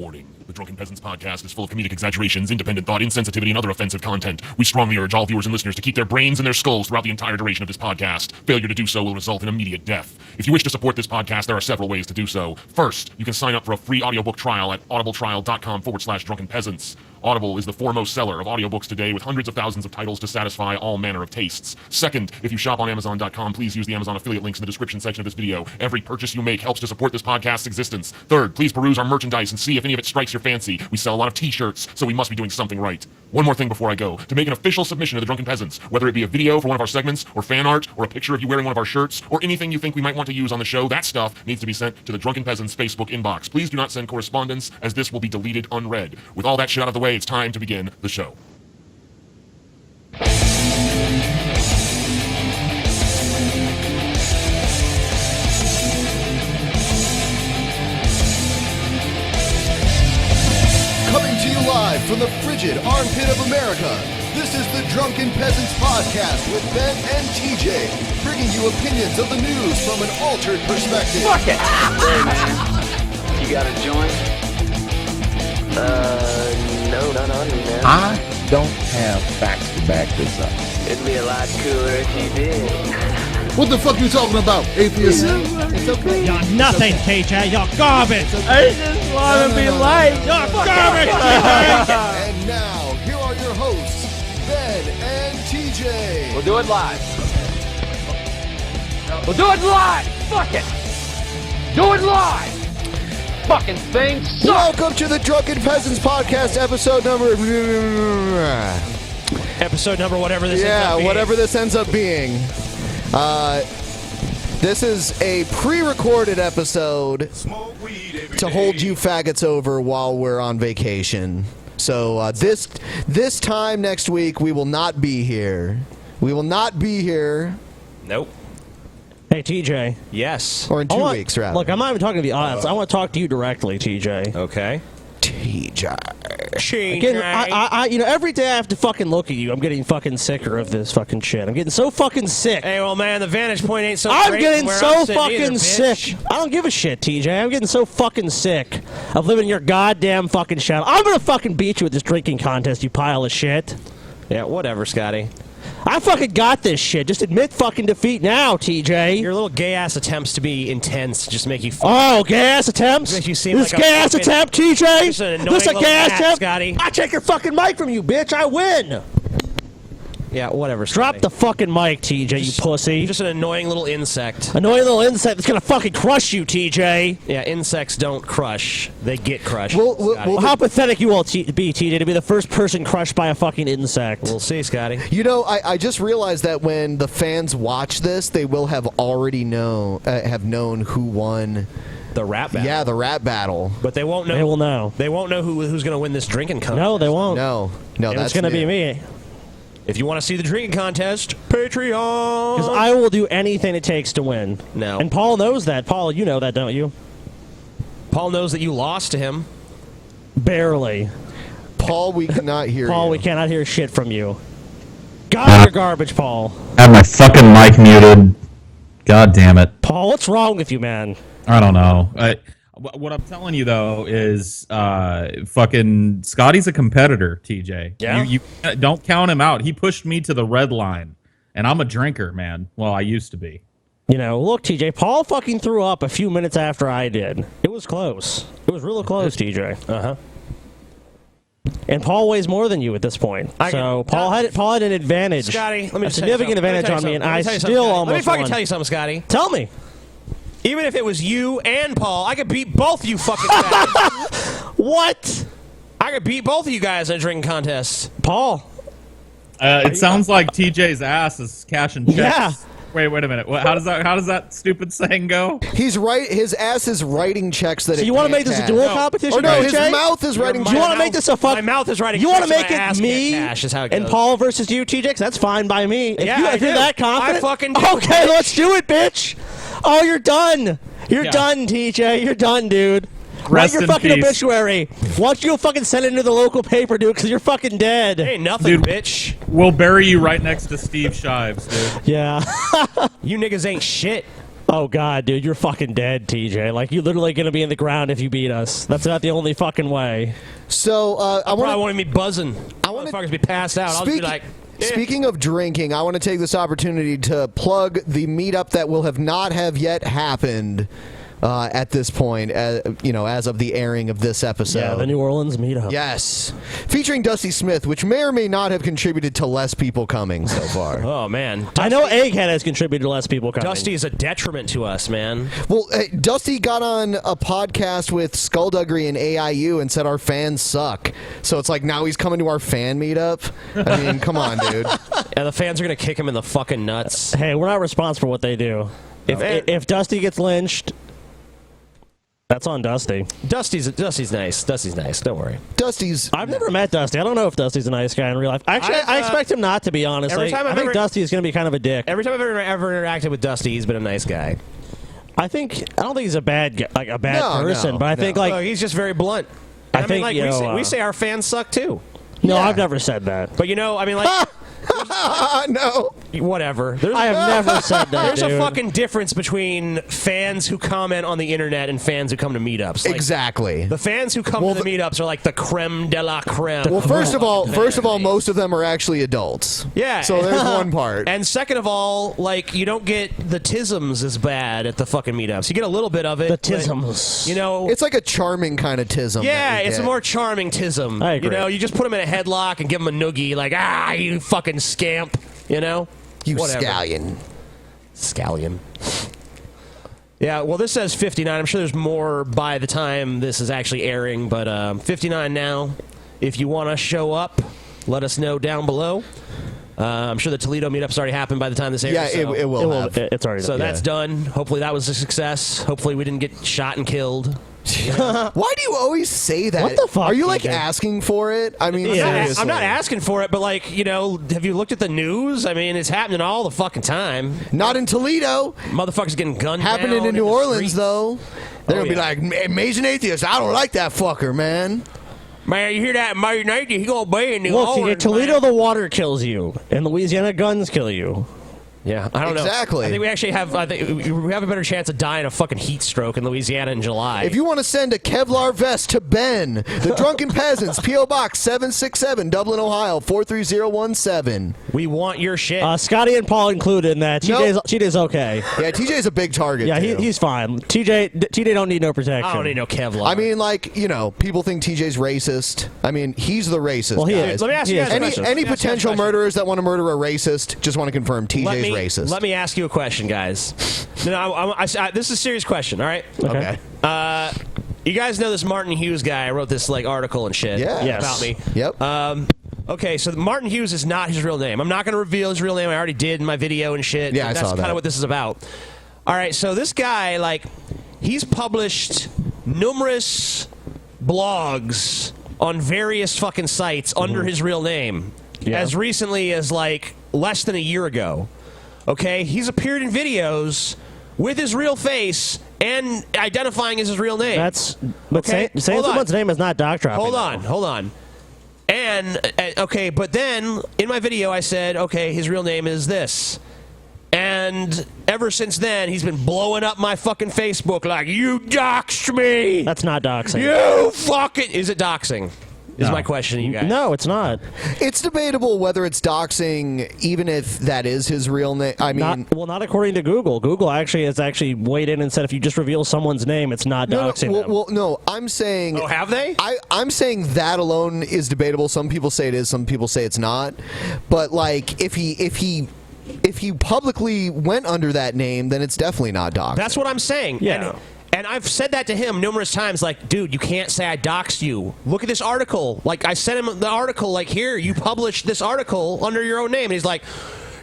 Warning. The Drunken Peasants podcast is full of comedic exaggerations, independent thought, insensitivity, and other offensive content. We strongly urge all viewers and listeners to keep their brains in their skulls throughout the entire duration of this podcast. Failure to do so will result in immediate death. If you wish to support this podcast, there are several ways to do so. First, you can sign up for a free audiobook trial at audibletrial.com/drunkenpeasants. Audible is the foremost seller of audiobooks today with hundreds of thousands of titles to satisfy all manner of tastes. Second, if you shop on Amazon.com, please use the Amazon affiliate links in the description section of this video. Every purchase you make helps to support this podcast's existence. Third, please peruse our merchandise and see if any of it strikes your fancy. We sell a lot of t-shirts, so we must be doing something right. One more thing before I go. To make an official submission to the Drunken Peasants, whether it be a video for one of our segments, or fan art, or a picture of you wearing one of our shirts, or anything you think we might want to use on the show, that stuff needs to be sent to the Drunken Peasants Facebook inbox. Please do not send correspondence, as this will be deleted unread. With all that shit out of the way, it's time to begin the show. Coming to you live from the frigid armpit of America, this is the Drunken Peasants podcast with Ben and TJ, bringing you opinions of the news from an altered perspective. Fuck it! Hey man, you got a joint? No, not on me, man. I don't have facts to back this up. It'd be a lot cooler if you did. What the fuck are you talking about, atheist? It's okay. You're nothing, TJ. You're garbage. I just want to be liked. You're garbage, TJ. And now, here are your hosts, Ben and TJ. We'll do it live. We'll do it live. Fuck it. Do it live. Fucking thing sucks. Welcome to the Drunken Peasants podcast, episode number... Episode number whatever this ends up being. whatever this ends up being. This is a pre-recorded episode to hold you faggots over while we're on vacation. So this time next week we will not be here. We will not be here. Nope. Hey, TJ. Yes. Or in 2 weeks, rather. Look, I'm not even talking to the audience. I want to talk to you directly, TJ. Okay. TJ. Again, every day I have to fucking look at you. I'm getting fucking sicker of this fucking shit. I'm getting so fucking sick. Hey, well, man, the vantage point ain't so I'm great getting from where so I'm sitting fucking either, sick. bitch. I don't give a shit, TJ. I'm getting so fucking sick of living in your goddamn fucking shadow. I'm gonna fucking beat you with this drinking contest, you pile of shit. Yeah, whatever, Scotty. I fucking got this shit. Just admit fucking defeat now, TJ. Your little gay-ass attempts to be intense just make you... Oh, gas attempts? Makes you seem this like a gas fucking- attempt, TJ? Just an annoying This a little gas cat, attempt? Scotty. I take your fucking mic from you, bitch. I win. Yeah, whatever, Drop Scotty. the fucking mic, TJ, you pussy. You're just an annoying little insect. Annoying little insect that's gonna fucking crush you, TJ. Yeah, insects don't crush. They get crushed. Well, Scotty. How pathetic you will be, TJ, to be the first person crushed by a fucking insect. We'll see, Scotty. You know, I just realized that when the fans watch this, they will have already known who won. The rap battle. Yeah, the rap battle. But they won't know. They will know. They won't know who's going to win this drinking contest. No, they won't. No, It's that's gonna new. be me. If you want to see the drinking contest, Patreon. Because I will do anything it takes to win. No. And Paul knows that. Paul, you know that, don't you? Paul knows that you lost to him. Barely. Paul, we cannot hear Paul, you. we cannot hear shit from you. God, you're garbage, Paul. I have my fucking mic muted. God damn it. Paul, what's wrong with you, man? I don't know. What I'm telling you, though, is fucking Scotty's a competitor, TJ. Yeah? You don't count him out. He pushed me to the red line, and I'm a drinker, man. Well, I used to be. You know, look, TJ, Paul fucking threw up a few minutes after I did. It was close. It was real close, TJ. Uh-huh. And Paul weighs more than you at this point. So Paul had an advantage. Scotty, let me a just tell you significant something. advantage on me, and I Let me tell you still something, Scotty. almost Let me fucking won. tell you something, Scotty. Tell me. Even if it was you and Paul, I could beat both you fucking guys. What? I could beat both of you guys in a drinking contest. Paul. It sounds like TJ's ass is cashing checks. Yeah. Wait a minute. How does that stupid saying go? He's right. His ass is writing checks that. So it you want to can't make this a cash. duel No. competition? Or no, his TJ? mouth is writing. Do you want to make this a fuck? My mouth is writing. You want to checks, make my it ass me can't cash, is how it and goes. Paul versus you, TJ? 'Cause that's fine by me. If, Yeah, I if you're do. that confident, I fucking do, okay, bitch. let's do it, bitch. Oh, you're done. You're Yeah. done, TJ. You're done, dude. Write Rest your in fucking peace. obituary. Why don't you go fucking send it into the local paper, dude? Because you're fucking dead. Ain't nothing, Dude. bitch. We'll bury you right next to Steve Shives, dude. Yeah. You niggas ain't shit. Oh God, dude, you're fucking dead, TJ. Like you're literally gonna be in the ground if you beat us. That's not the only fucking way. So I want to be buzzing. I want to be passed out. I'll just be like. Speaking of drinking, I want to take this opportunity to plug the meetup that will not have yet happened at this point, as of the airing of this episode. Yeah, the New Orleans meetup. Yes. Featuring Dusty Smith, which may or may not have contributed to less people coming so far. Oh, man. I know Egghead has contributed to less people coming. Dusty is a detriment to us, man. Well, Dusty got on a podcast with Skullduggery and AIU and said our fans suck. So it's like now he's coming to our fan meetup. I mean, come on, dude. Yeah, the fans are going to kick him in the fucking nuts. Hey, we're not responsible for what they do. If Dusty gets lynched, that's on Dusty. Dusty's nice. Dusty's nice. Don't worry. I've never met Dusty. I don't know if Dusty's a nice guy in real life. Actually, I expect him not to be, honestly. I think Dusty is going to be kind of a dick. Every time I've ever interacted with Dusty, he's been a nice guy. I don't think he's a bad guy, like a bad person, but I think he's just very blunt. And we say our fans suck too. No, I've never said that. But no. Whatever. I have never said that. There's a fucking difference between fans who comment on the internet and fans who come to meetups. Like, exactly. The fans who come to the meetups are like the creme de la creme. Well, first of all, most of them are actually adults. Yeah. So there's one part. And second of all, like you don't get the tisms as bad at the fucking meetups. You get a little bit of it. The tisms. It's like a charming kind of tism. Yeah, it's a more charming tism. I agree. You just put them in a headlock and give them a noogie, like you fucking scamp. You whatever. Scallion. Yeah, well, this says 59. I'm sure there's more by the time this is actually airing, but 59 now. If you want to show up, let us know down below. I'm sure the Toledo meetup's already happened by the time this airs. Yeah, it will. It's already done. So that's done. Hopefully that was a success. Hopefully we didn't get shot and killed. Why do you always say that? What the fuck? Are you asking for it? I mean, seriously. I'm not asking for it, but have you looked at the news? I mean, it's happening all the fucking time. Not in Toledo. Motherfuckers getting gunned happening down in New the Orleans, streets. though. They're gonna be like, Amazing Atheist. I don't like that fucker, man. Man, you hear that? Amazing Atheist, he gonna be in New Orleans. In Toledo, the water kills you. In Louisiana, guns kill you. Yeah, I don't know. Exactly. I think we actually have. I think we have a better chance of dying of fucking heat stroke in Louisiana in July. If you want to send a Kevlar vest to Ben, the Drunken Peasants, P.O. Box 767, Dublin, Ohio 43017. We want your shit. Scotty and Paul included in that. TJ's okay. Yeah, TJ's a big target. Yeah, he's fine. TJ don't need no protection. I don't need no Kevlar. I mean, people think TJ's racist. I mean, he's the racist. Well, he guys. is. Let me ask you guys a question. Any potential murderers that want to murder a racist, just want to confirm TJ's racist. Let me ask you a question, guys. This is a serious question, all right? Okay. You guys know this Martin Hughes guy. I wrote this article and shit about me. Yep. Okay, so Martin Hughes is not his real name. I'm not going to reveal his real name. I already did in my video and shit. Yeah, I saw that. That's kind of what this is about. All right, so this guy, he's published numerous blogs on various fucking sites under his real name as recently as, less than a year ago. Okay, he's appeared in videos with his real face and identifying as his real name. Saying someone's name is not doc dropping. Hold on. And but then in my video I said, his real name is this. And ever since then, he's been blowing up my fucking Facebook like, you doxed me. That's not doxing. You fucking... Is it doxing? Is my question to you guys. No, it's not. It's debatable whether it's doxing, even if that is his real name. I mean, not according to Google. Google has weighed in and said if you just reveal someone's name, it's not doxing them. Well, no, I'm saying. Oh, have they? I'm saying that alone is debatable. Some people say it is. Some people say it's not. But if he publicly went under that name, then it's definitely not doxing. That's what I'm saying. Yeah. And I've said that to him numerous times, dude, you can't say I doxed you. Look at this article. I sent him the article, here, you published this article under your own name. And he's like,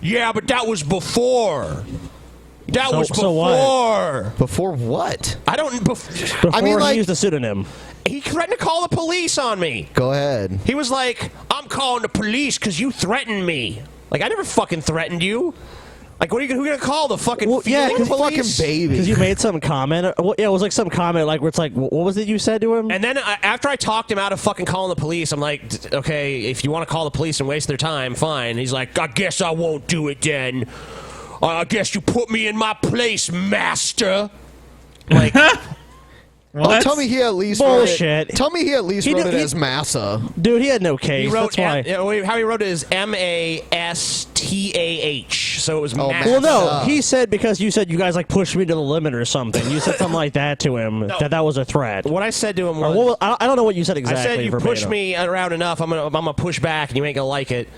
yeah, but that was before. That was before. So what? Before what? I don't... Before he used a pseudonym. He threatened to call the police on me. Go ahead. He was like, I'm calling the police because you threatened me. I never fucking threatened you. What are you going to call the fucking police? Fucking baby. Because you made some comment. It was some comment where it's what was it you said to him? And then after I talked him out of fucking calling the police, I'm like, okay, if you want to call the police and waste their time, fine. He's like, I guess I won't do it then. I guess you put me in my place, master. Like, oh, tell me he at least bullshit. Tell me he at least wrote it as Massa. Dude, he had no case. he wrote That's why. how he wrote it is M-A-S-T-A-H. So it was Massa. Well, no, he said because you said you guys like pushed me to the limit or something. You said something like that to him. That was a threat. What I said to him Or was, I don't know what you said exactly. I said you verbatim. pushed me around enough. I'm gonna push back, and you ain't gonna like it.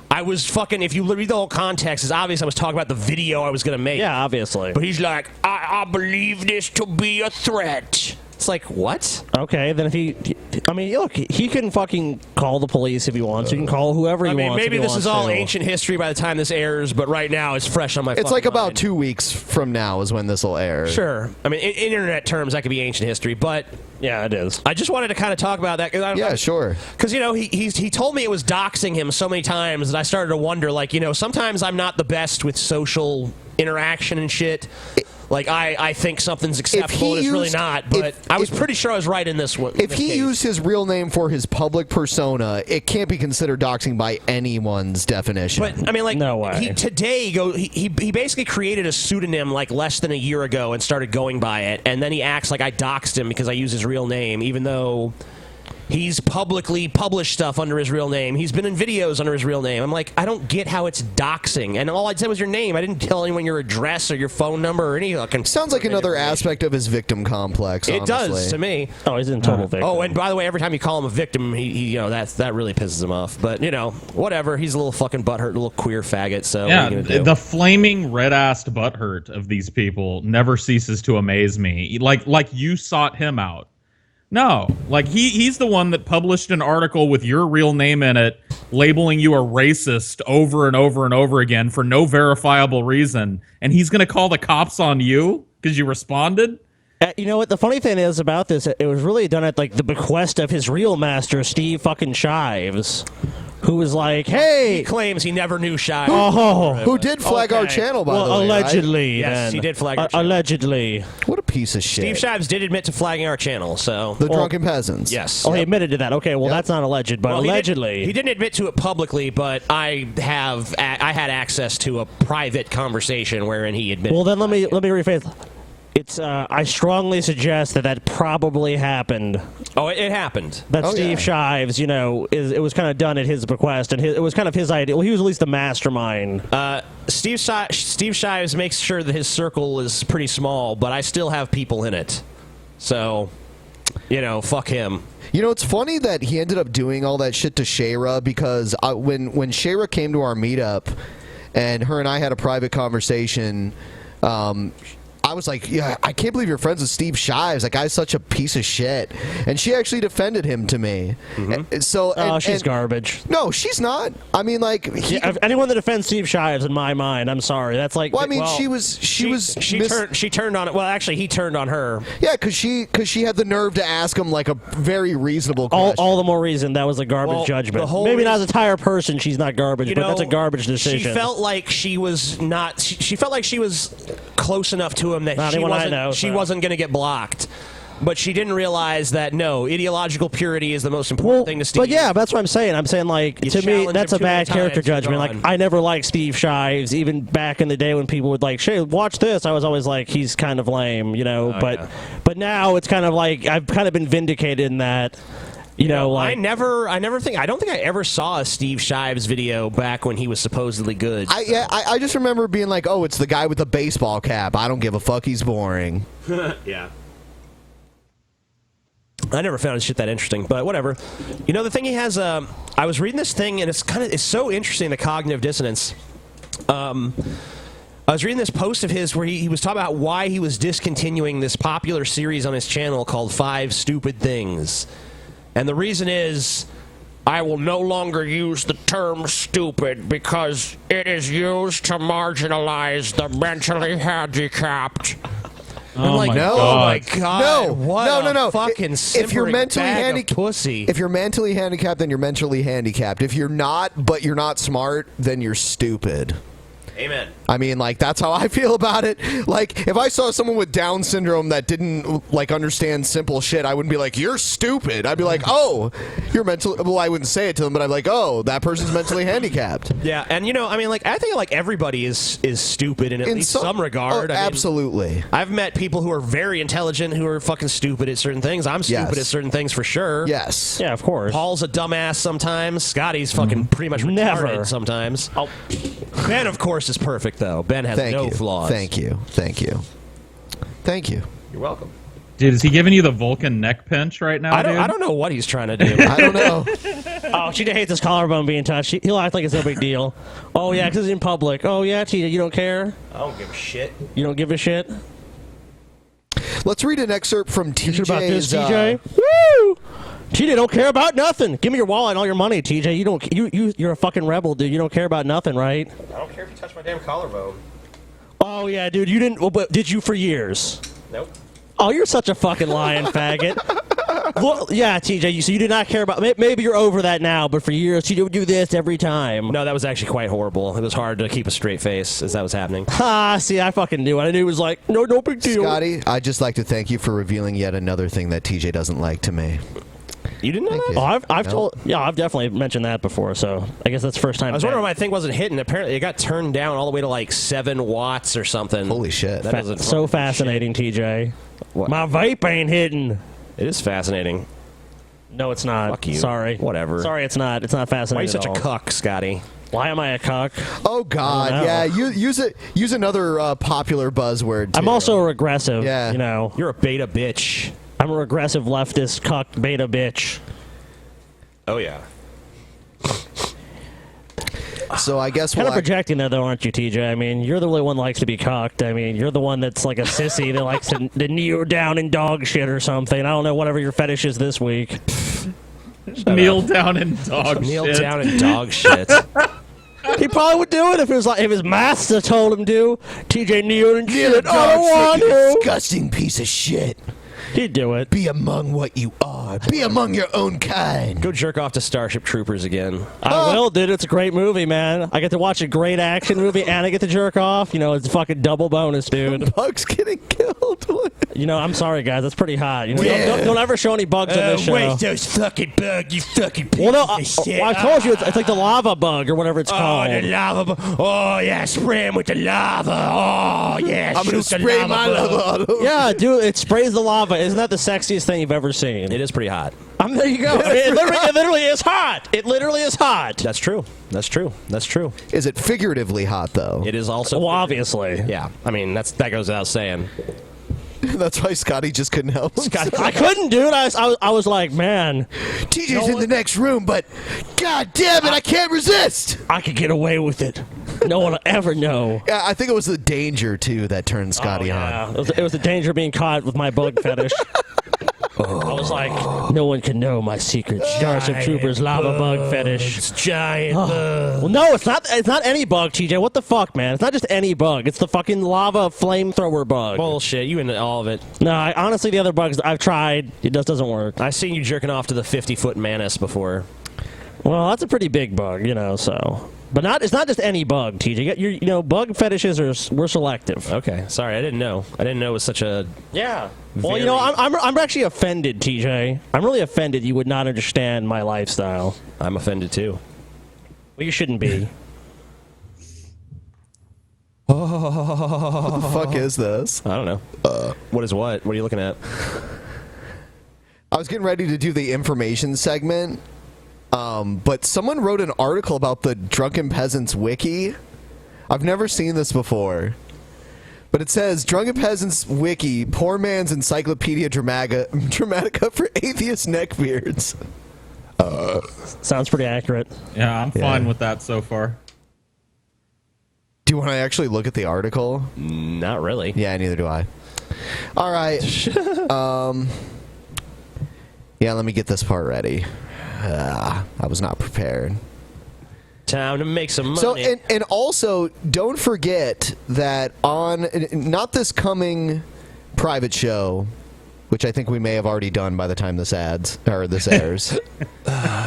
I was fucking. If you read the whole context, it's obvious I was talking about the video I was gonna make. Yeah, obviously. But he's like, I believe this to be a threat. It's like, what? Okay, then I mean, look, he can fucking call the police if he wants. He can call whoever he wants. Maybe if he this is wants all to. ancient history by the time this airs, but right now it's fresh on my. It's like about mind. 2 weeks from now is when this will air. Sure. I mean, in internet terms, that could be ancient history, but yeah, it is. I just wanted to kind of talk about that. Yeah, sure. Because, you know, he told me it was doxing him so many times that I started to wonder, like, you know, sometimes I'm not the best with social interaction and shit. Like, I think something's acceptable, and it's really not. But I was pretty sure I was right in this one. If he used his real name for his public persona, it can't be considered doxing by anyone's definition. But, I mean, like, no way. He basically created a pseudonym, like, less than a year ago and started going by it. And then he acts like I doxed him because I use his real name, even though he's publicly published stuff under his real name. He's been in videos under his real name. I'm like, I don't get how it's doxing. And all I said was your name. I didn't tell anyone your address or your phone number or any fucking... Sounds like another aspect of his victim complex, It honestly. does to me. Oh, he's in total victim. Oh, and by the way, every time you call him a victim, he you know, that really pisses him off. But, you know, whatever. He's a little fucking butthurt, a little queer faggot, so Yeah, what are you gonna do? the flaming red-assed butthurt of these people never ceases to amaze me. Like you sought him out. No, like he's the one that published an article with your real name in it, labeling you a racist over and over and over again for no verifiable reason, and he's gonna call the cops on you because you responded? You know what? The funny thing is about this, it was really done at like the bequest of his real master, Steve fucking Shives, who was like, "Hey," He claims he never knew Shives. Who did flag our channel, by the way, allegedly. Yes, then. he did flag our channel. Allegedly. What a piece of shit. Steve Shives did admit to flagging our channel, so... The Drunken Peasants. Yes. Oh, he admitted to that. Okay, well, that's not alleged, but Well, allegedly. He didn't admit to it publicly, but I had access to a private conversation wherein he admitted. Well, then let me rephrase. It's I strongly suggest that probably happened. Oh, it happened. That Steve Shives, you know, it was kind of done at his bequest, and it was kind of his idea. Well, he was at least the mastermind. Steve Shives makes sure that his circle is pretty small, but I still have people in it. So, you know, fuck him. You know, it's funny that he ended up doing all that shit to Shayra, because when Shayra came to our meetup and her and I had a private conversation, I was like, yeah, I can't believe you're friends with Steve Shives. That guy's such a piece of shit. And she actually defended him to me. Mm-hmm. She's garbage. No, she's not. I mean, like... anyone that defends Steve Shives, in my mind, I'm sorry. That's like... Well, I mean, she turned on it. Well, actually, he turned on her. Yeah, because she had the nerve to ask him, like, a very reasonable question. All the more reason that was a garbage judgment. Maybe not as a entire person, she's not garbage, but that's a garbage decision. She felt like she was not... She felt like she was close enough to him that she wasn't going to get blocked. But she didn't realize that, no, ideological purity is the most important thing to Steve. But yeah, that's what I'm saying. I'm saying, like, to me, that's a bad character judgment. Like, I never liked Steve Shives, even back in the day when people would like, "Shay, watch this." I was always like, he's kind of lame, you know. But now it's kind of like I've kind of been vindicated in that. You know, like I don't think I ever saw a Steve Shives video back when he was supposedly good. I just remember being like, oh, it's the guy with the baseball cap. I don't give a fuck. He's boring. Yeah. I never found his shit that interesting, but whatever. You know, the thing he has, I was reading this thing, and it's so interesting, the cognitive dissonance. I was reading this post of his where he was talking about why he was discontinuing this popular series on his channel called 5 Stupid Things. And the reason is, I will no longer use the term stupid because it is used to marginalize the mentally handicapped. I'm like, oh my god! No! Fucking if you're mentally pussy. If you're mentally handicapped, then you're mentally handicapped. If you're not, but you're not smart, then you're stupid. Amen. I mean, like, that's how I feel about it. Like, if I saw someone with Down syndrome that didn't, like, understand simple shit, I wouldn't be like, you're stupid. I'd be like, oh, you're mentally... Well, I wouldn't say it to them, but I'd be like, oh, that person's mentally handicapped. Yeah, and, you know, I mean, like, I think, like, everybody is stupid in at least some regard. Oh, absolutely. I've met people who are very intelligent who are fucking stupid at certain things. I'm stupid at certain things for sure. Yes. Yeah, of course. Paul's a dumbass sometimes. Scotty's fucking pretty much retarded sometimes. Oh. Ben, of course, is perfect, though. Ben has no flaws. Thank you. Thank you. Thank you. You're welcome. Dude, is he giving you the Vulcan neck pinch right now, I don't know what he's trying to do. I don't know. Oh, TJ hates his collarbone being touched. He'll act like it's no big deal. Oh, yeah, because it's in public. Oh, yeah, TJ, you don't care? I don't give a shit. You don't give a shit? Let's read an excerpt from TJ's... About this, TJ? Woo! TJ don't care about nothing. Give me your wallet and all your money, TJ. You're a fucking rebel, dude. You don't care about nothing, right? I don't care if you touch my damn collarbone. Oh, yeah, dude. You didn't... Well, but did you for years? Nope. Oh, you're such a fucking lying faggot. Well, yeah, TJ, so you did not care about... Maybe you're over that now, but for years, TJ would do this every time. No, that was actually quite horrible. It was hard to keep a straight face as that was happening. Ha, see, I fucking knew it. I knew it was like, no big deal. Scotty, I'd just like to thank you for revealing yet another thing that TJ doesn't like to me. You didn't know that? Oh, I've definitely mentioned that before, so I guess that's the first time. I was wondering why my thing wasn't hitting. Apparently, it got turned down all the way to like 7 watts or something. Holy shit. That doesn't so fascinating, shit. TJ. What? My vape ain't hitting. It is fascinating. No, it's not. Fuck you. Sorry. Whatever. Sorry, it's not. It's not fascinating. Why are you such a cuck, Scotty? Why am I a cuck? Oh God, yeah. Use another popular buzzword. Too. I'm also a regressive. Yeah. You know, You're a beta bitch. I'm a regressive leftist cuck beta bitch. Oh yeah. So I guess Kind of projecting that though, aren't you, TJ? I mean, you're the only one that likes to be cucked. I mean, you're the one that's like a sissy that likes to kneel down in dog shit or something. I don't know, whatever your fetish is this week. Kneel down in dog shit. Kneel down in dog shit. He probably would do it if it was like if his master told him to. TJ kneeled and shit. I don't want to. Disgusting piece of shit. He'd do it. Be among what you are. Be among your own kind. Go jerk off to Starship Troopers again. I will, dude. It's a great movie, man. I get to watch a great action movie and I get to jerk off. You know, it's a fucking double bonus, dude. Bugs getting killed. You know, I'm sorry, guys. That's pretty hot. You know, don't ever show any bugs on this show. Wait, those fucking bug, you fucking piece well, no, of shit. I told you it's like the lava bug or whatever it's called. Oh, the lava bug. Oh, yeah, spray him with the lava. Oh, yeah, I'm gonna spray my lava all over. Yeah, dude, it sprays the lava. Isn't that the sexiest thing you've ever seen? It is pretty hot. There you go. I mean, it literally is hot. It literally is hot. That's true. That's true. That's true. Is it figuratively hot though? It is also. Well, obviously. Yeah. I mean, that goes without saying. That's why Scotty just couldn't help himself. I couldn't, dude. I was like, man. TJ's in the next room, but god damn it, I can't resist. I could get away with it. No one will ever know. Yeah, I think it was the danger too that turned Scotty on. It was the danger of being caught with my bug fetish. I was like, no one can know my secret Starship Troopers lava bug fetish. It's giant bug. Well, no, it's not. It's not any bug, TJ. What the fuck, man? It's not just any bug. It's the fucking lava flamethrower bug. Bullshit. You into all of it. No, honestly, the other bugs I've tried, it just doesn't work. I've seen you jerking off to the 50-foot manus before. Well, that's a pretty big bug, you know. So, but it's not just any bug, TJ. You know, bug fetishes we're selective. Okay, sorry, I didn't know. I didn't know it was such a. Yeah. Well, you know, I'm actually offended, TJ. I'm really offended you would not understand my lifestyle. I'm offended too. Well, you shouldn't be. What the fuck is this? I don't know. What is what? What are you looking at? I was getting ready to do the information segment, but someone wrote an article about the Drunken Peasants Wiki. I've never seen this before. But it says, Drunken Peasants Wiki, poor man's encyclopedia dramatica for atheist neckbeards. Sounds pretty accurate. Yeah, I'm fine with that so far. Do you want to actually look at the article? Not really. Yeah, neither do I. All right. Yeah, let me get this part ready. I was not prepared. Time to make some money. So, and also, don't forget that on, not this coming private show, which I think we may have already done by the time this airs.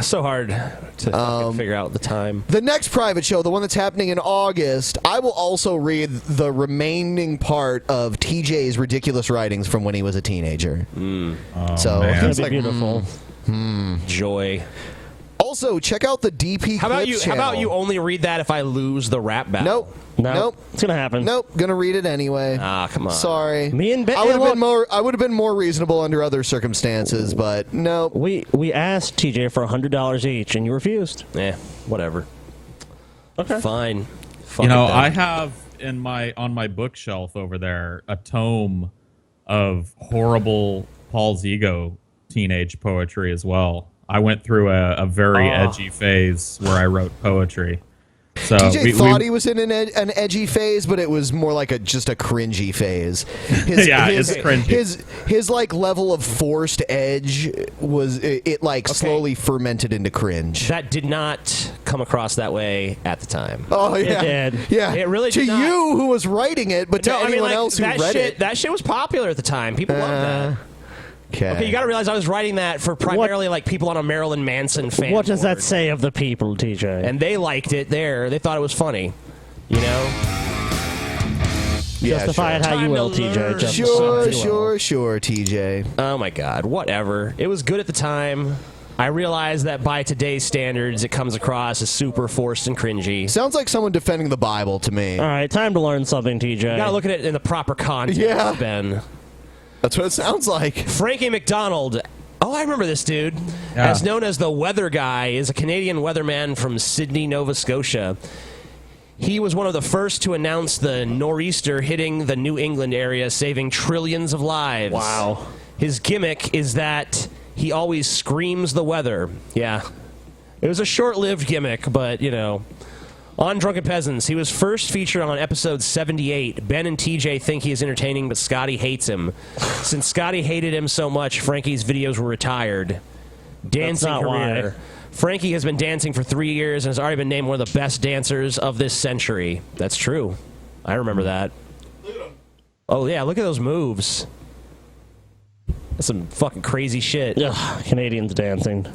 So hard to fucking figure out the time. The next private show, the one that's happening in August, I will also read the remaining part of TJ's ridiculous writings from when he was a teenager. So man. it's like beautiful. Joy. Also, check out the DP How about Clips you? channel. How about you only read that if I lose the rap battle? Nope. It's gonna happen. Nope. Gonna read it anyway. Ah, come on. Sorry. Me and Ben. I would have been more reasonable under other circumstances, but no. We asked TJ for $100 each, and you refused. Whatever. Okay. Fine. Fuck You know, it then. I have on my bookshelf over there a tome of horrible Paul's Ego teenage poetry as well. I went through a very edgy phase where I wrote poetry. So TJ thought he was in an edgy phase, but it was more like just a cringy phase. His, it's cringy. His like level of forced edge was slowly fermented into cringe. That did not come across that way at the time. Oh yeah, It did. yeah. It really to did not. you who was writing it, but to No, I mean, anyone like, else who that read shit, it. that shit was popular at the time. People loved that. Okay, you got to realize I was writing that for primarily like people on a Marilyn Manson fan. What does that board. say of the people, TJ? And they liked it there. They thought it was funny. You know? Justify it how you will, TJ. Sure, TJ. Oh my God, whatever. It was good at the time. I realize that by today's standards, it comes across as super forced and cringy. Sounds like someone defending the Bible to me. All right, time to learn something, TJ. You gotta look at it in the proper context, Yeah. Ben. That's what it sounds like. Frankie MacDonald. Oh, I remember this dude. Yeah. As known as the Weather Guy, is a Canadian weatherman from Sydney, Nova Scotia. He was one of the first to announce the nor'easter hitting the New England area, saving trillions of lives. Wow. His gimmick is that he always screams the weather. Yeah. It was a short-lived gimmick, but, you know. On Drunken Peasants, he was first featured on episode 78. Ben and TJ think he is entertaining, but Scotty hates him. Since Scotty hated him so much, Frankie's videos were retired. Dancing not career. why. Frankie has been dancing for 3 years and has already been named one of the best dancers of this century. That's true. I remember that. Oh, yeah, look at those moves. That's some fucking crazy shit. Ugh, Canadians dancing.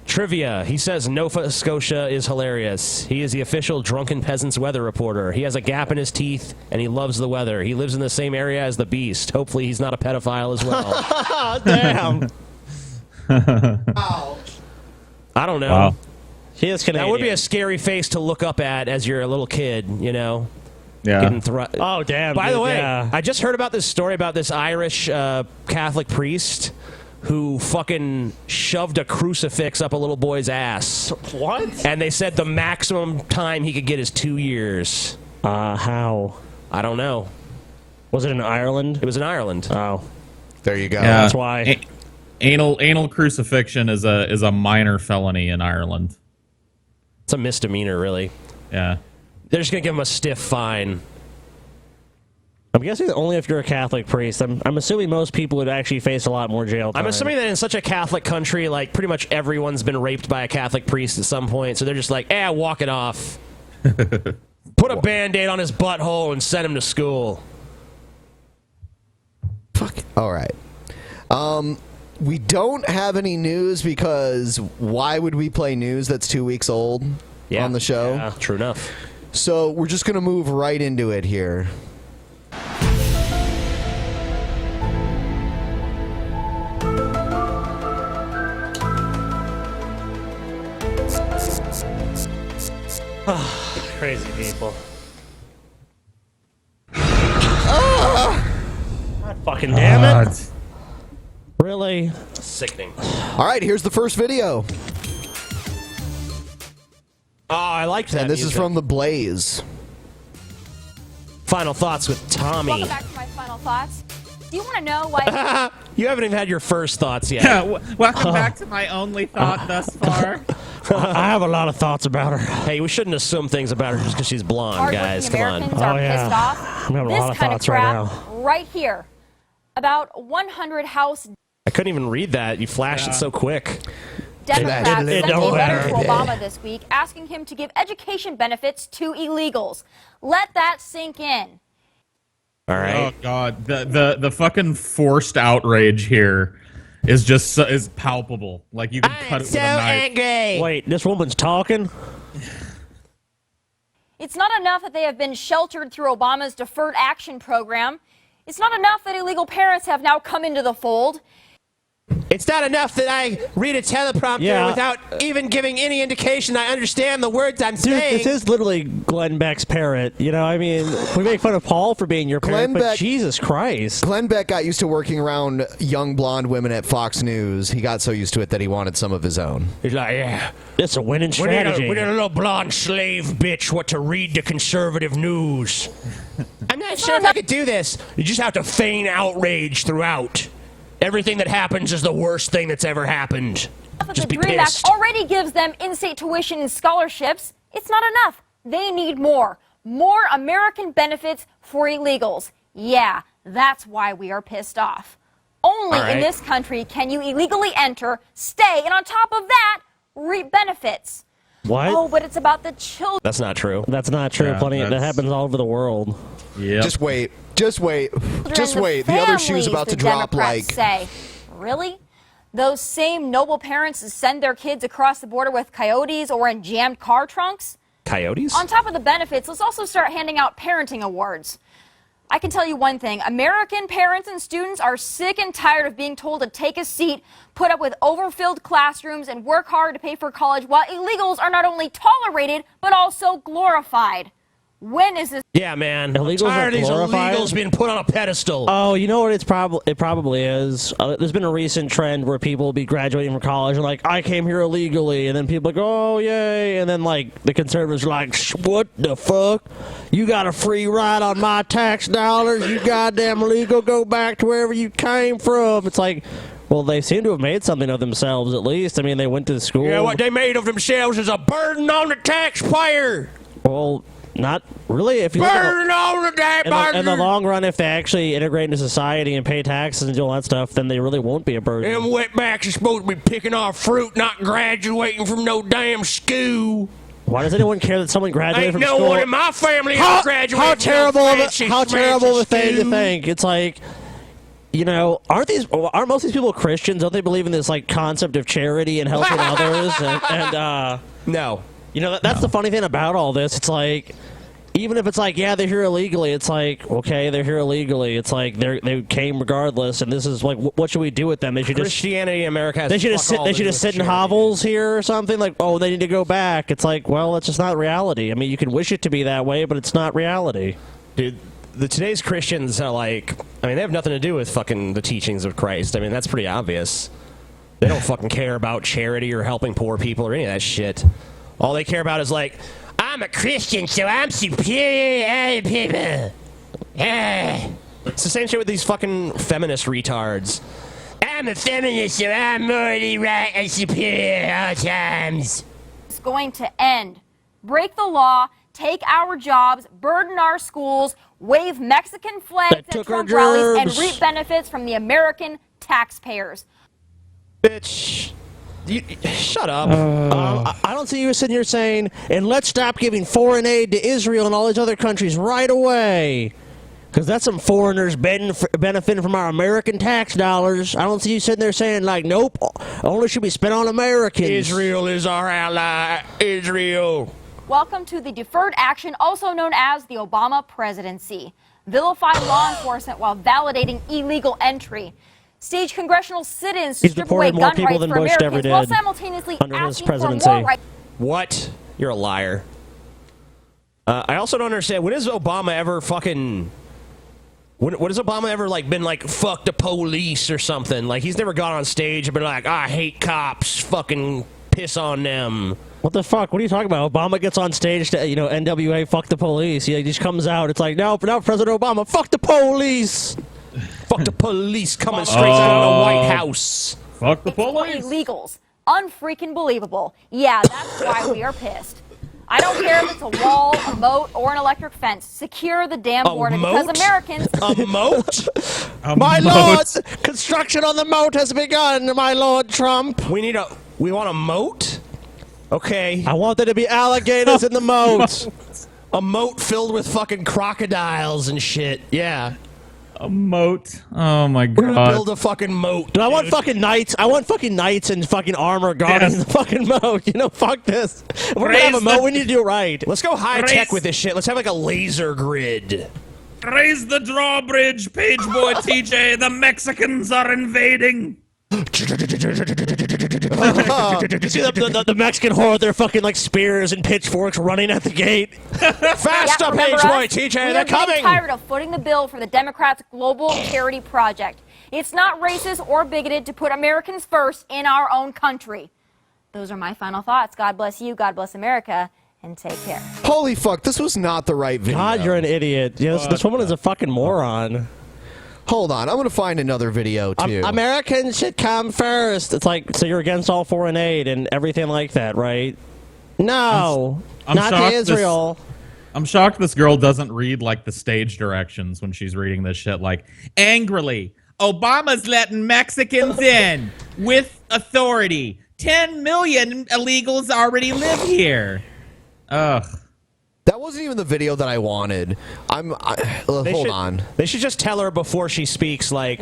Trivia. He says Nova Scotia is hilarious. He is the official Drunken Peasants weather reporter. He has a gap in his teeth, and he loves the weather. He lives in the same area as the Beast. Hopefully he's not a pedophile as well. Damn. I don't know. Wow. He is Canadian. That would be a scary face to look up at as you're a little kid, you know? Yeah. Getting Oh, damn. By dude, the way, yeah. I just heard about this story about this Irish Catholic priest who fucking shoved a crucifix up a little boy's ass. What? And they said the maximum time he could get is 2 years. How? I don't know. Was it in Ireland? It was in Ireland. Oh. There you go. Yeah. That's why. Anal crucifixion is a minor felony in Ireland. It's a misdemeanor, really. Yeah. They're just going to give him a stiff fine. I'm guessing that only if you're a Catholic priest. I'm assuming most people would actually face a lot more jail time. I'm assuming that in such a Catholic country, like, pretty much everyone's been raped by a Catholic priest at some point, so they're just like, walk it off. Put a Band-Aid on his butthole and send him to school. Fuck. All right. We don't have any news because why would we play news that's 2 weeks old on the show? Yeah, true enough. So we're just going to move right into it here. Crazy people. God fucking damn it. Really? Sickening. All right, here's the first video. Oh, I liked that And this is music. from The Blaze. Final Thoughts with Tommy. Welcome back to my final thoughts. Do you want to know why? You haven't even had your first thoughts yet. Yeah. Welcome back to my only thought thus far. I have a lot of thoughts about her. Hey, we shouldn't assume things about her just because she's blonde, Hardworking guys. Come on. Americans are Oh, yeah. pissed off. I'm having a lot This of kind of thoughts right crap now. right here. About 100 House I couldn't even read that. You flashed it so quick. Democrats It sent a don't letter to matter. Obama this week asking him to give education benefits to illegals. Let that sink in. All right. Oh God, the fucking forced outrage here is just is palpable. Like you can cut it with a knife. Angry. Wait, this woman's talking? It's not enough that they have been sheltered through Obama's Deferred Action Program. It's not enough that illegal parents have now come into the fold. It's not enough that I read a teleprompter without even giving any indication I understand the words I'm saying. This is literally Glenn Beck's parrot. You know, I mean, we make fun of Paul for being your parent, but Jesus Christ. Glenn Beck got used to working around young blonde women at Fox News. He got so used to it that he wanted some of his own. He's like, yeah. It's a winning strategy. We need a little blonde slave bitch what to read the conservative news. I'm not sure if I could do this. You just have to feign outrage throughout. Everything that happens is the worst thing that's ever happened. Just be Dream Act pissed. already gives them in-state tuition and scholarships. It's not enough. They need more. More American benefits for illegals. Yeah, that's why we are pissed off. Only in this country can you illegally enter, stay, and on top of that, reap benefits. What? Oh, but it's about the children. That's not true. That's not true. Yeah, That happens all over the world. Yeah. Just wait. Just wait. Just wait. The other shoe's about to drop. Democrats say, really? Those same noble parents send their kids across the border with coyotes or in jammed car trunks? Coyotes? On top of the benefits, let's also start handing out parenting awards. I can tell you one thing. American parents and students are sick and tired of being told to take a seat, put up with overfilled classrooms, and work hard to pay for college while illegals are not only tolerated, but also glorified. When is this? Yeah, man. Illegals I'm tired are of these glorified? illegals being put on a pedestal. Oh, you know what? It probably is. There's been a recent trend where people will be graduating from college and like, I came here illegally, and then people are like, oh yay, and then like the conservatives are like, what the fuck? You got a free ride on my tax dollars? You goddamn illegal, go back to wherever you came from. It's like, well, they seem to have made something of themselves at least. I mean, they went to school. Yeah, what they made of themselves is a burden on the taxpayer. Well, not really. If you look in the long run, if they actually integrate into society and pay taxes and do all that stuff, then they really won't be a burden. Them wetbacks are supposed to be picking off fruit, not graduating from no damn school. Why does anyone care that someone graduated from school? Ain't no one in my family ever graduated How from terrible no of fancy, how terrible of a thing to school. think. It's like, you know, aren't most of these people Christians? Don't they believe in this like concept of charity and helping others? And no. You know, that's the funny thing about all this. It's like, even if it's like, yeah, they're here illegally, it's like, okay, they're here illegally. It's like they came regardless, and this is like, what should we do with them? They should Christianity in America has they should just sit in hovels here or something. Like, oh, they need to go back. It's like, well, it's just not reality. I mean, you can wish it to be that way, but it's not reality. Dude, today's Christians are like, I mean, they have nothing to do with fucking the teachings of Christ. I mean, that's pretty obvious. They don't fucking care about charity or helping poor people or any of that shit. All they care about is like, I'm a Christian, so I'm superior to other people. It's the same shit with these fucking feminist retards. I'm a feminist, so I'm morally right and superior at all times. It's going to end. Break the law, take our jobs, burden our schools, wave Mexican flags at Trump rallies, and reap benefits from the American taxpayers. Bitch. Shut up. I don't see you sitting here saying, and let's stop giving foreign aid to Israel and all these other countries right away. Because that's some foreigners benefiting from our American tax dollars. I don't see you sitting there saying, like, nope, only should be spent on Americans. Israel is our ally. Israel. Welcome to the Deferred Action, also known as the Obama presidency. Vilify law enforcement while validating illegal entry. Stage congressional sit-ins to strip away gun rights for Americans while simultaneously asking for more rights. What? You're a liar. I also don't understand. When has Obama ever fucking... When has Obama ever, like, been like, fuck the police or something? Like, he's never gone on stage and been like, I hate cops, fucking piss on them. What the fuck? What are you talking about? Obama gets on stage to, you know, NWA, fuck the police. He just comes out. It's like, no, President Obama, fuck the police. Fuck the police coming straight out of the White House. Fuck the police. Illegals. Unfreaking believable. Yeah, that's why we are pissed. I don't care if it's a wall, a moat, or an electric fence. Secure the damn border because Americans... A moat? My lord, construction on the moat has begun, my lord Trump. We want a moat? Okay. I want there to be alligators in the moat. A moat filled with fucking crocodiles and shit. Yeah. A moat. Oh my We're gonna god. build a fucking moat. Dude, I want fucking knights. I want fucking knights and fucking armor guarding Yes. the fucking moat. You know, fuck this. If we're gonna have a Raise moat, the- we need to do it right. Let's go high tech Race. with this shit. Let's have like a laser grid. Raise the drawbridge, page boy TJ. The Mexicans are invading. You see the Mexican horde with their fucking like spears and pitchforks running at the gate. Fast up, remember page boy us? TJ. We They're are getting coming. tired of footing the bill for the Democrats' global charity project. It's not racist or bigoted to put Americans first in our own country. Those are my final thoughts. God bless you. God bless America. And take care. Holy fuck, this was not the right video. God, you're an idiot. Yes, this woman is a fucking moron. Hold on, I'm gonna find another video too. Americans should come first. It's like, so you're against all foreign aid and everything like that, right? No, I'm not to shocked Israel. I'm shocked this girl doesn't read like the stage directions when she's reading this shit. Like, angrily, Obama's letting Mexicans in with authority. 10 million illegals already live here. Ugh. That wasn't even the video that I wanted. Hold on. They should just tell her before she speaks, like,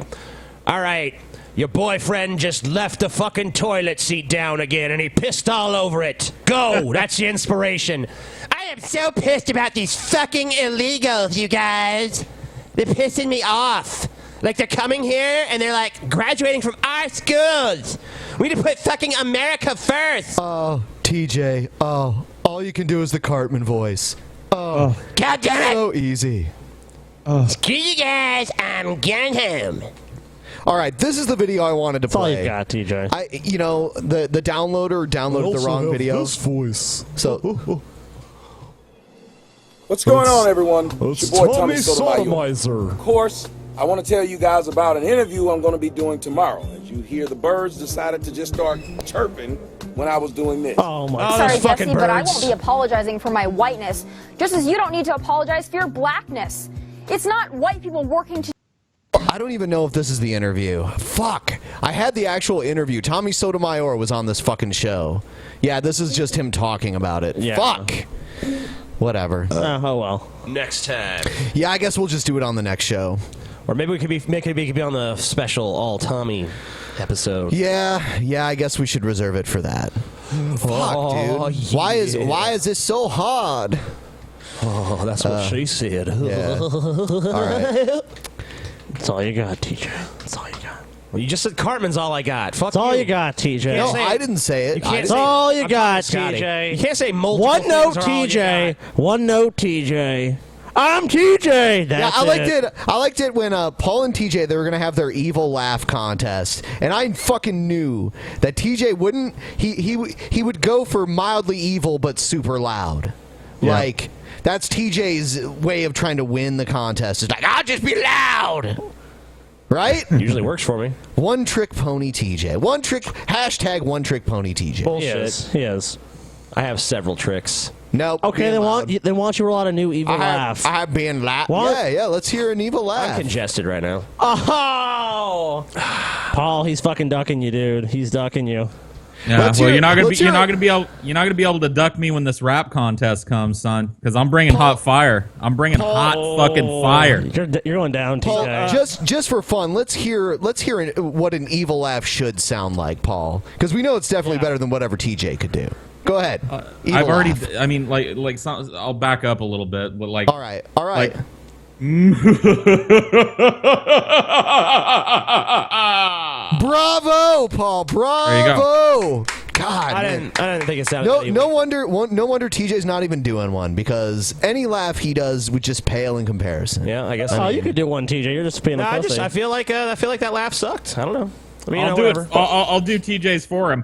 all right, your boyfriend just left the fucking toilet seat down again and he pissed all over it. Go. That's the inspiration. I am so pissed about these fucking illegals, you guys. They're pissing me off. Like, they're coming here and they're like graduating from our schools. We need to put fucking America first. Oh, TJ. Oh, all you can do is the Cartman voice. Oh, God damn it. so easy. Screw you guys. I'm going home. All right, this is the video I wanted to That's all play. you got, TJ. The downloader downloaded the wrong video. voice. So What's going on, everyone? It's your boy Tommy Sotomayor. Sotomizer. Of course, I want to tell you guys about an interview I'm going to be doing tomorrow. As you hear, the birds decided to just start chirping when I was doing this. Oh my! Sorry, fucking Jesse, but I birds. won't be apologizing for my whiteness, just as you don't need to apologize for your blackness. It's not white people working to. I don't even know if this is the interview. Fuck. I had the actual interview. Tommy Sotomayor was on this fucking show. Yeah, this is just him talking about it. Yeah. Fuck. Whatever. Oh well. Next time. Yeah, I guess we'll just do it on the next show. Or maybe we could be on the special all Tommy episode. Yeah, I guess we should reserve it for that. Fuck, dude. Yeah. Why is this so hard? Oh, that's what she said. Yeah. All right. That's all you got, TJ. That's all you got. Well, you just said Cartman's all I got. Fuck That's all you. you got, TJ. No, say it. I didn't say it. You can't That's say- all you I'm got, talking to Scotty. TJ. You can't say multiple One note, things are all you TJ. got. One note, TJ. I'm TJ. That's Yeah, I liked it when Paul and TJ, they were gonna have their evil laugh contest, and I fucking knew that TJ wouldn't. He would go for mildly evil but super loud. Yeah. Like that's TJ's way of trying to win the contest. It's like I'll just be loud, right? Usually works for me. One trick pony TJ. One trick pony TJ. Bullshit. He is. I have several tricks. Nope. Okay, being loud. they want you to roll out a new evil laugh. I have been loud. What? Yeah. Let's hear an evil I'm laugh. congested right now. Oh, Paul, he's fucking ducking you, dude. He's ducking you. Yeah, Let's well, hear- you're not let's hear it. gonna be able to duck me when this rap contest comes, son. Because I'm bringing hot fire. I'm bringing hot fucking fire. You're going down, Paul, TJ. just for fun, let's hear what an evil laugh should sound like, Paul, because we know it's definitely better than whatever TJ could do. Go ahead. Evil I've already. laugh. I mean, like some, I'll back up a little bit, but like. All right. Like, Bravo, Paul. Bravo. There you go. God. I man. didn't think it sounded No, evil. no wonder TJ's not even doing one, because any laugh he does would just pale in comparison. Yeah, I guess. Oh, you could do one, TJ. You're just being a I pussy. feel like that laugh sucked. I don't know. I mean, I'll do whatever. it. I'll do TJ's for him.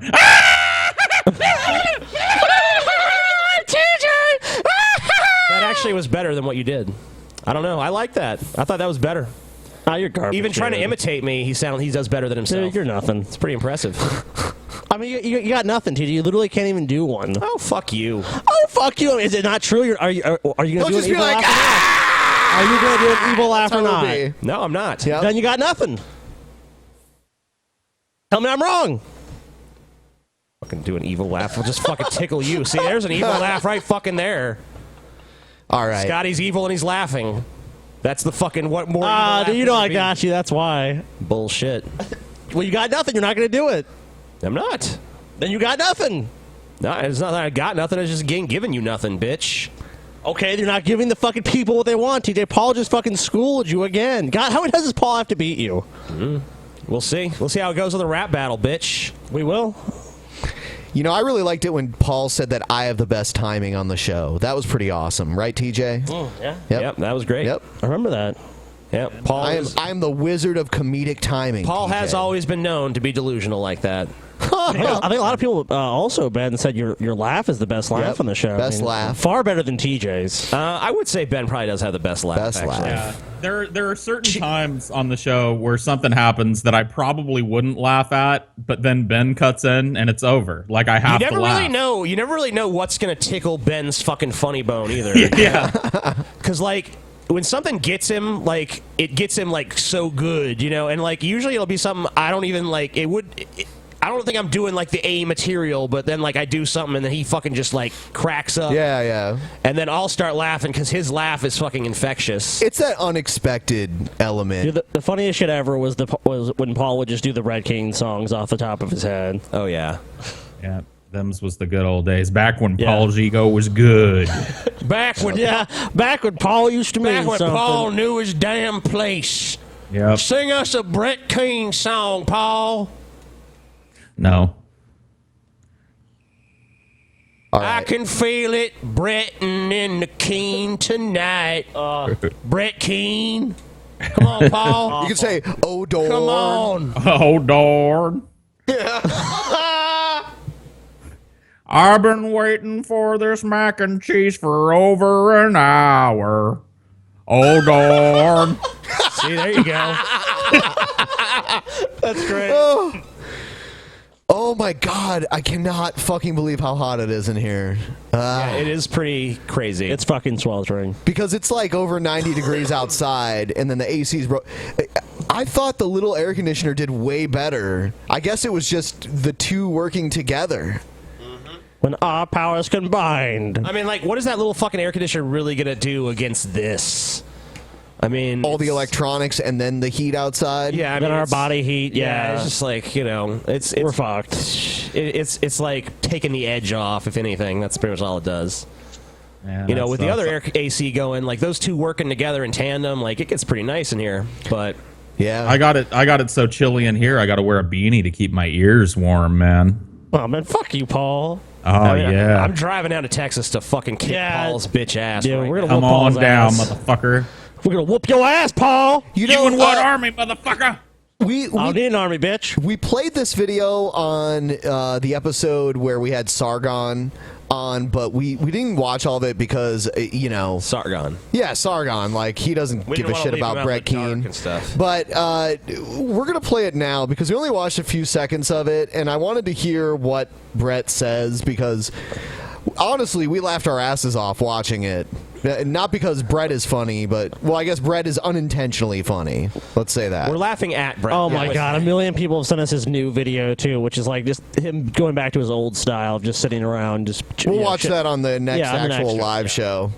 That actually was better than what you did. I don't know. I like that. I thought that was better. Oh, you're garbage. Even trying to dude. imitate me, he does better than himself. Dude, you're nothing. It's pretty impressive. I mean, you got nothing, TJ. You literally can't even do one. Oh, fuck you. Oh, fuck you. Is it not true? Are you going to Don't do an just be evil like, laugh or not? Are you going to do an evil laugh or That's how not? it'll be. No, I'm not. Yep. Then you got nothing. Tell me I'm wrong. Fucking do an evil laugh. I'll just fucking tickle you. See, there's an evil laugh right fucking there. All right. Scotty's evil and he's laughing. That's the fucking what more. You know I got you. That's why. Bullshit. Well, you got nothing. You're not going to do it. I'm not. Then you got nothing. No, it's not that I got nothing. It's just giving you nothing, bitch. Okay, they're not giving the fucking people what they want. TJ, Paul just fucking schooled you again. God, how many times does Paul have to beat you? We'll see. We'll see how it goes with the rap battle, bitch. We will. You know, I really liked it when Paul said that I have the best timing on the show. That was pretty awesome, right, TJ? Yeah. Yep, that was great. Yep. I remember that. Yep. Paul. I am the wizard of comedic timing. Paul TJ. has always been known to be delusional like that. I think a lot of people also, Ben, said your laugh is the best laugh on the show. Best laugh. Far better than TJ's. I would say Ben probably does have the best laugh. Best laugh. Yeah, there are certain times on the show where something happens that I probably wouldn't laugh at, but then Ben cuts in and it's over. Like I have to laugh. You never really know what's gonna tickle Ben's fucking funny bone either. Yeah. Because like when something gets him, like it gets him like so good, you know, and like usually it'll be something I don't even like. I don't think I'm doing like the A material, but then like I do something and then he fucking just like cracks up. Yeah. And then I'll start laughing because his laugh is fucking infectious. It's that unexpected element. Dude, the funniest shit ever was when Paul would just do the Red Keane songs off the top of his head. Oh yeah. Yeah. Them's was the good old days. Back when Paul's ego was good. Back when Paul used to mean back when something. Paul knew his damn place. Yep. Sing us a Brett Keane song, Paul. No. All right. I can feel it, Brettin' in the Keane tonight. Brett Keane. Come on, Paul. You can say, "Oh, Dorn." Come on. Oh, darn. I've been waiting for this mac and cheese for over an hour. Oh, darn. See, there you go. That's great. Oh my God! I cannot fucking believe how hot it is in here. Yeah, it is pretty crazy. It's fucking sweltering. Because it's like over 90 degrees outside, and then the AC's broke. I thought the little air conditioner did way better. I guess it was just the two working together. When our powers combined. I mean, like, what is that little fucking air conditioner really gonna do against this? I mean, all the electronics and then the heat outside. Yeah, I mean, then our body heat. Yeah, it's just like, you know, it's we're fucked. It's like taking the edge off. If anything, that's pretty much all it does. Yeah, you know, with the other AC going, like those two working together in tandem, like it gets pretty nice in here. But yeah, I got it so chilly in here. I got to wear a beanie to keep my ears warm, man. Oh man, fuck you, Paul. Oh yeah. I'm driving down to Texas to fucking kick Paul's bitch ass. Yeah, right we're gonna now. Come on down, motherfucker. We're gonna whoop your ass, Paul. You know in what army, motherfucker? We I don't need an army, bitch. We played this video on the episode where we had Sargon on, but we didn't watch all of it because you know Sargon. Yeah, Sargon. Like he doesn't give a shit about Brett Keane and stuff. But we're gonna play it now because we only watched a few seconds of it, and I wanted to hear what Brett says because honestly, we laughed our asses off watching it. Not because Brett is funny, but well, I guess Brett is unintentionally funny. Let's say that. We're laughing at Brett. Oh my god, a million people have sent us his new video too, which is like just him going back to his old style of just sitting around. Just we'll watch that on the next actual live show.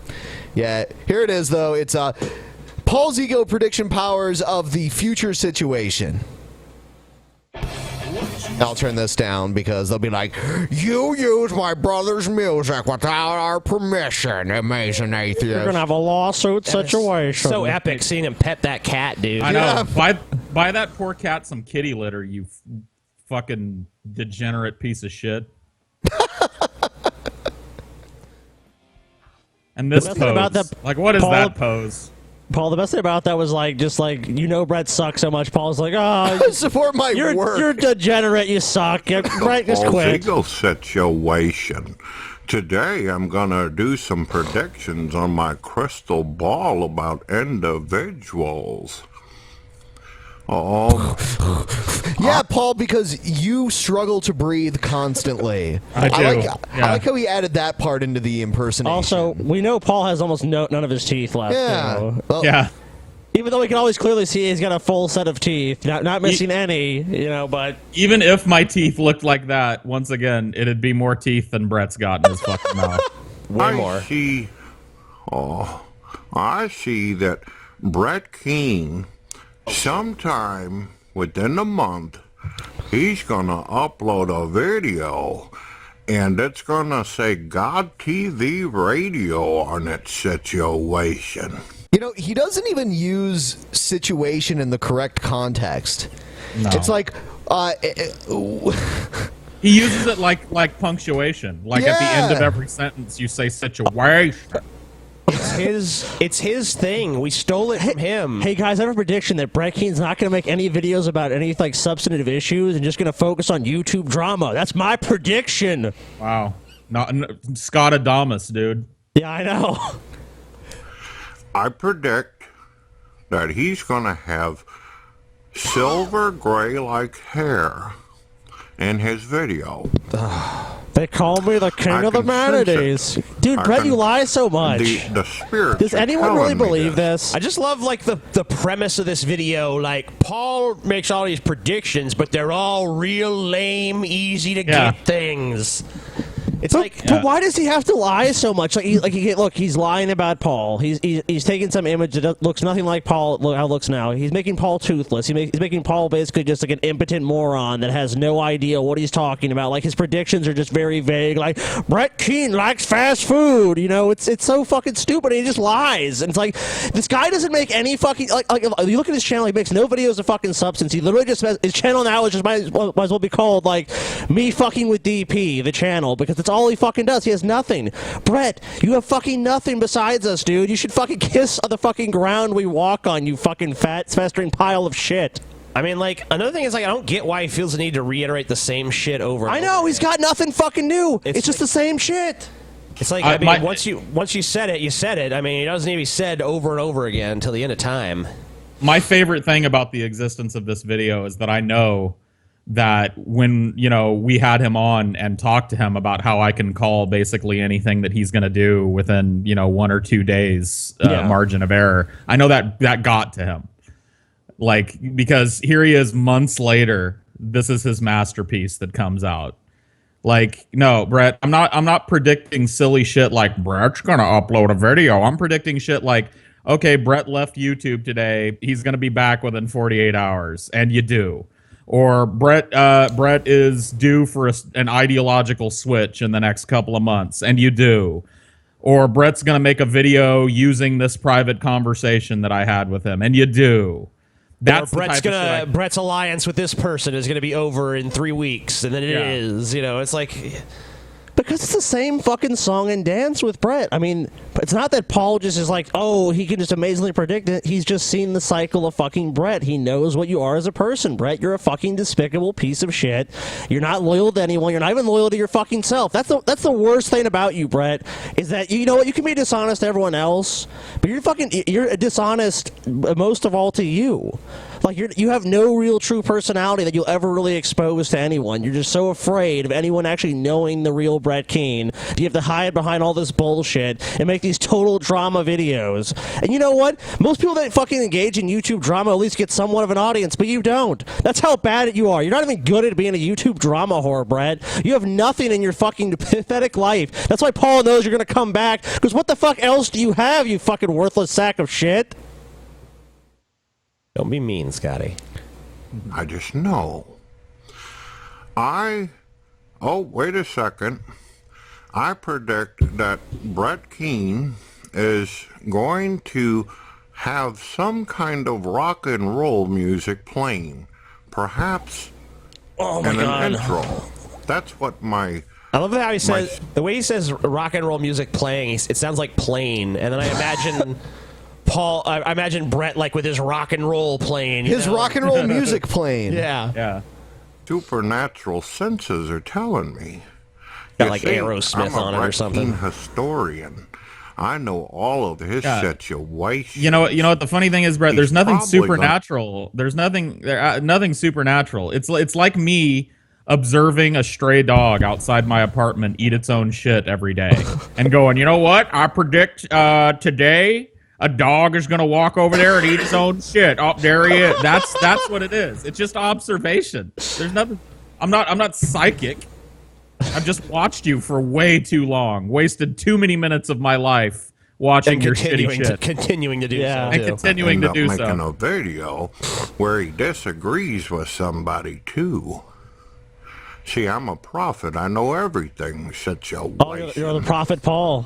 Yeah, here it is though. It's Paul's ego prediction powers of the future situation. I'll turn this down because they'll be like, "You use my brother's music without our permission, amazing atheist." You're gonna have a lawsuit situation. So epic seeing him pet that cat, dude. I know. Buy that poor cat some kitty litter, you fucking degenerate piece of shit. And this pose. About that, like, what is that pose? Paul, the best thing about that was like, just like, you know, Brett sucks so much. Paul's like, oh, support my work. You're degenerate. You suck. Brett, just quit. Ego situation. Today I'm gonna do some predictions on my crystal ball about individuals. Yeah, Paul, because you struggle to breathe constantly. I do. I like how he added that part into the impersonation. Also, we know Paul has almost none of his teeth left. Yeah. So. Well, Yeah. Even though we can always clearly see he's got a full set of teeth, not missing any, you know, but... Even if my teeth looked like that, once again, it'd be more teeth than Brett's got in his fucking mouth. Way more. I see that Brett Keane, sometime within a month, he's gonna upload a video, and it's gonna say God TV Radio on its situation. You know, he doesn't even use situation in the correct context. No. It's like, he uses it like punctuation. Like at the end of every sentence, you say situation. It's his thing. We stole it from him. Hey guys, I have a prediction that Brett Keane's not going to make any videos about any like substantive issues and just going to focus on YouTube drama. That's my prediction. Wow, not Scott Adamus, dude. Yeah, I know. I predict that he's gonna have silver gray like hair in his video. They call me the king of the manatees. Dude, Brett, you lie so much. The spirit. Does anyone really believe this? I just love like the premise of this video. Like Paul makes all these predictions, but they're all real lame, easy to get things. It's but why does he have to lie so much? Look, he's lying about Paul. He's taking some image that looks nothing like Paul. Look how it looks now. He's making Paul toothless. He's making Paul basically just like an impotent moron that has no idea what he's talking about. Like his predictions are just very vague. Like Brett Keane likes fast food. You know, it's so fucking stupid. And he just lies. And it's like this guy doesn't make any fucking like you look at his channel. He makes no videos of fucking substance. He literally just his channel now is just might as well be called like me fucking with DP the channel because it's all he fucking does. He has nothing. Brett, you have fucking nothing besides us, dude. You should fucking kiss the fucking ground we walk on, you fucking festering pile of shit. I mean, like, another thing is, like, I don't get why he feels the need to reiterate the same shit over and I know, over he's got nothing fucking new. It's just like, the same shit. It's like, I mean, once you said it, you said it. I mean, it doesn't need to be said over and over again until the end of time. My favorite thing about the existence of this video is that I know that when, you know, we had him on and talked to him about how I can call basically anything that he's going to do within, you know, 1 or 2 days margin of error. I know that got to him. Like, because here he is months later. This is his masterpiece that comes out. Like, no, Brett, I'm not predicting silly shit like Brett's going to upload a video. I'm predicting shit like, okay, Brett left YouTube today. He's going to be back within 48 hours. And you do. Or Brett is due for an ideological switch in the next couple of months, and you do. Or Brett's going to make a video using this private conversation that I had with him, and you do. That's Brett's alliance with this person is going to be over in 3 weeks, and then it is. You know, it's like... Because it's the same fucking song and dance with Brett. I mean, it's not that Paul just is like, oh, he can just amazingly predict it. He's just seen the cycle of fucking Brett. He knows what you are as a person, Brett. You're a fucking despicable piece of shit. You're not loyal to anyone. You're not even loyal to your fucking self. That's the worst thing about you, Brett, is that, you know what, you can be dishonest to everyone else, but you're dishonest most of all to you. Like, you have no real true personality that you'll ever really expose to anyone. You're just so afraid of anyone actually knowing the real Brett Keane. You have to hide behind all this bullshit and make these total drama videos. And you know what? Most people that fucking engage in YouTube drama at least get somewhat of an audience, but you don't. That's how bad you are. You're not even good at being a YouTube drama whore, Brett. You have nothing in your fucking pathetic life. That's why Paul knows you're going to come back, because what the fuck else do you have, you fucking worthless sack of shit? Don't be mean, Scotty. I just know. Oh, wait a second. I predict that Brett Keane is going to have some kind of rock and roll music playing. Perhaps an intro. That's what my... I love how he says... The way he says rock and roll music playing, it sounds like plane. And then I imagine... Paul, I imagine Brett like with his rock and roll playing. His rock and roll music playing. Yeah. Supernatural senses are telling me. Got like Aerosmith on it or something. I'm a historian. I know all of his situation. You know what the funny thing is, Brett? There's nothing supernatural. There's nothing supernatural. It's like me observing a stray dog outside my apartment eat its own shit every day and going, you know what? I predict today a dog is going to walk over there and eat its own shit. Oh, there he is. That's what it is. It's just observation. There's nothing. I'm not psychic. I've just watched you for way too long. Wasted too many minutes of my life watching And your shitty shit. continuing to do so. And too. continuing to do making so. a video where he disagrees with somebody too. See, I'm a prophet. I know everything situation. Oh, you're the prophet Paul.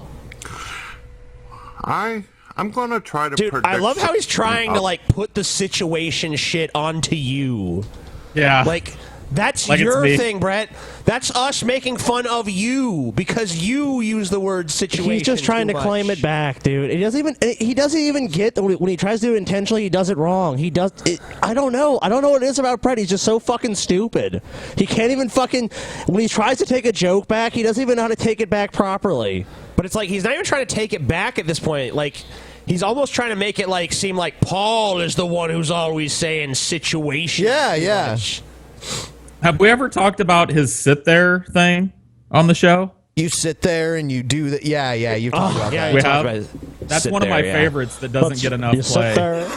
I'm gonna try to predict. I love how he's trying to like put the situation shit onto you. Yeah. Like that's Like it's your me. thing, Brett. That's us making fun of you because you use the word situation. He's just trying to too claim much. it back, dude. He doesn't even get when he tries to do it intentionally. He does it wrong. He does it. I don't know what it is about Brett. He's just so fucking stupid. He can't even fucking when he tries to take a joke back. He doesn't even know how to take it back properly. But it's like he's not even trying to take it back at this point. Like he's almost trying to make it like seem like Paul is the one who's always saying situation. Yeah. Have we ever talked about his sit there thing on the show? You sit there and you do that. Yeah, you've talked about that. We have. That's one of my favorites that doesn't get enough play.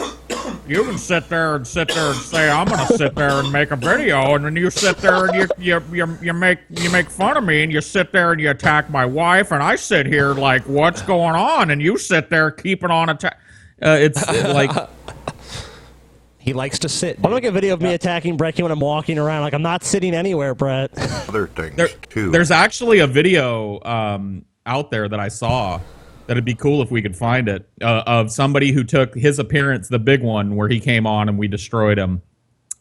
You can sit there and say, "I'm going to sit there and make a video," and then you sit there and you make fun of me, and you sit there and you attack my wife, and I sit here like, "What's going on?" And you sit there keeping on attack. It's like. He likes to sit. I'm gonna get a video of me attacking Brett Keane when I'm walking around. Like I'm not sitting anywhere, Brett. Other things too. There's actually a video out there that I saw that'd be cool if we could find it of somebody who took his appearance, the big one where he came on and we destroyed him,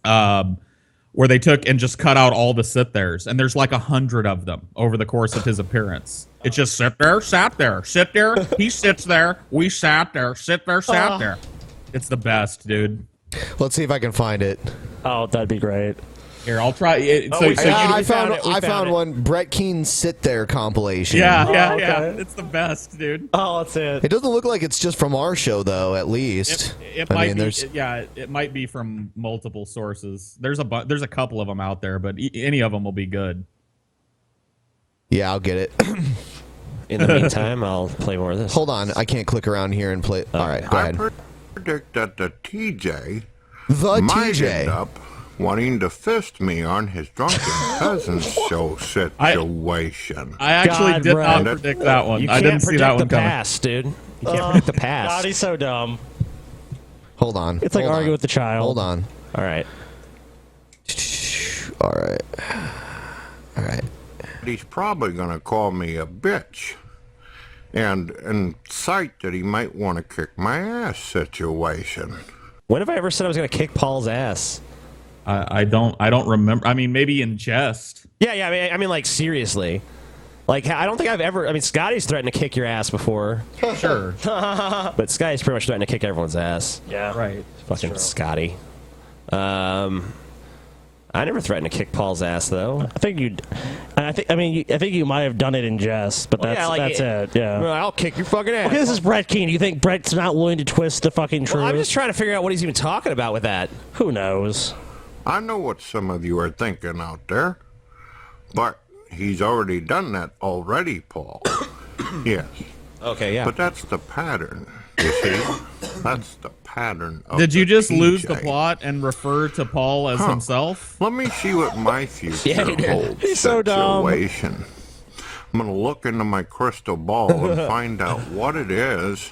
where they took and just cut out all the sit theres, and there's like 100 of them over the course of his appearance. It's just sit there, sat there, sit there. He sits there. We sat there, sit there, sat there. It's the best, dude. Let's see if I can find it. Oh, that'd be great. Here, I'll try. I found one Brett Keane sit there compilation. Yeah. It's the best, dude. Oh, that's it. It doesn't look like it's just from our show, though. At least it might be. It might be from multiple sources. There's a couple of them out there, but any of them will be good. Yeah, I'll get it. In the meantime, I'll play more of this. All on, I can't click around here and play. All right, go ahead. Predict that the TJ might TJ end up wanting to fist me on his Drunken Peasants show situation. I actually did not predict that one. I didn't see that one coming. Past, dude. You can't predict the past. God, he's so dumb. Hold on. It's like Hold arguing on. with the child. Hold on. All right. All right. He's probably going to call me a bitch and incite that he might want to kick my ass situation. When have I ever said I was going to kick Paul's ass? I don't remember. I mean, maybe in jest. Yeah. I mean, like seriously. Like I don't think I've ever. I mean, Scotty's threatened to kick your ass before. Sure. But Scotty's pretty much threatened to kick everyone's ass. Yeah. Right. Fucking Scotty. I never threatened to kick Paul's ass though. I think you might have done it in jest, but that's it. Yeah. Well, I'll kick your fucking ass. Okay, this is Brett Keane. You think Brett's not willing to twist the fucking truth? Well, I'm just trying to figure out what he's even talking about with that. Who knows? I know what some of you are thinking out there, but he's already done that already, Paul. Yes. Okay, yeah. But that's the pattern, you see? That's the pattern of Did you just TJ. lose the plot and refer to Paul as himself? Let me see what my future holds. He's so dumb. Situation. I'm going to look into my crystal ball and find out what it is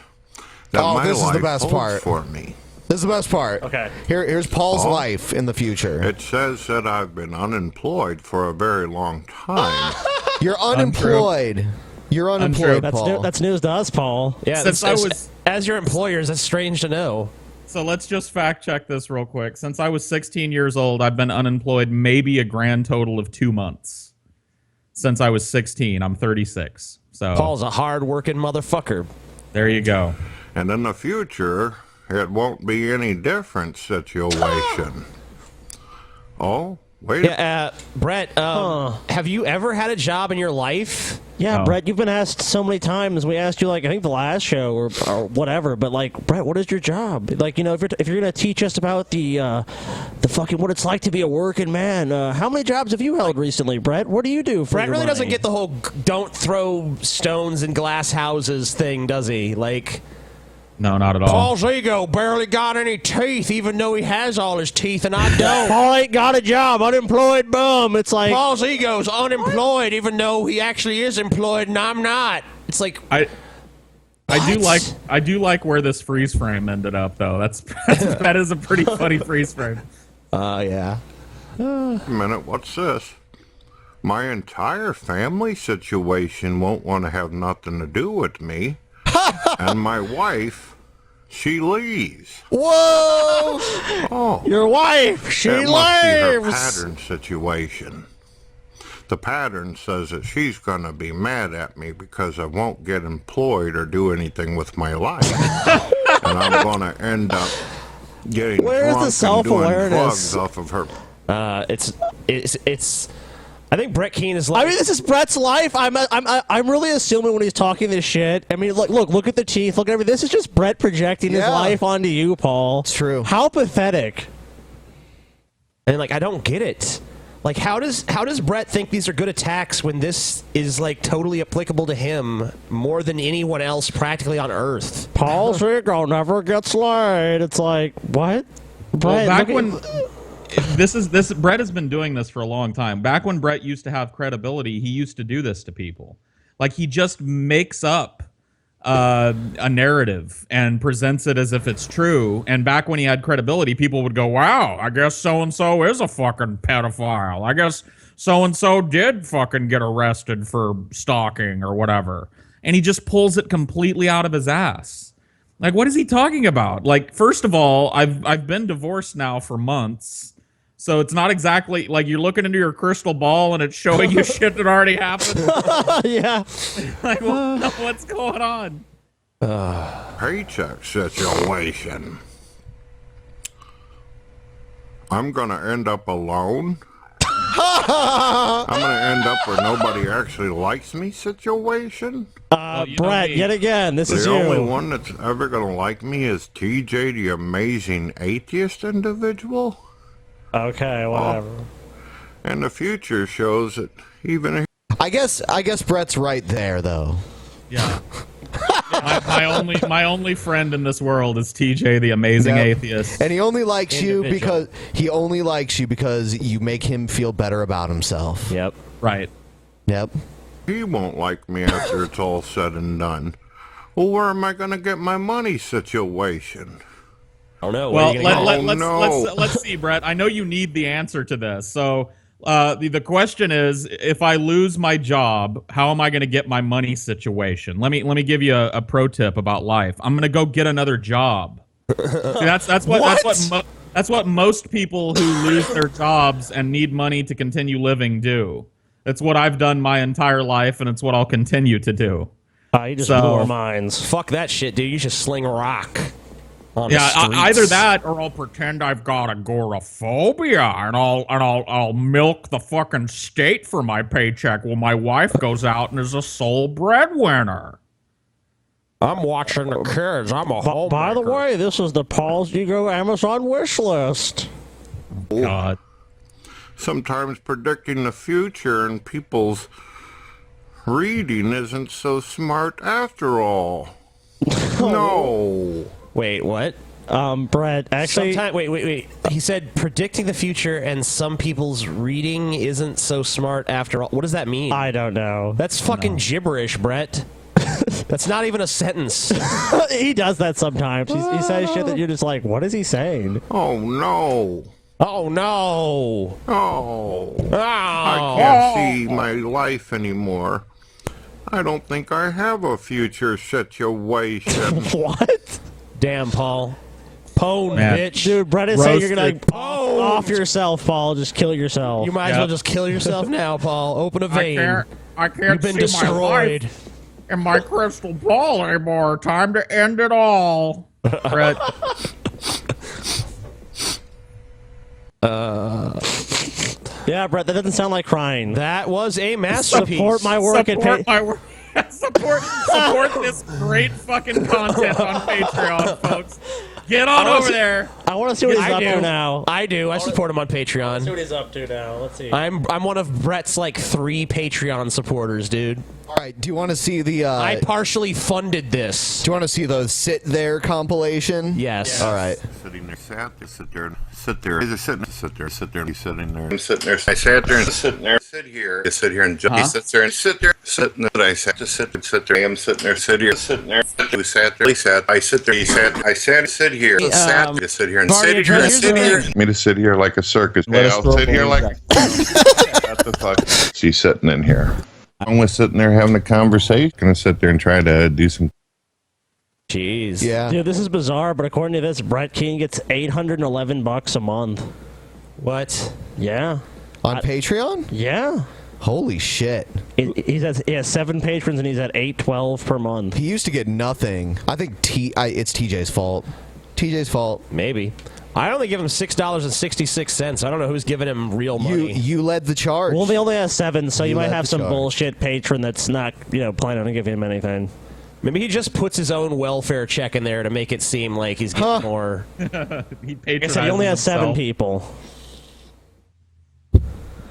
that my this is life the best holds part. for me. This is the best part. Okay. Here's Paul's life in the future. It says that I've been unemployed for a very long time. You're unemployed. You're unemployed, Paul. That's news to us, Paul. Yeah, as your employers, that's strange to know. So let's just fact check this real quick. Since I was 16 years old, I've been unemployed maybe a grand total of 2 months. Since I was 16, I'm 36. So Paul's a hard-working motherfucker. There you go. And in the future, it won't be any different situation. Oh, wait. Yeah, Brett, have you ever had a job in your life? Yeah, Brett, you've been asked so many times. We asked you, like, I think the last show or whatever, but, like, Brett, what is your job? Like, you know, if you're going to teach us about the fucking what it's like to be a working man, how many jobs have you held recently, Brett? What do you do for Brett your really money? doesn't get the whole don't throw stones in glass houses thing, does he? Like... No, not at all. Paul's ego barely got any teeth, even though he has all his teeth, and I don't. Paul ain't got a job, unemployed bum. It's like Paul's ego's unemployed, even though he actually is employed, and I'm not. It's like I do like where this freeze frame ended up, though. That is a pretty funny freeze frame. Yeah. A minute, what's this? My entire family situation won't want to have nothing to do with me. And my wife, she leaves. Whoa! Oh, Your wife, she that must be her leaves. pattern situation. The pattern says that she's going to be mad at me because I won't get employed or do anything with my life. And I'm going to end up getting Where's drunk the self-awareness? and doing drugs off of her. It's. I think Brett Keane is like. I mean, this is Brett's life. I'm really assuming when he's talking this shit. I mean, look at the teeth. Look at everything. This is just Brett projecting his life onto you, Paul. It's true. How pathetic. And like, I don't get it. Like, how does Brett think these are good attacks when this is like totally applicable to him more than anyone else practically on Earth? Paul's ego never gets laid. It's like, what? Brett, Well, back when Brett has been doing this for a long time. Back when Brett used to have credibility, he used to do this to people. Like, he just makes up a narrative and presents it as if it's true. And back when he had credibility, people would go, wow, I guess so-and-so is a fucking pedophile. I guess so-and-so did fucking get arrested for stalking or whatever. And he just pulls it completely out of his ass. Like, what is he talking about? Like, first of all, I've been divorced now for months. So it's not exactly like you're looking into your crystal ball and it's showing you shit that already happened. Yeah. Like, what's going on? Paycheck situation. I'm going to end up alone. I'm going to end up where nobody actually likes me situation. Brett, yet again, this is The you. only one that's ever going to like me is TJ, the amazing atheist individual. Okay, whatever. And the future shows that even I guess Brett's right there, though. Yeah. my only friend in this world is TJ, the amazing atheist. And he only likes you because you make him feel better about himself. Yep. Right. Yep. he won't like me after it's all said and done. Well, where am I going to get my money situation? I don't know. Well, let's see, Brett. I know you need the answer to this. So the question is, if I lose my job, how am I going to get my money situation? Let me give you a pro tip about life. I'm going to go get another job. See, that's what most people who lose their jobs and need money to continue living do. It's what I've done my entire life, and it's what I'll continue to do. You just blew our minds. Fuck that shit, dude. You should sling rock. Yeah, either that or I'll pretend I've got agoraphobia and I'll milk the fucking state for my paycheck while my wife goes out and is a sole breadwinner. I'm watching the kids. I'm a homemaker. By the way, this is the Paul's Ego Amazon wish list. God. Sometimes predicting the future and people's reading isn't so smart after all. No. Wait, what? Brett, actually... Wait. He said predicting the future and some people's reading isn't so smart after all. What does that mean? I don't know. That's fucking gibberish, Brett. That's not even a sentence. He does that sometimes. He says shit that you're just like, what is he saying? Oh, no. Oh, no. Oh. I can't see my life anymore. I don't think I have a future situation. What? Damn, Paul. Pwn, bitch. Dude, Brett is saying you're going to pwn off yourself, Paul. Just kill yourself. You might as well just kill yourself now, Paul. Open a vein. I can't You've been see destroyed. my life in my crystal ball anymore. Time to end it all. Brett. Yeah, Brett, that doesn't sound like crying. That was a masterpiece. Support my work Support this great fucking content on Patreon, folks. Get on over there. I want to see what he's up to now. I do. I support him on Patreon. See what he's up to now. Let's see. I'm one of Brett's like 3 Patreon supporters, dude. All right. Do you want to see the? I partially funded this. Do you want to see the Sit There compilation? Yes. All right. Sitting there, sit there. He's sitting there. He's sitting there. I'm sitting there. I sat there and sitting there. Sit here and he sits there and sit there. Sitting there. I sat to sit there. I am sitting there. Sit here. Sitting there. Who sat there? He sat. I sit there. He sat. I sat. Sit here. Sat. To sit here and Guardian, sit here. here's Sit the here. thing. Me to sit here like a circus. Let us I'll throw sit here like. What the fuck? She's sitting in here. I'm just sitting there having a conversation. Gonna sit there and try to do some. Jeez. Yeah. Dude, this is bizarre, but according to this, Brett Keane gets $811 a month. What? Yeah. On Patreon? Yeah. Holy shit. He has 7 patrons and he's at $812 per month. He used to get nothing. I think it's TJ's fault. TJ's fault. Maybe. I only give him $6.66. I don't know who's giving him real money. You led the charge. Well, they only have 7, so you might led have the some charge. bullshit patron that's not, planning on giving him anything. Maybe he just puts his own welfare check in there to make it seem like he's getting more. He Like I said, he only has 7 people.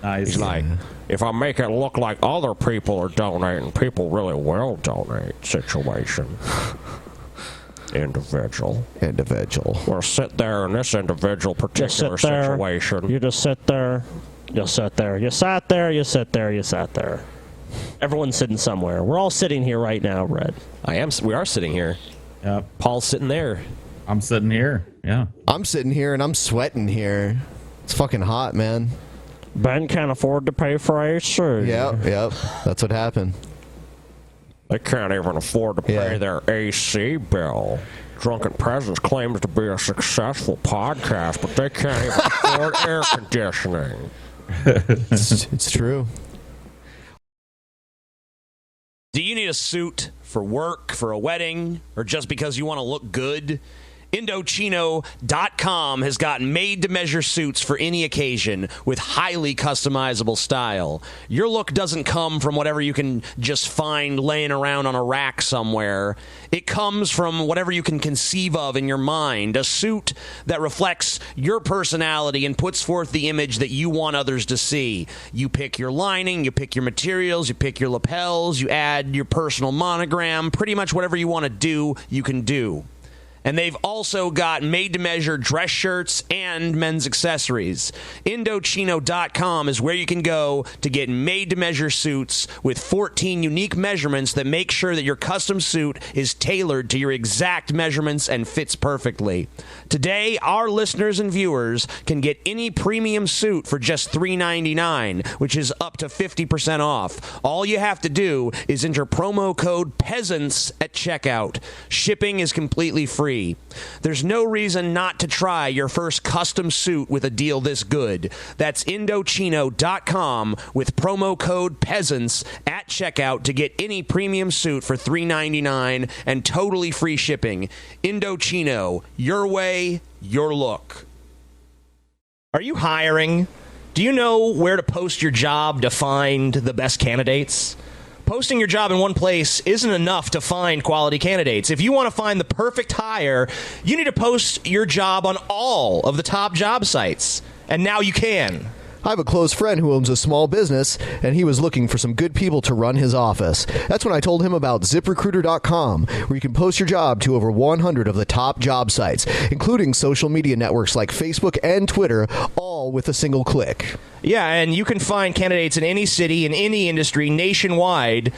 Nice. He's like, if I make it look like other people are donating, people really will donate. Situation. Individual. We'll sit there in this individual particular situation. You just sit there. You sit there. You sat there. You sit there. You sat there. Everyone's sitting somewhere. We're all sitting here right now, Red. We are sitting here. Yep. Paul's sitting there. I'm sitting here. Yeah. I'm sitting here and I'm sweating here. It's fucking hot, man. Ben can't afford to pay for AC. Yep. That's what happened. They can't even afford to pay their AC bill. Drunken Peasants claims to be a successful podcast, but they can't even afford air conditioning. It's true. Do you need a suit for work, for a wedding, or just because you want to look good? Indochino.com has got made-to-measure suits for any occasion with highly customizable style. Your look doesn't come from whatever you can just find laying around on a rack somewhere. It comes from whatever you can conceive of in your mind, a suit that reflects your personality and puts forth the image that you want others to see. You pick your lining, you pick your materials, you pick your lapels, you add your personal monogram. Pretty much whatever you want to do, you can do. And they've also got made-to-measure dress shirts and men's accessories. Indochino.com is where you can go to get made-to-measure suits with 14 unique measurements that make sure that your custom suit is tailored to your exact measurements and fits perfectly. Today, our listeners and viewers can get any premium suit for just $3.99, which is up to 50% off. All you have to do is enter promo code PEASANTS at checkout. Shipping is completely free. There's no reason not to try your first custom suit with a deal this good. That's Indochino.com with promo code PEASANTS at checkout to get any premium suit for $3.99 and totally free shipping. Indochino, your way, your look. Are you hiring? Do you know where to post your job to find the best candidates? Posting your job in one place isn't enough to find quality candidates. If you want to find the perfect hire, you need to post your job on all of the top job sites. And now you can. I have a close friend who owns a small business, and he was looking for some good people to run his office. That's when I told him about ZipRecruiter.com, where you can post your job to over 100 of the top job sites, including social media networks like Facebook and Twitter, all with a single click. Yeah, and you can find candidates in any city, in any industry, nationwide.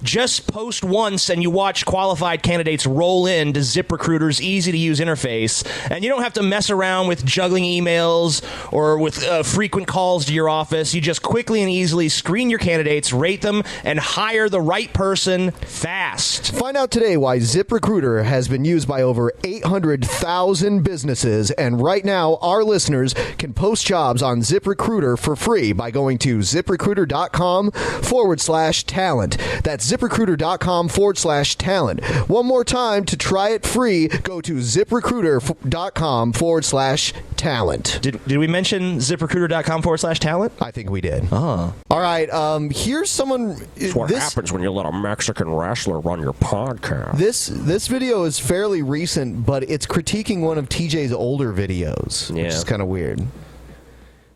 Just post once and you watch qualified candidates roll in to ZipRecruiter's easy-to-use interface. And you don't have to mess around with juggling emails or with frequent calls to your office. You just quickly and easily screen your candidates, rate them, and hire the right person fast. Find out today why ZipRecruiter has been used by over 800,000 businesses. And right now, our listeners can post jobs on ZipRecruiter for free by going to ZipRecruiter.com/talent. That's ZipRecruiter.com/talent. One more time to try it free, go to ZipRecruiter.com/talent. Did we mention ZipRecruiter.com/talent? I think we did. Oh. All right. Here's someone. That's what happens when you let a Mexican wrestler run your podcast. This video is fairly recent, but it's critiquing one of TJ's older videos, which is kind of weird.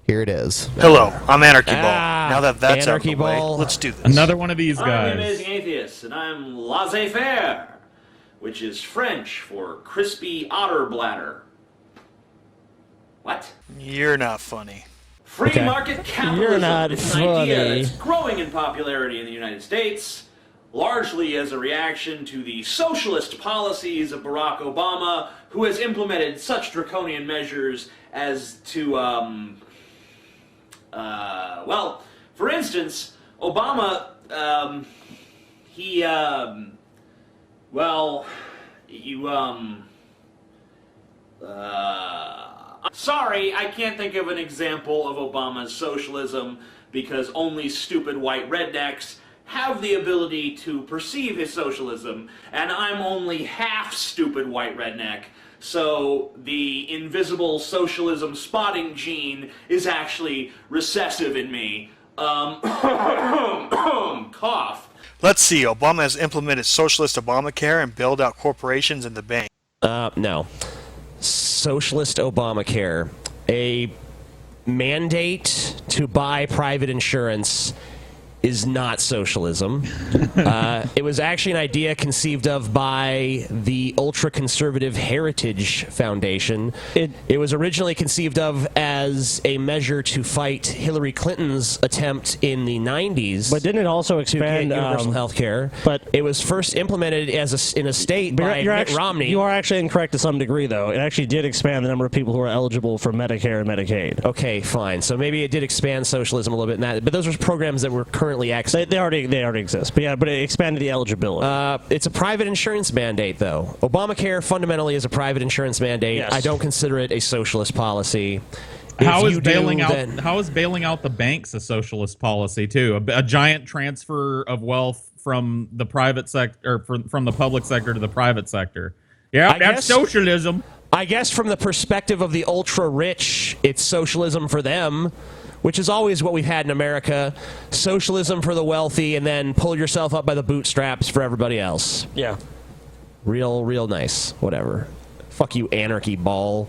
Here it is. Hello, I'm Anarchy Ball. Now that that's out of the way, let's do this. Another one of these I'm guys. the Amazing Atheist, and I'm laissez-faire, which is French for crispy otter bladder. What? You're not funny. Free market capitalism You're not is an idea funny. that's growing in popularity in the United States, largely as a reaction to the socialist policies of Barack Obama, who has implemented such draconian measures as to, well, for instance, Obama, sorry, I can't think of an example of Obama's socialism because only stupid white rednecks have the ability to perceive his socialism, and I'm only half stupid white redneck, so the invisible socialism spotting gene is actually recessive in me. Cough. Let's see. Obama has implemented socialist Obamacare and bailed out corporations and the bank. No. Socialist Obamacare. A mandate to buy private insurance is not socialism. It was actually an idea conceived of by the ultra-conservative Heritage Foundation. It was originally conceived of as a measure to fight Hillary Clinton's attempt in the 90s. But didn't it also expand to get universal health care? But it was first implemented in a state by Mitt Romney. You are actually incorrect to some degree, though. It actually did expand the number of people who are eligible for Medicare and Medicaid. Okay, fine. So maybe it did expand socialism a little bit in that. But those were programs that were currently active. They already exist. But yeah, but it expanded the eligibility. It's a private insurance mandate, though. Obamacare fundamentally is a private insurance mandate. Yes. I don't consider it a socialist policy. How is bailing out the banks a socialist policy too? A giant transfer of wealth from the private sector, from the public sector to the private sector. Yeah, that's socialism. I guess from the perspective of the ultra rich, it's socialism for them, which is always what we've had in America. Socialism for the wealthy, and then pull yourself up by the bootstraps for everybody else. Yeah. Real nice. Whatever. Fuck you, anarchy ball.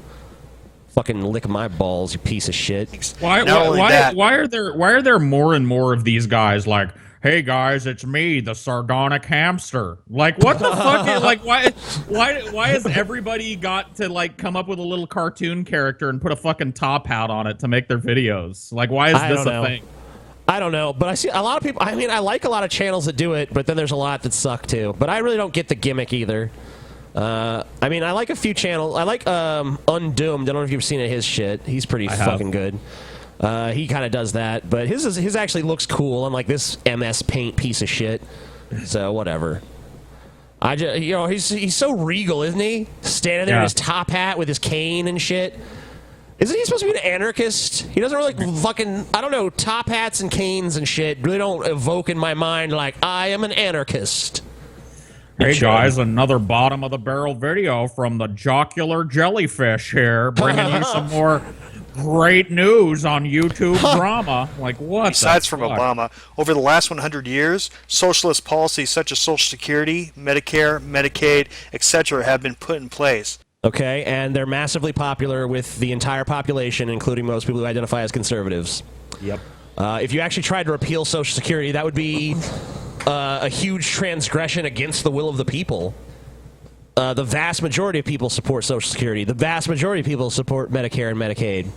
Fucking lick my balls, you piece of shit. Why are there more and more of these guys like, hey guys, it's me, the sardonic hamster? Like, what the fuck? Like, why has everybody got to like come up with a little cartoon character and put a fucking top hat on it to make their videos? Like, why is this a thing? I don't know, but I see a lot of people. I mean, I like a lot of channels that do it, but then there's a lot that suck too. But I really don't get the gimmick either. I mean, I like a few channels. I like Undoomed. I don't know if you've seen his shit. He's pretty fucking good. He kind of does that, but his actually looks cool, unlike this MS Paint piece of shit. So whatever. He's so regal, isn't he? Standing there in his top hat with his cane and shit. Isn't he supposed to be an anarchist? He doesn't really fucking, I don't know, top hats and canes and shit really don't evoke in my mind like, I am an anarchist. Hey guys, another bottom of the barrel video from the jocular jellyfish here, bringing you some more great news on YouTube drama. Like what? Besides from Obama, over the last 100 years, socialist policies such as Social Security, Medicare, Medicaid, etc. have been put in place. Okay, and they're massively popular with the entire population, including most people who identify as conservatives. Yep. If you actually tried to repeal Social Security, that would be a huge transgression against the will of the people. The vast majority of people support Social Security. The vast majority of people support Medicare and Medicaid.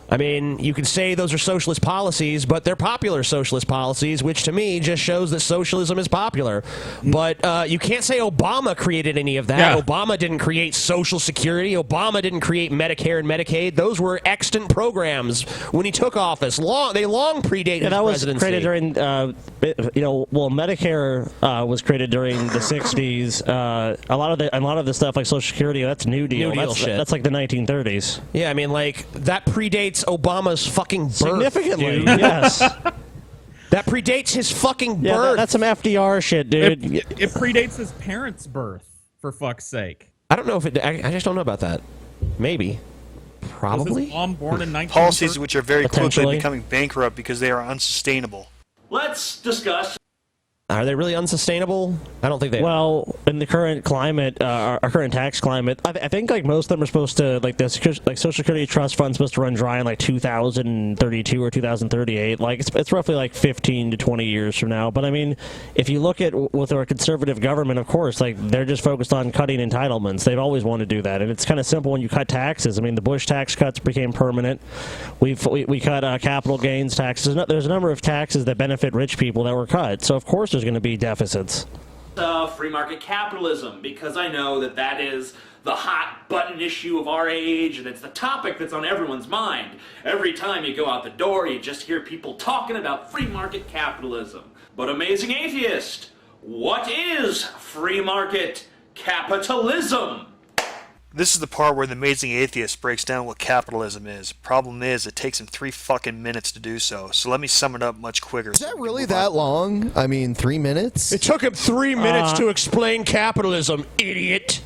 I mean, you can say those are socialist policies, but they're popular socialist policies, which to me just shows that socialism is popular. But you can't say Obama created any of that. Yeah. Obama didn't create Social Security. Obama didn't create Medicare and Medicaid. Those were extant programs when he took office. They long predate his presidency. Was created during, Medicare was created during the 60s. A lot of the stuff like Social Security, that's New Deal. Shit. That's like the 1930s. Yeah, I mean, like, that predates Obama's fucking birth. Significantly, yes. That predates his fucking birth. Yeah, that's some FDR shit, dude. It predates his parents' birth, for fuck's sake. I don't know if it... I just don't know about that. Maybe. Probably. Was his mom born in 1930? Policies which are very quickly becoming bankrupt because they are unsustainable. Let's discuss... Are they really unsustainable? I don't think they are. Well, in the current climate, our current tax climate, I think like most of them are supposed to, like the Social Security Trust Fund's supposed to run dry in like 2032 or 2038. Like it's roughly like 15 to 20 years from now. But I mean, if you look at with our conservative government, of course, like they're just focused on cutting entitlements. They've always wanted to do that, and it's kind of simple when you cut taxes. I mean, the Bush tax cuts became permanent. We cut capital gains taxes. There's a number of taxes that benefit rich people that were cut. So of course there's going to be deficits. Free market capitalism, because I know that that is the hot button issue of our age, and it's the topic that's on everyone's mind. Every time you go out the door, you just hear people talking about free market capitalism. But amazing atheist, what is free market capitalism? This is the part where the amazing atheist breaks down what capitalism is. Problem is, it takes him 3 fucking minutes to do so. So let me sum it up much quicker. Is that really that long? I mean, 3 minutes? It took him 3 minutes to explain capitalism, idiot.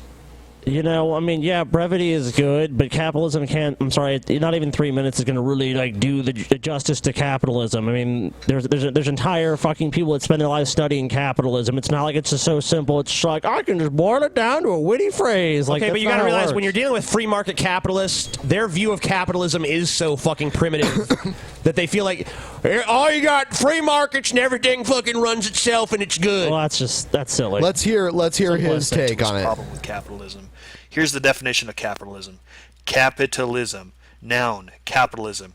You know, I mean, yeah, brevity is good, but capitalism can't. I'm sorry, not even 3 minutes is going to really like do the justice to capitalism. I mean, there's entire fucking people that spend their lives studying capitalism. It's not like it's just so simple. It's just like I can just boil it down to a witty phrase. Like, okay, but you got to realize when you're dealing with free market capitalists, their view of capitalism is so fucking primitive that they feel like all you got free markets and everything fucking runs itself and it's good. Well, that's silly. Let's hear his take on it. Problem with capitalism. Here's the definition of capitalism. Capitalism. Noun. Capitalism.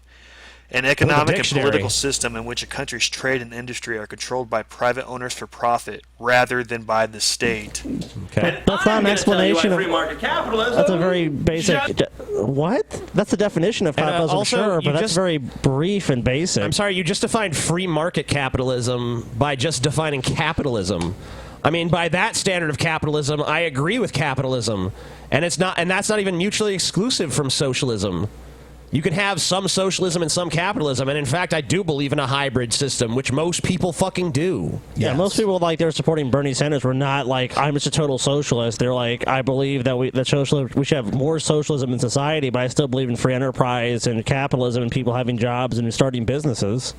An economic and political system in which a country's trade and industry are controlled by private owners for profit rather than by the state. Okay. That's not an explanation of free market capitalism. That's a very basic. What? That's the definition of capitalism, also, sure, but that's just- very brief and basic. I'm sorry, you just defined free market capitalism by just defining capitalism. I mean, by that standard of capitalism, I agree with capitalism, and that's not even mutually exclusive from socialism. You can have some socialism and some capitalism, and in fact, I do believe in a hybrid system, which most people fucking do. Yeah, most people they're supporting Bernie Sanders were not like I'm just a total socialist. They're like I believe that we should have more socialism in society, but I still believe in free enterprise and capitalism and people having jobs and starting businesses.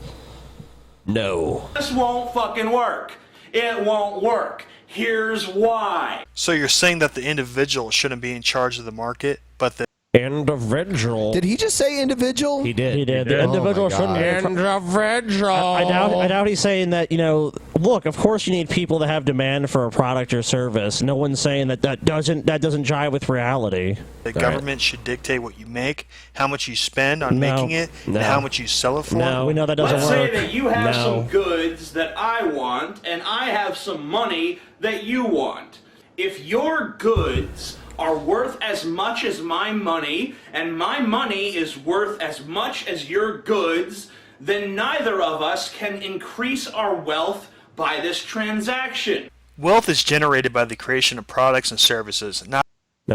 No. This won't fucking work. It won't work. Here's why. So you're saying that the individual shouldn't be in charge of the market, but the individual. Did he just say individual? He did. He did. The individual shouldn't be. Individual. I doubt he's saying that, look, of course you need people that have demand for a product or service. No one's saying that doesn't jive with reality. The government should dictate what you make, how much you spend on making it, and how much you sell it for. No, we know that doesn't Let's work. say that you have some goods that I want, and I have some money that you want. If your goods are worth as much as my money, and my money is worth as much as your goods, then neither of us can increase our wealth by this transaction. Wealth is generated by the creation of products and services, No,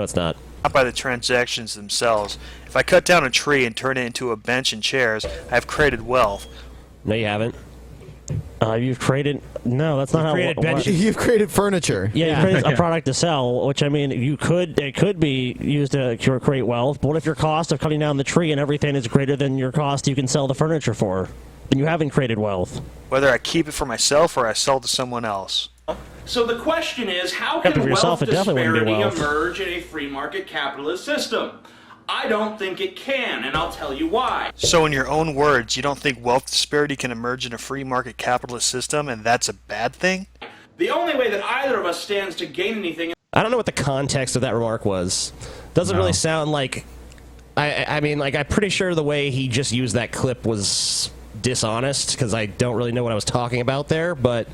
it's not. not by the transactions themselves. If I cut down a tree and turn it into a bench and chairs, I have created wealth. No, you haven't. You've created. No, that's not how it works. You've created furniture. Yeah, you created a product to sell, which I mean, it could be used to create wealth. But what if your cost of cutting down the tree and everything is greater than your cost you can sell the furniture for? Then you haven't created wealth. Whether I keep it for myself or I sell it to someone else. So the question is, how Kept it can for yourself, wealth it definitely wouldn't be disparity wealth. emerge in a free market capitalist system? I don't think it can, and I'll tell you why. So in your own words, you don't think wealth disparity can emerge in a free market capitalist system, and that's a bad thing? The only way that either of us stands to gain anything. I don't know what the context of that remark was. Doesn't really sound like. I mean, like, I'm pretty sure the way he just used that clip was dishonest, because I don't really know what I was talking about there, but.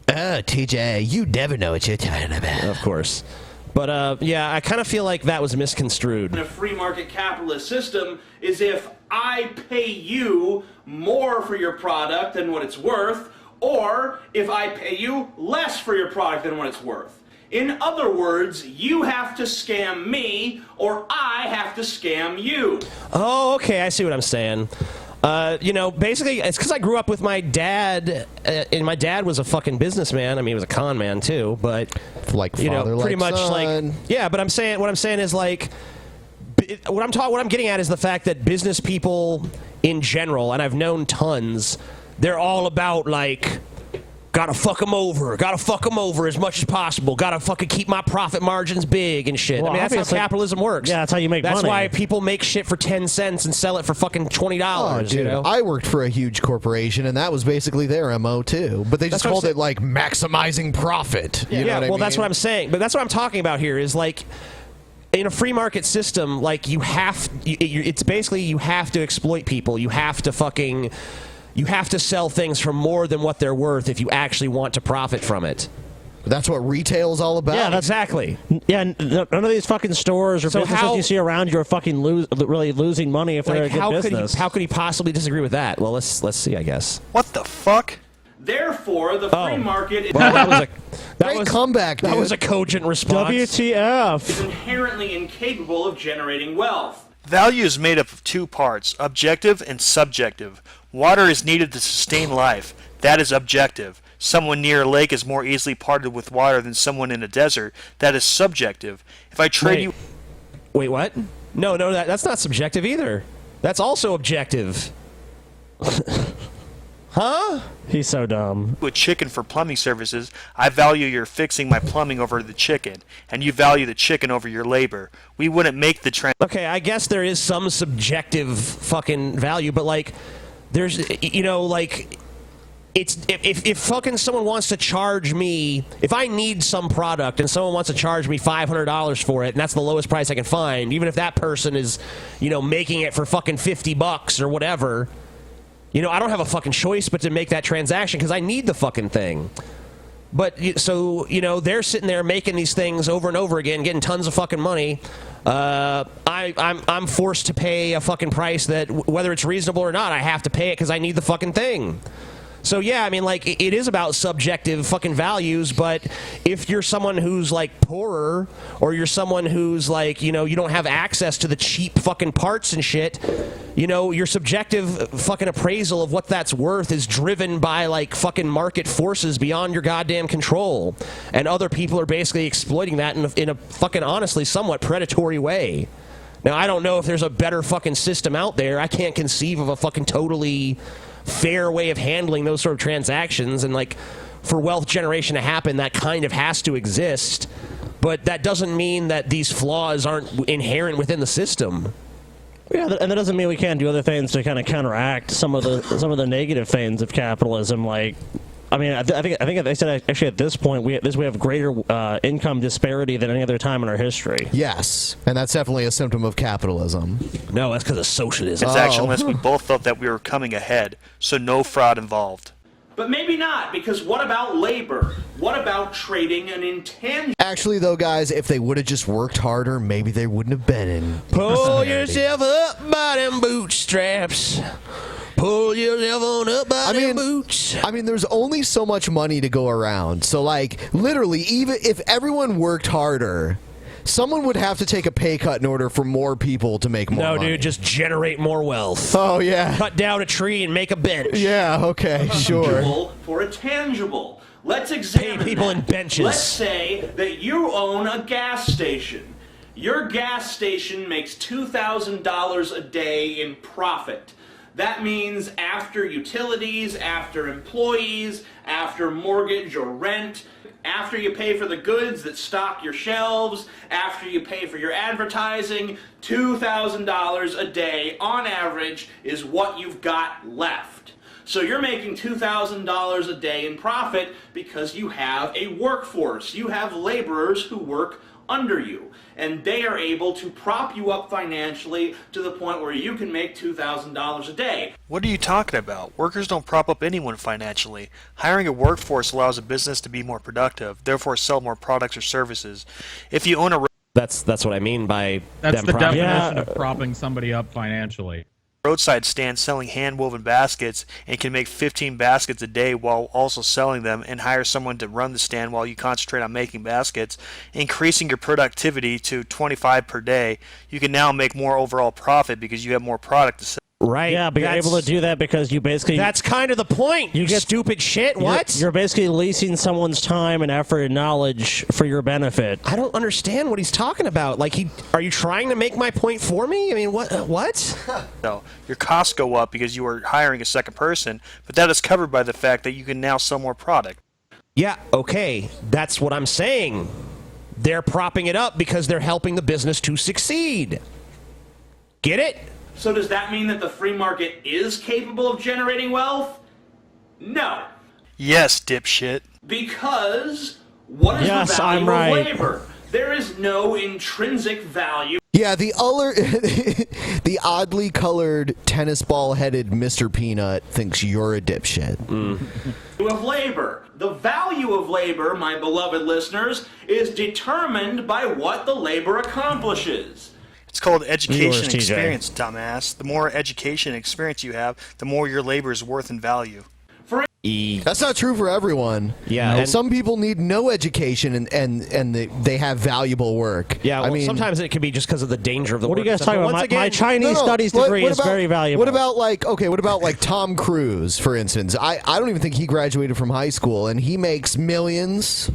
Oh, TJ, you never know what you're talking about. Of course. But, yeah, I kind of feel like that was misconstrued. In a free market capitalist system is if I pay you more for your product than what it's worth, or if I pay you less for your product than what it's worth. In other words, you have to scam me, or I have to scam you. Oh, okay, I see what I'm saying. Basically, it's because I grew up with my dad, and my dad was a fucking businessman. I mean, he was a con man too, but like father, pretty like much son. like yeah. But what I'm saying is like, what I'm getting at is the fact that business people in general, and I've known tons, they're all about like. Gotta fuck them over as much as possible. Gotta fucking keep my profit margins big and shit. Well, I mean, that's how capitalism works. Yeah, that's how you make money. That's why people make shit for 10 cents and sell it for fucking $20. Oh, dude, I worked for a huge corporation, and that was basically their MO too. But they just called it like maximizing profit. You know what I mean? That's what I'm saying. But that's what I'm talking about here is like. In a free market system, like it's basically you have to exploit people. You have to fucking. you have to sell things for more than what they're worth if you actually want to profit from it. That's what retail's all about. Yeah, exactly. Yeah, none of these fucking stores or businesses you see around you are fucking really losing money if they're a good business. How could he possibly disagree with that? Well, let's see, I guess. What the fuck? Therefore, the free market is, Great comeback, dude. That was a cogent response. WTF. is inherently incapable of generating wealth. Value is made up of two parts, objective and subjective. Water is needed to sustain life. That is objective. Someone near a lake is more easily parted with water than someone in a desert. That is subjective. If I trade you... Wait, what? No, that's not subjective either. That's also objective. Huh? He's so dumb. ...a chicken for plumbing services, I value your fixing my plumbing over the chicken, and you value the chicken over your labor. We wouldn't make the Okay, I guess there is some subjective fucking value, but like, there's, like, it's if fucking someone wants to charge me, if I need some product and someone wants to charge me $500 for it, and that's the lowest price I can find, even if that person is, making it for fucking $50 or whatever. I don't have a fucking choice but to make that transaction because I need the fucking thing. But, so, they're sitting there making these things over and over again, getting tons of fucking money. I'm forced to pay a fucking price that, whether it's reasonable or not, I have to pay it because I need the fucking thing. So, yeah, I mean, like, it is about subjective fucking values, but if you're someone who's, like, poorer, or you're someone who's, like, you don't have access to the cheap fucking parts and shit, your subjective fucking appraisal of what that's worth is driven by, like, fucking market forces beyond your goddamn control. And other people are basically exploiting that in a fucking, honestly, somewhat predatory way. Now, I don't know if there's a better fucking system out there. I can't conceive of a fucking totally fair way of handling those sort of transactions, and like for wealth generation to happen, that kind of has to exist, but that doesn't mean that these flaws aren't inherent within the system. Yeah, and that doesn't mean we can't do other things to kind of counteract some of the negative things of capitalism. Like, I mean, I think they said actually at this point we have greater income disparity than any other time in our history. Yes, and that's definitely a symptom of capitalism. No, that's because of socialism. It's actually unless we both felt that we were coming ahead, so no fraud involved. But maybe not, because what about labor? What about trading an intangible? Actually, though, guys, if they would have just worked harder, maybe they wouldn't have been in. Pull yourself up by them bootstraps. Pull yourself on up by them boots. I mean, there's only so much money to go around. So, like, literally, even if everyone worked harder, someone would have to take a pay cut in order for more people to make more money. No, dude, just generate more wealth. Oh, yeah. Cut down a tree and make a bench. Yeah, okay, sure. For a tangible. Let's examine Pay people that. in benches. Let's say that you own a gas station. Your gas station makes $2,000 a day in profit. That means after utilities, after employees, after mortgage or rent, after you pay for the goods that stock your shelves, after you pay for your advertising, $2,000 a day on average is what you've got left. So you're making $2,000 a day in profit because you have a workforce. You have laborers who work under you, and they are able to prop you up financially to the point where you can make $2,000 a day. What are you talking about? Workers don't prop up anyone financially. Hiring a workforce allows a business to be more productive, therefore sell more products or services. If you own a... That's what I mean by... That's the definition of propping somebody up financially. Roadside stand selling hand-woven baskets and can make 15 baskets a day while also selling them, and hire someone to run the stand while you concentrate on making baskets, increasing your productivity to 25 per day. You can now make more overall profit because you have more product to sell. Right. Yeah, but you're able to do that because you basically... That's kind of the point. You get stupid shit. What? You're basically leasing someone's time and effort and knowledge for your benefit. I don't understand what he's talking about. Like, are you trying to make my point for me? I mean, what? So your costs go up because you are hiring a second person, but that is covered by the fact that you can now sell more product. Yeah, okay. That's what I'm saying. They're propping it up because they're helping the business to succeed. Get it? So does that mean that the free market is capable of generating wealth? No. Yes, dipshit. Because what is the value of labor? There is no intrinsic value. Yeah, the oddly colored tennis ball headed Mr. Peanut thinks you're a dipshit. Of labor. The value of labor, my beloved listeners, is determined by what the labor accomplishes. It's called education and experience, dumbass. The more education and experience you have, the more your labor is worth in value. That's not true for everyone. Yeah, and some people need no education and they have valuable work. Yeah, well, I mean, sometimes it can be just because of the danger of the What are work. you guys talking about? My Chinese studies degree is very valuable. What about like Tom Cruise, for instance? I don't even think he graduated from high school, and he makes millions.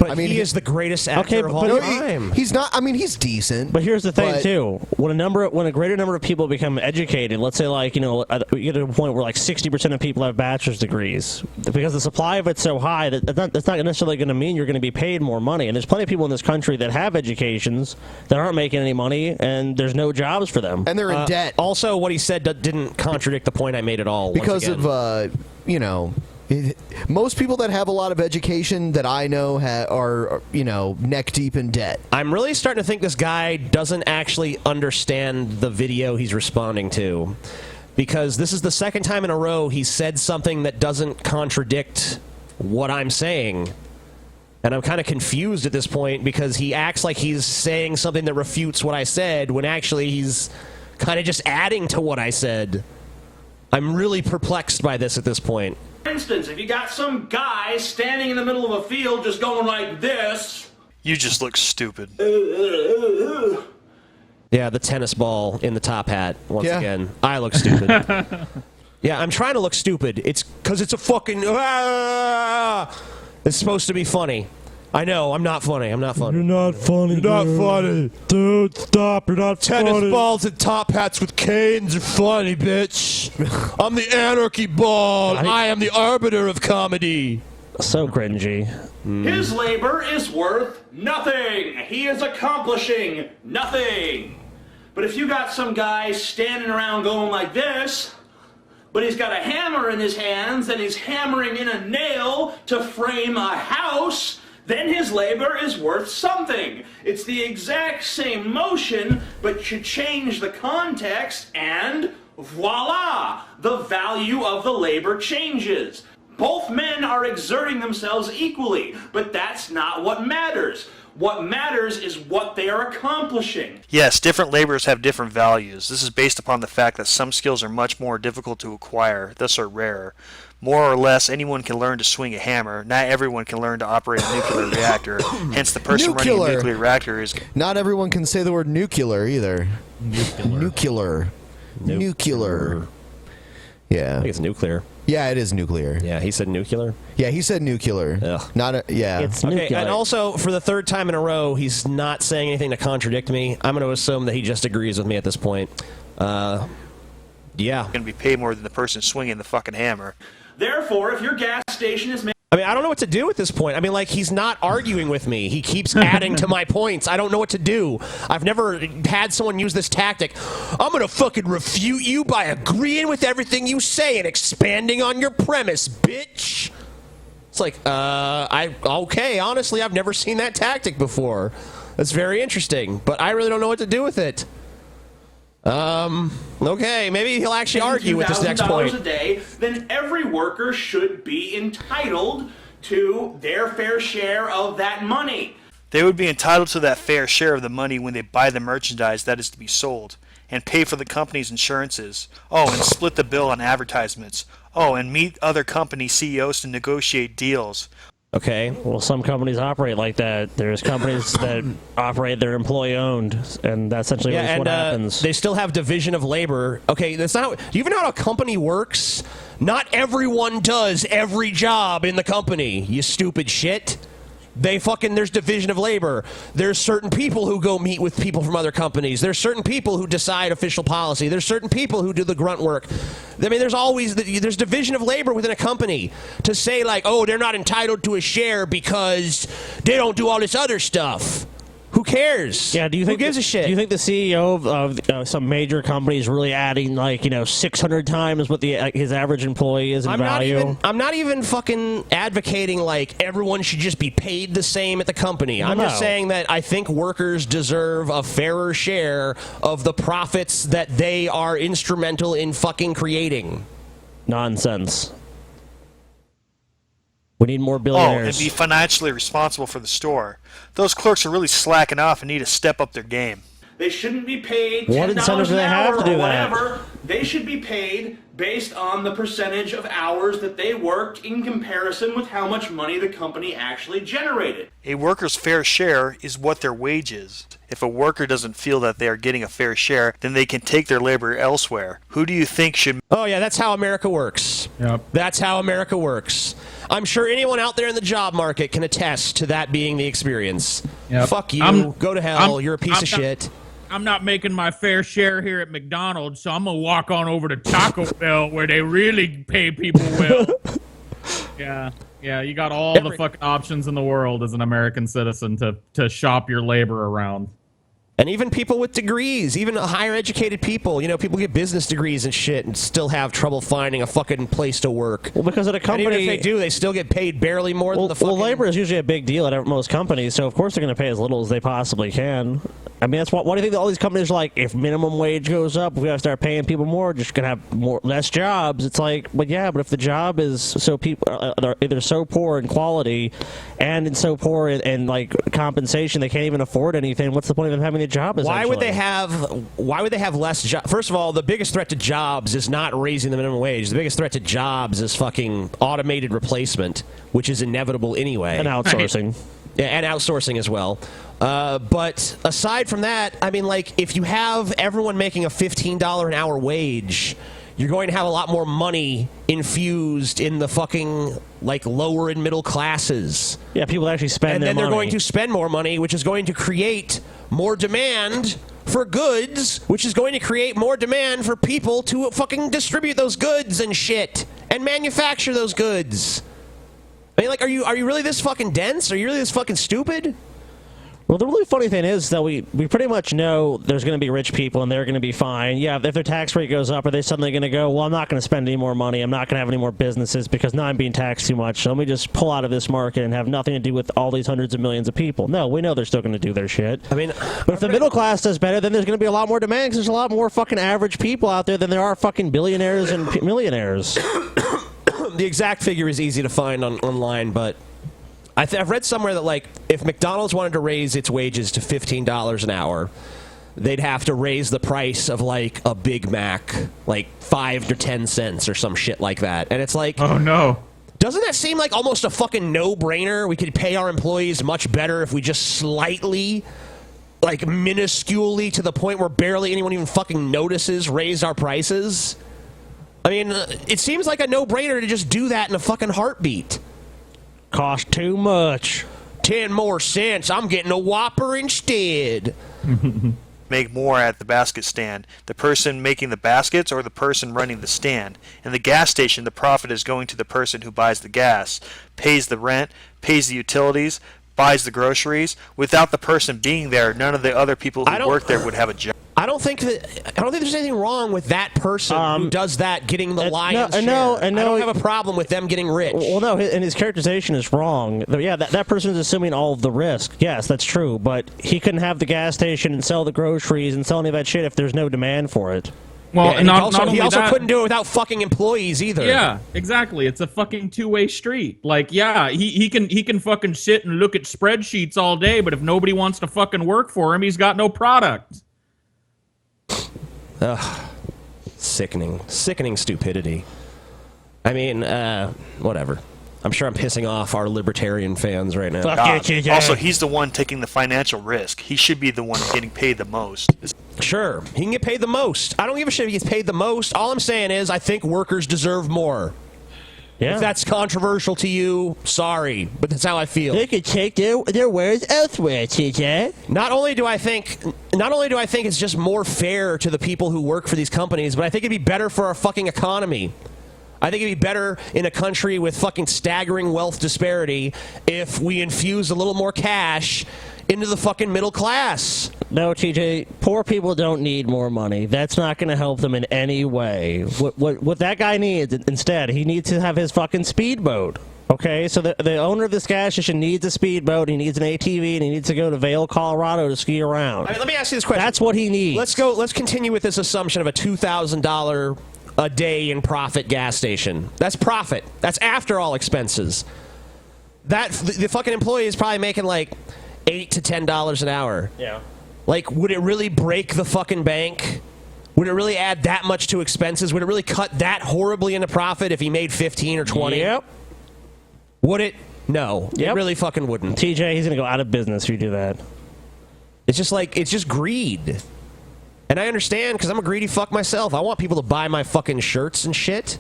But I mean, he is the greatest actor of all time. He's not. I mean, he's decent. But here's the thing, too. When a greater number of people become educated, let's say, like, you know, we get to a point where like 60% of people have bachelor's degrees, because the supply of it's so high that's not necessarily going to mean you're going to be paid more money. And there's plenty of people in this country that have educations that aren't making any money, and there's no jobs for them. And they're in debt. Also, what he said didn't contradict the point I made at all. Because of, you know, most people that have a lot of education that I know are, you know, neck deep in debt. I'm really starting to think this guy doesn't actually understand the video he's responding to, because this is the second time in a row he said something that doesn't contradict what I'm saying. And I'm kind of confused at this point, because he acts like he's saying something that refutes what I said, when actually he's kind of just adding to what I said. I'm really perplexed by this at this point. For instance, if you got some guy standing in the middle of a field just going like this. You just look stupid. Yeah, the tennis ball in the top hat, once again. I look stupid. Yeah, I'm trying to look stupid. It's because it's a fucking... It's supposed to be funny. I know, I'm not funny. I'm not funny. You're not funny. You're not funny. Dude, stop. You're not Tennis funny. balls and top hats with canes are funny, bitch. I'm the anarchy ball. I am the arbiter of comedy. So cringy. His labor is worth nothing. He is accomplishing nothing. But if you got some guy standing around going like this, but he's got a hammer in his hands and he's hammering in a nail to frame a house, then his labor is worth something. It's the exact same motion, but you change the context and voila, the value of the labor changes. Both men are exerting themselves equally, but that's not what matters. What matters is what they are accomplishing. Yes, different laborers have different values. This is based upon the fact that some skills are much more difficult to acquire, thus are rarer. More or less, anyone can learn to swing a hammer. Not everyone can learn to operate a nuclear reactor. Hence, the person running a nuclear reactor is... Not everyone can say the word nuclear either. Nuclear. Yeah. I think it's nuclear. Yeah, it is nuclear. Yeah, he said nuclear. Yeah, he said nuclear. Ugh. Not a, yeah. It's Okay, nuclear. and also, for the third time in a row, he's not saying anything to contradict me. I'm going to assume that he just agrees with me at this point. Yeah. going to be paid more than the person swinging the fucking hammer. Therefore, if your gas station is... I mean, I don't know what to do at this point. I mean, like, he's not arguing with me. He keeps adding to my points. I don't know what to do. I've never had someone use this tactic. I'm going to fucking refute you by agreeing with everything you say and expanding on your premise, bitch. It's like, okay, honestly, I've never seen that tactic before. That's very interesting, but I really don't know what to do with it. Okay, maybe he'll actually argue with this next point. $2,000 a day, then every worker should be entitled to their fair share of that money. They would be entitled to that fair share of the money when they buy the merchandise that is to be sold, and pay for the company's insurances. Oh, and split the bill on advertisements. Oh, and meet other company CEOs to negotiate deals. Okay. Well, some companies operate like that. There's companies that operate, they're employee-owned, and that's essentially what happens. They still have division of labor. Okay, that's not. Do you even know how a company works? Not everyone does every job in the company. You stupid shit. There's division of labor. There's certain people who go meet with people from other companies. There's certain people who decide official policy. There's certain people who do the grunt work. I mean, there's division of labor within a company. To say like, oh, they're not entitled to a share because they don't do all this other stuff. Who cares? Yeah, do you think who gives a shit? Do you think the CEO of some major company is really adding 600 times what his average employee is in value? I'm not even fucking advocating like everyone should just be paid the same at the company. I'm just saying that I think workers deserve a fairer share of the profits that they are instrumental in fucking creating. Nonsense. We need more Oh, billionaires. and be financially responsible for the store. Those clerks are really slacking off and need to step up their game. They shouldn't be paid What $10 incentive do an they have hour to do or that? whatever. They should be paid based on the percentage of hours that they worked in comparison with how much money the company actually generated. A worker's fair share is what their wage is. If a worker doesn't feel that they are getting a fair share, then they can take their labor elsewhere. Who do you think should... Oh, yeah, that's how America works. Yep. That's how America works. I'm sure anyone out there in the job market can attest to that being the experience. Yep. Fuck you. Go to hell. You're a piece of shit. I'm not making my fair share here at McDonald's, so I'm going to walk on over to Taco Bell where they really pay people well. Yeah, you got all the fucking options in the world as an American citizen to shop your labor around. And even people with degrees, even higher educated people, people get business degrees and shit and still have trouble finding a fucking place to work. Well, because at a company... And even if they do, they still get paid barely more than the fucking... Well, labor is usually a big deal at most companies, so of course they're going to pay as little as they possibly can. I mean, that's why do you think that all these companies are like, if minimum wage goes up, we got to start paying people more, just going to have less jobs. It's like, but if the job is so people are either so poor in quality and so poor in compensation, they can't even afford anything, what's the point of them having a job? Why would they have less jobs? First of all, the biggest threat to jobs is not raising the minimum wage. The biggest threat to jobs is fucking automated replacement, which is inevitable anyway. And outsourcing. Yeah, and outsourcing as well. But aside from that, I mean, if you have everyone making a $15 an hour wage, you're going to have a lot more money infused in the fucking lower and middle classes. Yeah, people actually spend their money. And then they're going to spend more money, which is going to create more demand for goods, which is going to create more demand for people to fucking distribute those goods and shit and manufacture those goods. I mean, are you really this fucking dense? Are you really this fucking stupid? Well, the really funny thing is that we pretty much know there's going to be rich people and they're going to be fine. Yeah, if their tax rate goes up, are they suddenly going to go, well, I'm not going to spend any more money, I'm not going to have any more businesses because now I'm being taxed too much, so let me just pull out of this market and have nothing to do with all these hundreds of millions of people. No, we know they're still going to do their shit. I mean, but if the middle class does better, then there's going to be a lot more demand because there's a lot more fucking average people out there than there are fucking billionaires and millionaires. The exact figure is easy to find online, but I've read somewhere that if McDonald's wanted to raise its wages to $15 an hour, they'd have to raise the price of a Big Mac 5 to 10 cents or some shit like that. And it's oh no. Doesn't that seem like almost a fucking no-brainer? We could pay our employees much better if we just slightly, minusculely to the point where barely anyone even fucking notices, raise our prices? I mean, it seems like a no-brainer to just do that in a fucking heartbeat. Cost too much. 10 more cents. I'm getting a Whopper instead. Make more at the basket stand. The person making the baskets or the person running the stand. In the gas station, the profit is going to the person who buys the gas, pays the rent, pays the utilities, buys the groceries. Without the person being there, none of the other people who work there would have a job. I don't think there's anything wrong with that person who does that getting the lion's share. I don't have a problem with them getting rich. Well, no, and his characterization is wrong. Yeah, that person is assuming all of the risk. Yes, that's true, but he couldn't have the gas station and sell the groceries and sell any of that shit if there's no demand for it. Well, yeah, and he also couldn't do it without fucking employees either. Yeah, exactly. It's a fucking two-way street. He can fucking sit and look at spreadsheets all day, but if nobody wants to fucking work for him, he's got no product. Ugh. Sickening stupidity. I mean, whatever. I'm sure I'm pissing off our libertarian fans right now. Also, he's the one taking the financial risk. He should be the one getting paid the most. Sure, he can get paid the most. I don't give a shit if he gets paid the most. All I'm saying is I think workers deserve more. Yeah. If that's controversial to you, sorry, but that's how I feel. They could take their wares elsewhere, TJ. Not only do I think it's just more fair to the people who work for these companies, but I think it'd be better for our fucking economy. I think it'd be better in a country with fucking staggering wealth disparity if we infuse a little more cash into the fucking middle class. No, TJ, poor people don't need more money. That's not going to help them in any way. What that guy needs, instead, he needs to have his fucking speedboat. Okay, so the owner of this gas station needs a speedboat, he needs an ATV, and he needs to go to Vail, Colorado to ski around. I mean, let me ask you this question. That's what he needs. Let's continue with this assumption of a $2,000 a day in profit gas station. That's profit. That's after all expenses. The fucking employee is probably making like $8 to $10 an hour. Yeah. Like, would it really break the fucking bank? Would it really add that much to expenses? Would it really cut that horribly into profit if he made 15 or 20? Yep. Would it? No. Yep. It really fucking wouldn't. TJ, he's going to go out of business if you do that. It's just greed. And I understand, because I'm a greedy fuck myself. I want people to buy my fucking shirts and shit.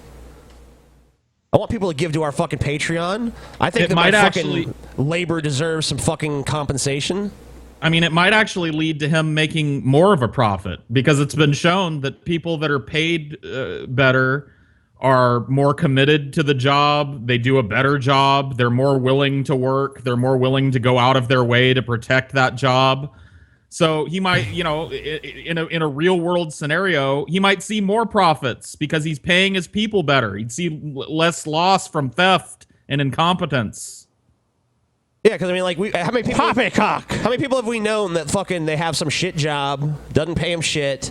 I want people to give to our fucking Patreon. I think that my fucking labor deserves some fucking compensation. I mean, it might actually lead to him making more of a profit, because it's been shown that people that are paid better are more committed to the job. They do a better job. They're more willing to work. They're more willing to go out of their way to protect that job. So he might, in a real world scenario, he might see more profits because he's paying his people better. He'd see less loss from theft and incompetence. Yeah, because I mean, like, how many people? Poppycock. How many people have we known that fucking they have some shit job, doesn't pay them shit,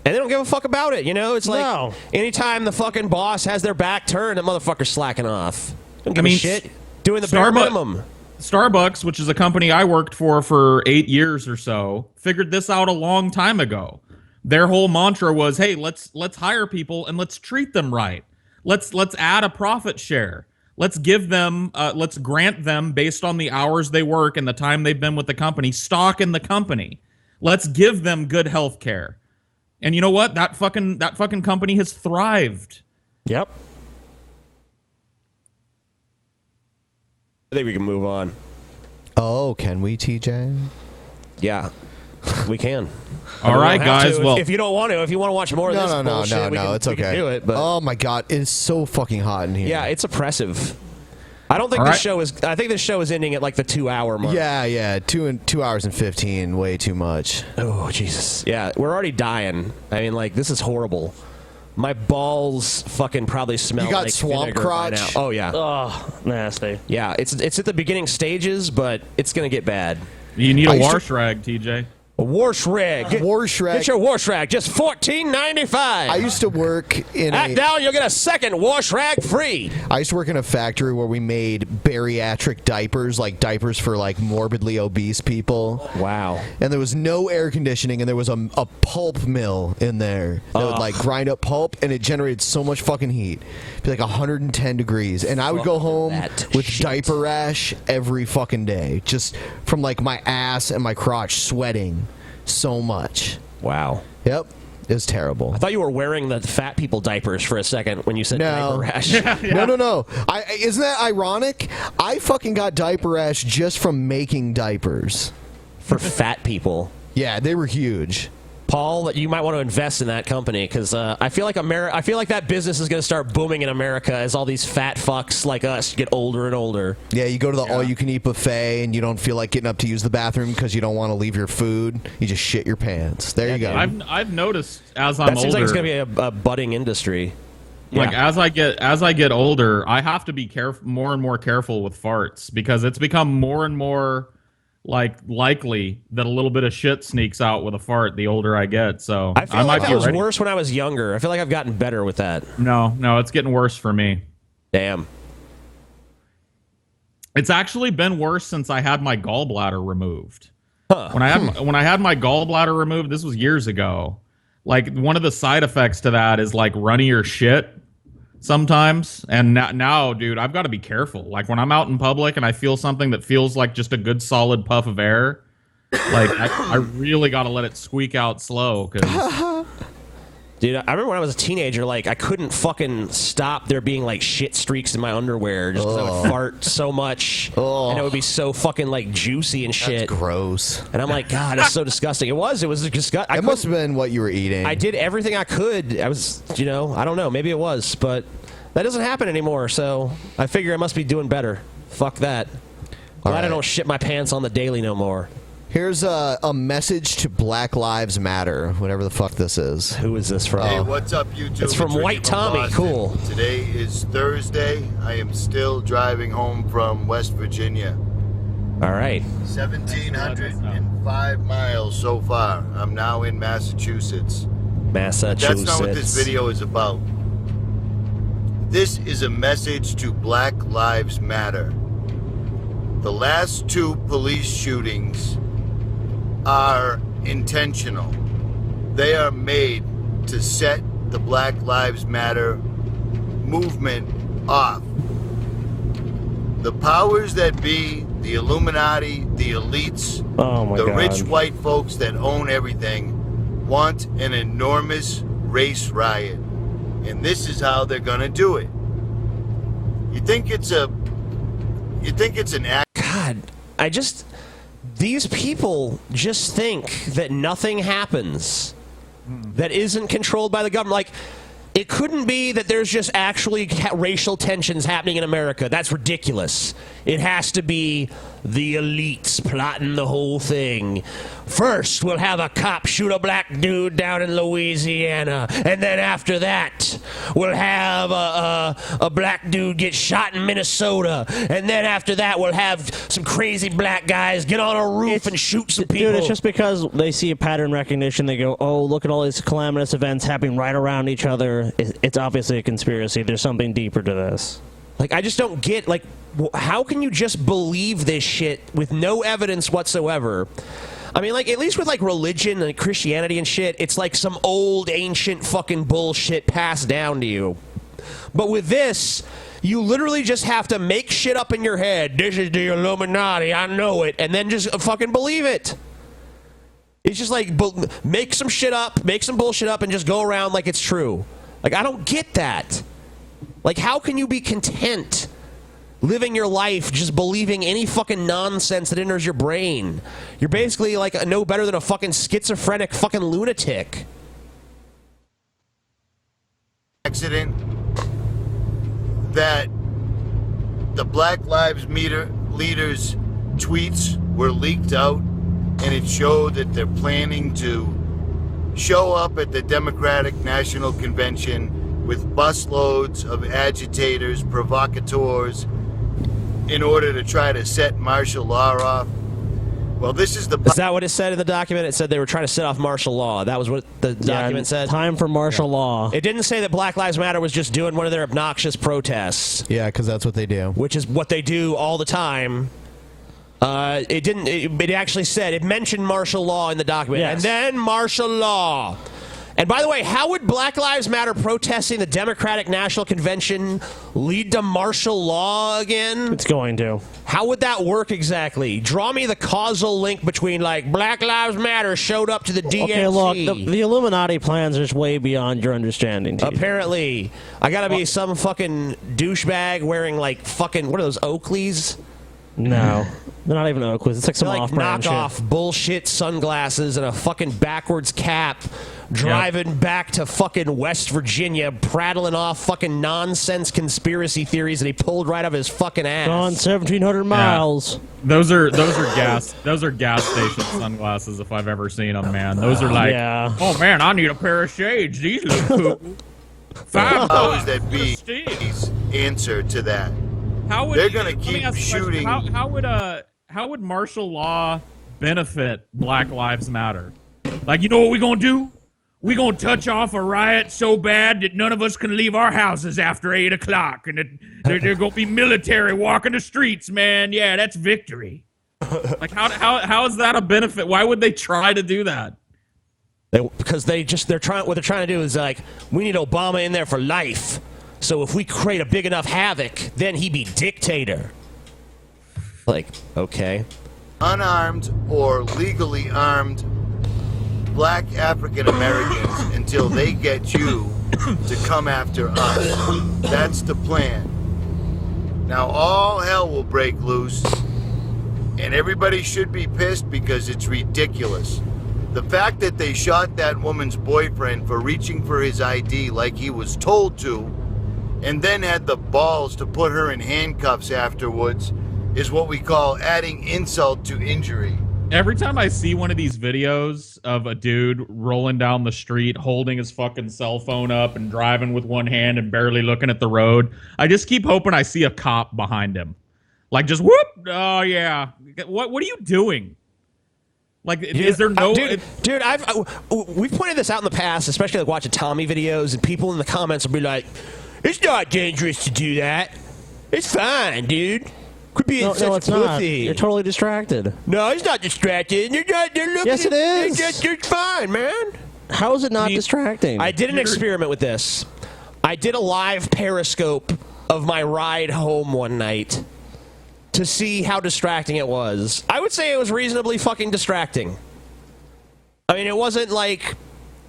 and they don't give a fuck about it? You know, it's like anytime the fucking boss has their back turned, that motherfucker's slacking off. Don't give a shit. Doing the bare minimum. Starbucks, which is a company I worked for 8 years or so, figured this out a long time ago. Their whole mantra was, "Hey, let's hire people and let's treat them right. Let's add a profit share. Let's give them, let's grant them based on the hours they work and the time they've been with the company, stock in the company. Let's give them good health care." And you know what? That fucking company has thrived. Yep. I think we can move on. Oh, can we, TJ? Yeah, we can. All right, guys. Well, if you don't want to, if you want to watch more of this bullshit, no, it's okay. We can do it. But oh my god, it's so fucking hot in here. yeah, it's oppressive. I don't think this show is. I think this show is ending at like the 2-hour mark. Yeah, 2 hours and 15, way too much. Oh Jesus. Yeah, we're already dying. I mean, like, this is horrible. My balls fucking probably smell you got like swamp vinegar crotch? by now. Oh yeah. Oh, nasty. Yeah, it's at the beginning stages, but it's gonna get bad. You need a wash rag, TJ. A wash rag. Wash rag. Get your wash rag. Just $14.95. I used to work in Act down, you'll get a second wash rag free. I used to work in a factory where we made bariatric diapers, like diapers for like morbidly obese people. Wow. And there was no air conditioning, and there was a pulp mill in there that would like grind up pulp, and it generated so much fucking heat. It'd be like 110 degrees. And I would go home with diaper rash every fucking day, just from like my ass and my crotch sweating so much. Wow. Yep. It was terrible. I thought you were wearing the fat people diapers for a second when you said diaper rash. No. Isn't that ironic? I fucking got diaper rash just from making diapers. For fat people. Yeah, they were huge. Paul, you might want to invest in that company, because I feel like that business is going to start booming in America as all these fat fucks like us get older and older. Yeah, you go to the all-you-can-eat buffet and you don't feel like getting up to use the bathroom because you don't want to leave your food. You just shit your pants. There you go. I've noticed as I'm older. That seems like it's going to be a budding industry. Like as I get older, I have to be more and more careful with farts, because it's become more and more likely that a little bit of shit sneaks out with a fart the older I get. So I feel like that was worse when I was younger. I feel like I've gotten better with that. No, it's getting worse for me. Damn. It's actually been worse since I had my gallbladder removed. Huh. When I had my gallbladder removed, this was years ago. Like, one of the side effects to that is like runnier shit sometimes. And now, dude, I've got to be careful. Like, when I'm out in public and I feel something that feels like just a good solid puff of air, like I really got to let it squeak out slow. Cause dude, I remember when I was a teenager, like, I couldn't fucking stop there being like shit streaks in my underwear just because I would fart so much, and it would be so fucking like juicy and shit. That's gross. And I'm like, God, it's so disgusting. It was disgusting. It must have been what you were eating. I did everything I could. I was, I don't know, maybe it was, but that doesn't happen anymore. So I figure I must be doing better. Fuck that. Glad I don't shit my pants on the daily no more. Here's a message to Black Lives Matter, whatever the fuck this is. Who is this from? Hey, what's up, YouTube? It's from White Tommy. Boston. Cool. Today is Thursday. I am still driving home from West Virginia. All right. 1,705 miles so far. I'm now in Massachusetts. Massachusetts. That's not what this video is about. This is a message to Black Lives Matter. The last 2 police shootings are intentional. They are made to set the Black Lives Matter movement off. The powers that be, the Illuminati, the elites, the rich white folks that own everything, want an enormous race riot. And this is how they're gonna do it. You think it's an act? God, these people just think that nothing happens that isn't controlled by the government. Like, it couldn't be that there's just actually racial tensions happening in America. That's ridiculous. It has to be the elites plotting the whole thing. First, we'll have a cop shoot a black dude down in Louisiana, and then after that, we'll have a black dude get shot in Minnesota, and then after that, we'll have some crazy black guys get on a roof and shoot some people. Dude, it's just because they see a pattern recognition. They go, oh, look at all these calamitous events happening right around each other. It's obviously a conspiracy. There's something deeper to this. Like, I just don't get, like, how can you just believe this shit with no evidence whatsoever? I mean, like, at least with, like, religion and Christianity and shit, it's like some old, ancient fucking bullshit passed down to you. But with this, you literally just have to make shit up in your head. This is the Illuminati, I know it, and then just fucking believe it. It's just like, make some shit up, make some bullshit up, and just go around like it's true. Like, I don't get that. Like, how can you be content living your life just believing any fucking nonsense that enters your brain? You're basically like no better than a fucking schizophrenic fucking lunatic. Accident that the Black Lives Matter leaders' tweets were leaked out, and it showed that they're planning to show up at the Democratic National Convention with busloads of agitators, provocateurs, in order to try to set martial law off. Well, this is the... Is that what it said in the document? It said they were trying to set off martial law. That was what the document said? Time for martial law. It didn't say that Black Lives Matter was just doing one of their obnoxious protests. Yeah, because that's what they do. Which is what they do all the time. It didn't... It actually said... It mentioned martial law in the document. Yes. And then martial law. And by the way, how would Black Lives Matter protesting the Democratic National Convention lead to martial law again? It's going to. How would that work exactly? Draw me the causal link between, like, Black Lives Matter showed up to the DNC. Okay, look, the Illuminati plans are just way beyond your understanding. TJ. Apparently. I gotta be some fucking douchebag wearing, like, fucking, what are those, Oakleys? No. They're not even Oakleys. It's like some off-brand knockoff shit. Bullshit sunglasses and a fucking backwards cap, driving back to fucking West Virginia, prattling off fucking nonsense conspiracy theories that he pulled right out of his fucking ass. Gone 1,700 miles. Those are gas station sunglasses if I've ever seen them, man. Those are like, oh man, I need a pair of shades. These look cool. How is that B's answer to that? How would, they're going to keep shooting. How would martial law benefit Black Lives Matter? Like, you know what we're going to do? We're going to touch off a riot so bad that none of us can leave our houses after 8 o'clock. And they're going to be military walking the streets, man. Yeah, that's victory. Like, how is that a benefit? Why would they try to do that? Because they're trying. What they're trying to do is, like, we need Obama in there for life. So if we create a big enough havoc, then he be dictator. Like, okay. Unarmed or legally armed black African Americans until they get you to come after us. That's the plan. Now all hell will break loose, and everybody should be pissed because it's ridiculous. The fact that they shot that woman's boyfriend for reaching for his ID like he was told to, and then had the balls to put her in handcuffs afterwards, is what we call adding insult to injury. Every time I see one of these videos of a dude rolling down the street, holding his fucking cell phone up and driving with one hand and barely looking at the road, I just keep hoping I see a cop behind him. Like, just whoop! Oh, yeah. What are you doing? Like, is there no... Dude, we've pointed this out in the past, especially like watching Tommy videos, and people in the comments will be like, it's not dangerous to do that. It's fine, dude. Could be no, such it's a pussy. not. You're totally distracted. No, he's not distracted. They're looking yes, it is. They're fine, man. How is it not distracting? I did an experiment with this. I did a live Periscope of my ride home one night to see how distracting it was. I would say it was reasonably fucking distracting. I mean, it wasn't like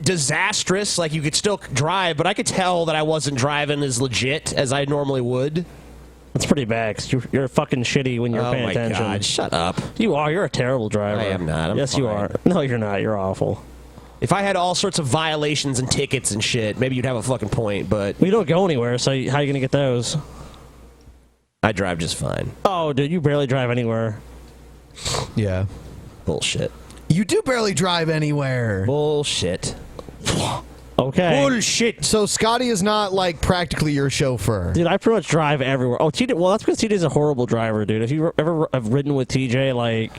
disastrous, like you could still drive, but I could tell that I wasn't driving as legit as I normally would. That's pretty bad, 'cause you're fucking shitty when you're paying attention. Oh my God, shut up. You are. You're a terrible driver. I am not. Yes, you are. No, you're not. You're awful. If I had all sorts of violations and tickets and shit, maybe you'd have a fucking point, but... We don't go anywhere, so how are you going to get those? I drive just fine. Oh, dude, you barely drive anywhere. Yeah. Bullshit. You do barely drive anywhere. Bullshit. Okay. Bullshit. So Scotty is not like practically your chauffeur. Dude, I pretty much drive everywhere. Oh, TJ. Well, that's because TJ's a horrible driver, dude. If you ever have ridden with TJ, like,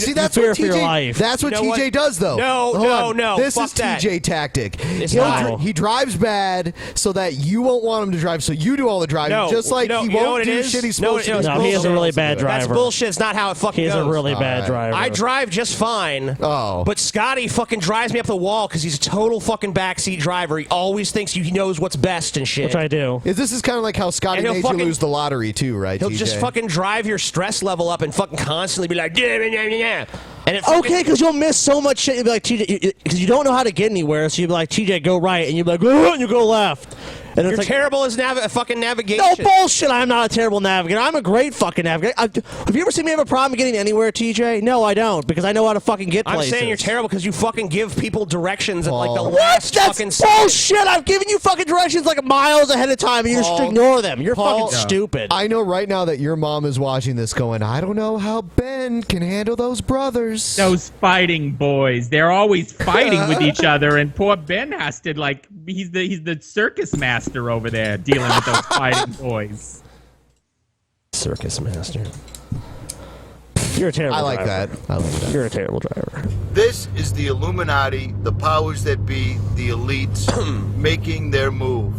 See, that's you fear what for your TJ. life. That's what TJ does, though. No. This Fuck is that. TJ tactic. It's not. He drives bad so that you won't want him to drive, so you do all the driving. No, just like no, he you know won't what do it is? shit he's No, supposed to. No, he is a really bad driver. That's bullshit. It's not how it fucking He's goes. a really bad driver. I drive just fine. Oh. But Scotty fucking drives me up the wall because he's a total fucking backseat driver. He always thinks he knows what's best and shit. Which I do. This is kind of like how Scotty And he'll made you fucking- lose the lottery too, right? He'll TJ? just fucking drive your stress level up and fucking constantly be like, yeah. And it Okay, because you'll miss so much shit. You'll be like, TJ, because you don't know how to get anywhere, so you'll be like, TJ, go right, and you'll be like, and you go left. And You're it's like, terrible as fucking navigation. no bullshit. I'm not a terrible navigator. I'm a great fucking navigator. Have you ever seen me have a problem getting anywhere, TJ? No, I don't, because I know how to fucking get places. I'm saying you're terrible because you fucking give people directions at like the What? last That's fucking second. bullshit. I've given you fucking directions like miles ahead of time, and you just ignore them. You're fucking stupid. I know right now that your mom is watching this going, I don't know how Ben can handle those brothers. Those fighting boys. They're always fighting with each other, and poor Ben has to, like, he's the circus master over there dealing with those fighting boys. Circus master. You're a terrible I like driver. that. I like that. You're a terrible driver. This is the Illuminati, the powers that be, the elites, making their move.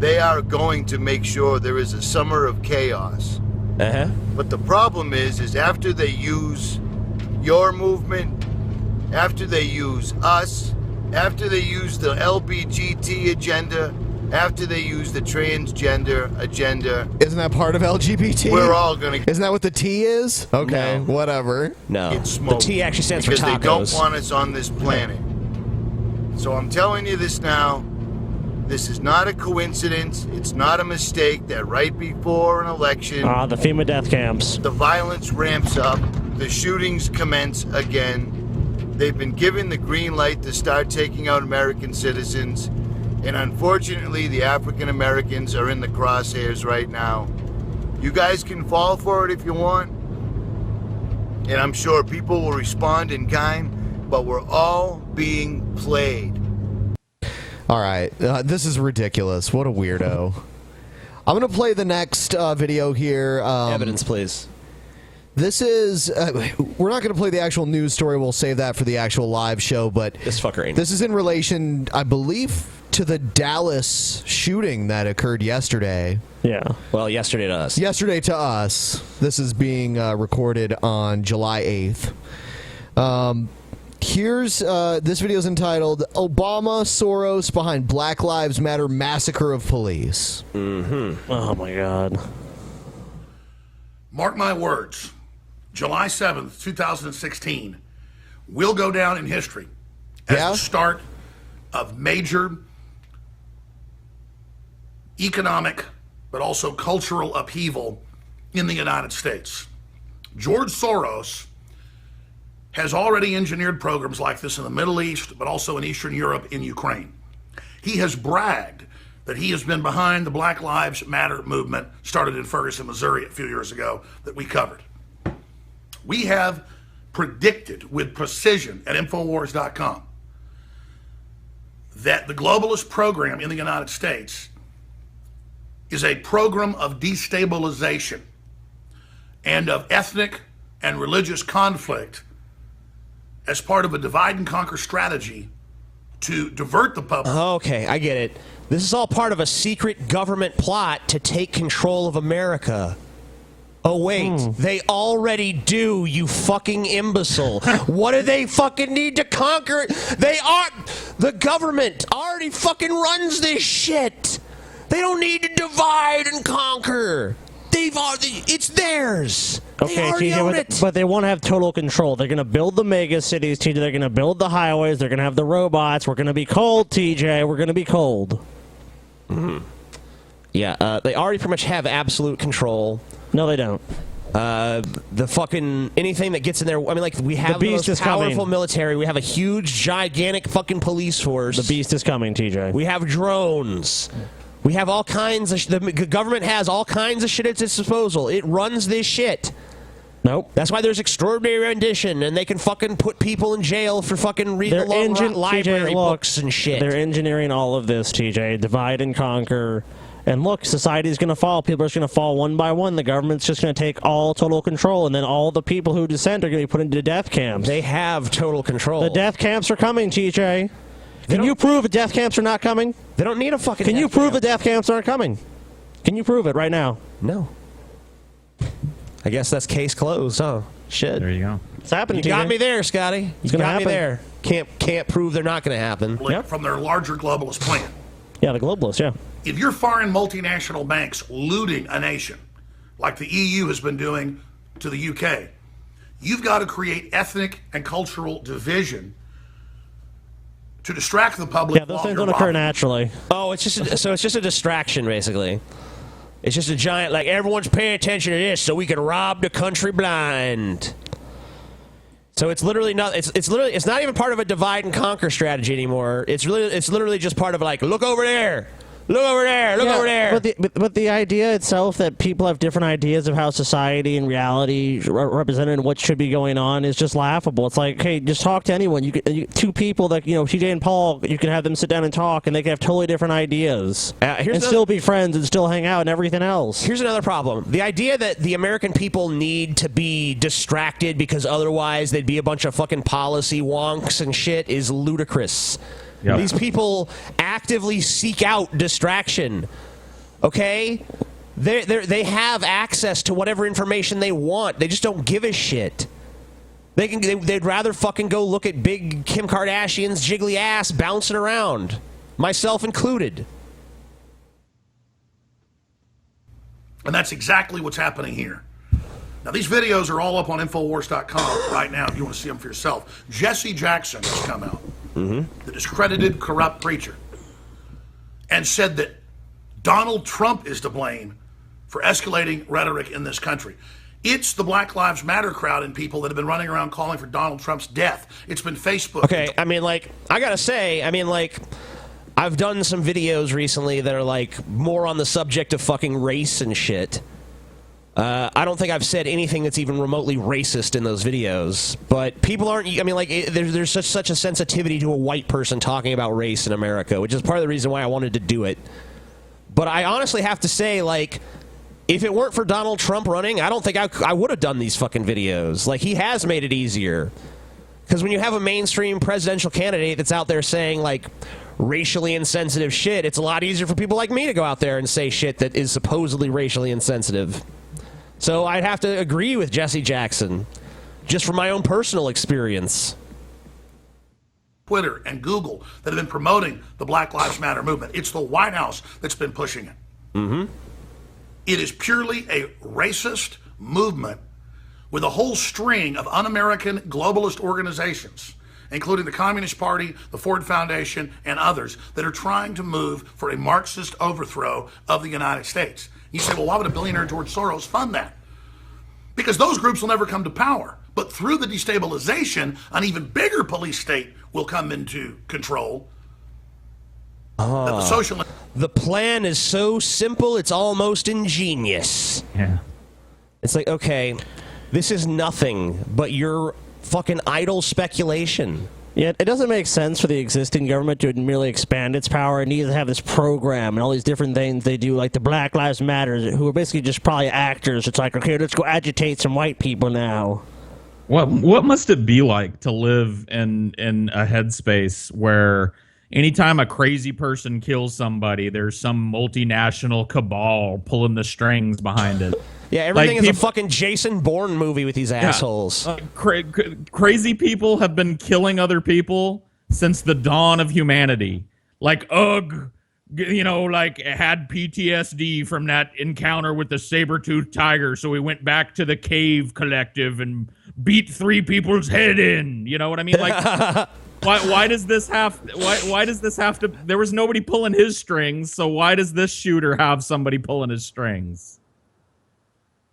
They are going to make sure there is a summer of chaos. But the problem is after they use your movement, after they use us, after they use the LBGT agenda, after they use the transgender agenda. Isn't that part of LGBT? We're all gonna. Isn't that what the T is? Okay, No. whatever. No. Get smoked. The T actually stands for because they don't tacos. want us on this planet. So I'm telling you this now. This is not a coincidence. It's not a mistake that right before an election, The FEMA death camps. the violence ramps up, the shootings commence again. They've been given the green light to start taking out American citizens. And unfortunately, the African Americans are in the crosshairs right now. You guys can fall for it if you want. And I'm sure people will respond in kind, but we're all being played. All right, this is ridiculous. What a weirdo. I'm going to play the next video here. Evidence, please. This is, we're not going to play the actual news story. We'll save that for the actual live show. But This fucker ain't. this is in relation, I believe, to the Dallas shooting that occurred yesterday. Yeah. Well, yesterday to us. Yesterday to us. This is being recorded on July 8th. Here's this video is entitled "Obama Soros Behind Black Lives Matter Massacre of Police." Oh my God. Mark my words, July 7th, 2016 will go down in history as the start of major economic but also cultural upheaval in the United States. George Soros has already engineered programs like this in the Middle East, but also in Eastern Europe, in Ukraine. He has bragged that he has been behind the Black Lives Matter movement started in Ferguson, Missouri a few years ago that we covered. We have predicted with precision at Infowars.com that the globalist program in the United States is a program of destabilization and of ethnic and religious conflict as part of a divide and conquer strategy to divert the public. Okay, I get it. This is all part of a secret government plot to take control of America. Oh, wait. They already do, you fucking imbecile. What do they fucking need to conquer? The government already fucking runs this shit. They don't need to divide and conquer. It's theirs. Okay, they already own it. but they won't have total control. They're going to build the mega cities, TJ. They're going to build the highways. They're going to have the robots. We're going to be cold, TJ. We're going to be cold. Yeah, they already pretty much have absolute control. No, they don't. The fucking anything that gets in there. I mean, like, we have the most powerful military. We have a huge, gigantic fucking police force. The beast is coming, TJ. We have drones. We have all kinds of. The government has all kinds of shit at its disposal. It runs this shit. Nope. That's why there's extraordinary rendition, and they can fucking put people in jail for fucking reading library books and shit. They're engineering all of this, TJ. Divide and conquer. And look, society's going to fall. People are just going to fall one by one. The government's just going to take all total control, and then all the people who dissent are going to be put into death camps. They have total control. The death camps are coming, TJ. Can you prove the death camps are not coming? They don't need a fucking. Can you prove the death camps aren't coming? Can you prove it right now? No. I guess that's case closed, huh? Shit. There you go. It's happening. You got me there, Scotty. You got me there. Can't prove they're not going to happen. From their larger globalist plan. Yeah, the globalists. Yeah. If you're foreign multinational banks looting a nation, like the EU has been doing to the UK, you've got to create ethnic and cultural division to distract the public. Yeah, those things don't occur naturally. Oh, it's just a distraction, basically. It's just a giant, like, everyone's paying attention to this so we can rob the country blind. So it's literally not. It's not even part of a divide and conquer strategy anymore. It's literally just part of, like, look over there. Look over there. Look over there. But the idea itself that people have different ideas of how society and reality represented and what should be going on is just laughable. It's like, hey, just talk to anyone. Two people that, TJ and Paul, you can have them sit down and talk, and they can have totally different ideas and still be friends and still hang out and everything else. Here's another problem. The idea that the American people need to be distracted because otherwise they'd be a bunch of fucking policy wonks and shit is ludicrous. Yep. These people actively seek out distraction. Okay? They have access to whatever information they want. They just don't give a shit. They'd rather fucking go look at big Kim Kardashian's jiggly ass bouncing around. Myself included. And that's exactly what's happening here. Now, these videos are all up on Infowars.com right now if you want to see them for yourself. Jesse Jackson has come out, the discredited, corrupt preacher, and said that Donald Trump is to blame for escalating rhetoric in this country. It's the Black Lives Matter crowd and people that have been running around calling for Donald Trump's death. It's been Facebook. Okay, I mean, like, I gotta say, I've done some videos recently that are, like, more on the subject of fucking race and shit. I don't think I've said anything that's even remotely racist in those videos, but people aren't. I mean, like, there's such a sensitivity to a white person talking about race in America, which is part of the reason why I wanted to do it. But I honestly have to say, like, if it weren't for Donald Trump running, I don't think I would have done these fucking videos. Like, he has made it easier. Because when you have a mainstream presidential candidate that's out there saying, like, racially insensitive shit, it's a lot easier for people like me to go out there and say shit that is supposedly racially insensitive. So I'd have to agree with Jesse Jackson, just from my own personal experience. Twitter and Google that have been promoting the Black Lives Matter movement. It's the White House that's been pushing it. It is purely a racist movement with a whole string of un-American globalist organizations, including the Communist Party, the Ford Foundation, and others that are trying to move for a Marxist overthrow of the United States. You say, well, why would a billionaire George Soros fund that? Because those groups will never come to power. But through the destabilization, an even bigger police state will come into control. The plan is so simple, it's almost ingenious. Yeah. It's like, okay, this is nothing but your fucking idle speculation. Yeah, it doesn't make sense for the existing government to merely expand its power. It needs to have this program and all these different things they do, like the Black Lives Matter, who are basically just probably actors. It's like, okay, let's go agitate some white people now. What must it be like to live in a headspace where anytime a crazy person kills somebody, there's some multinational cabal pulling the strings behind it? Yeah, everything is a fucking Jason Bourne movie with these assholes. Crazy people have been killing other people since the dawn of humanity. Like, ugh, you know, like had PTSD from that encounter with the saber-toothed tiger, so we went back to the cave collective and beat 3 people's head in. You know what I mean? Like, why does this have? Why does this have to? There was nobody pulling his strings, so why does this shooter have somebody pulling his strings?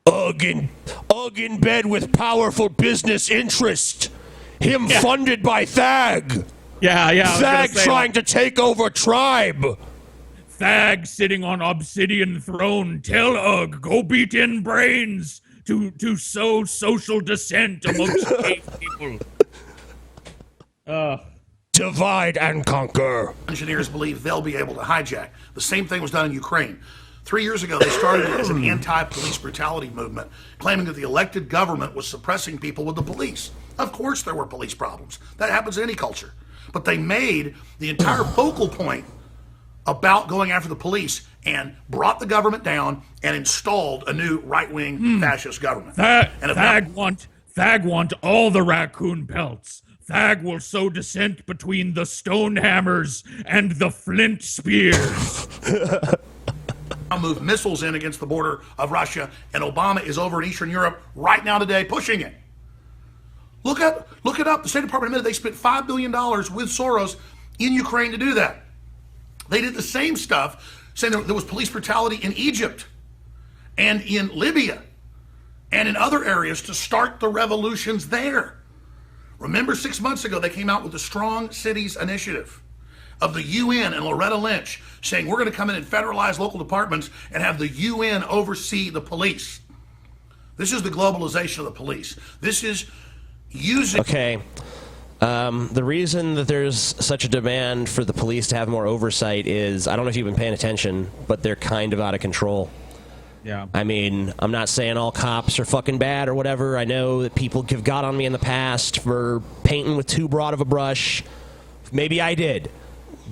Ugh in bed with powerful business interest. Him funded by Thag. Yeah. Thag trying to take over tribe. Thag sitting on obsidian throne. Tell Ugg, go beat in brains to sow social dissent amongst cave people. Divide and conquer. Engineers believe they'll be able to hijack. The same thing was done in Ukraine. 3 years ago, they started it as an anti-police brutality movement, claiming that the elected government was suppressing people with the police. Of course there were police problems. That happens in any culture. But they made the entire focal point about going after the police and brought the government down and installed a new right-wing fascist government. Thag want all the raccoon pelts. Thag will sow dissent between the stone hammers and the flint spears. Move missiles in against the border of Russia, and Obama is over in Eastern Europe right now today pushing it. Look it up. The State Department admitted they spent $5 billion with Soros in Ukraine to do that. They did the same stuff, saying there was police brutality in Egypt and in Libya and in other areas to start the revolutions there. Remember 6 months ago, they came out with the Strong Cities Initiative of the UN and Loretta Lynch saying we're going to come in and federalize local departments and have the UN oversee the police. This is the globalization of the police. This is using... Okay. The reason that there's such a demand for the police to have more oversight is, I don't know if you've been paying attention, but they're kind of out of control. Yeah. I mean, I'm not saying all cops are fucking bad or whatever. I know that people have got on me in the past for painting with too broad of a brush. Maybe I did.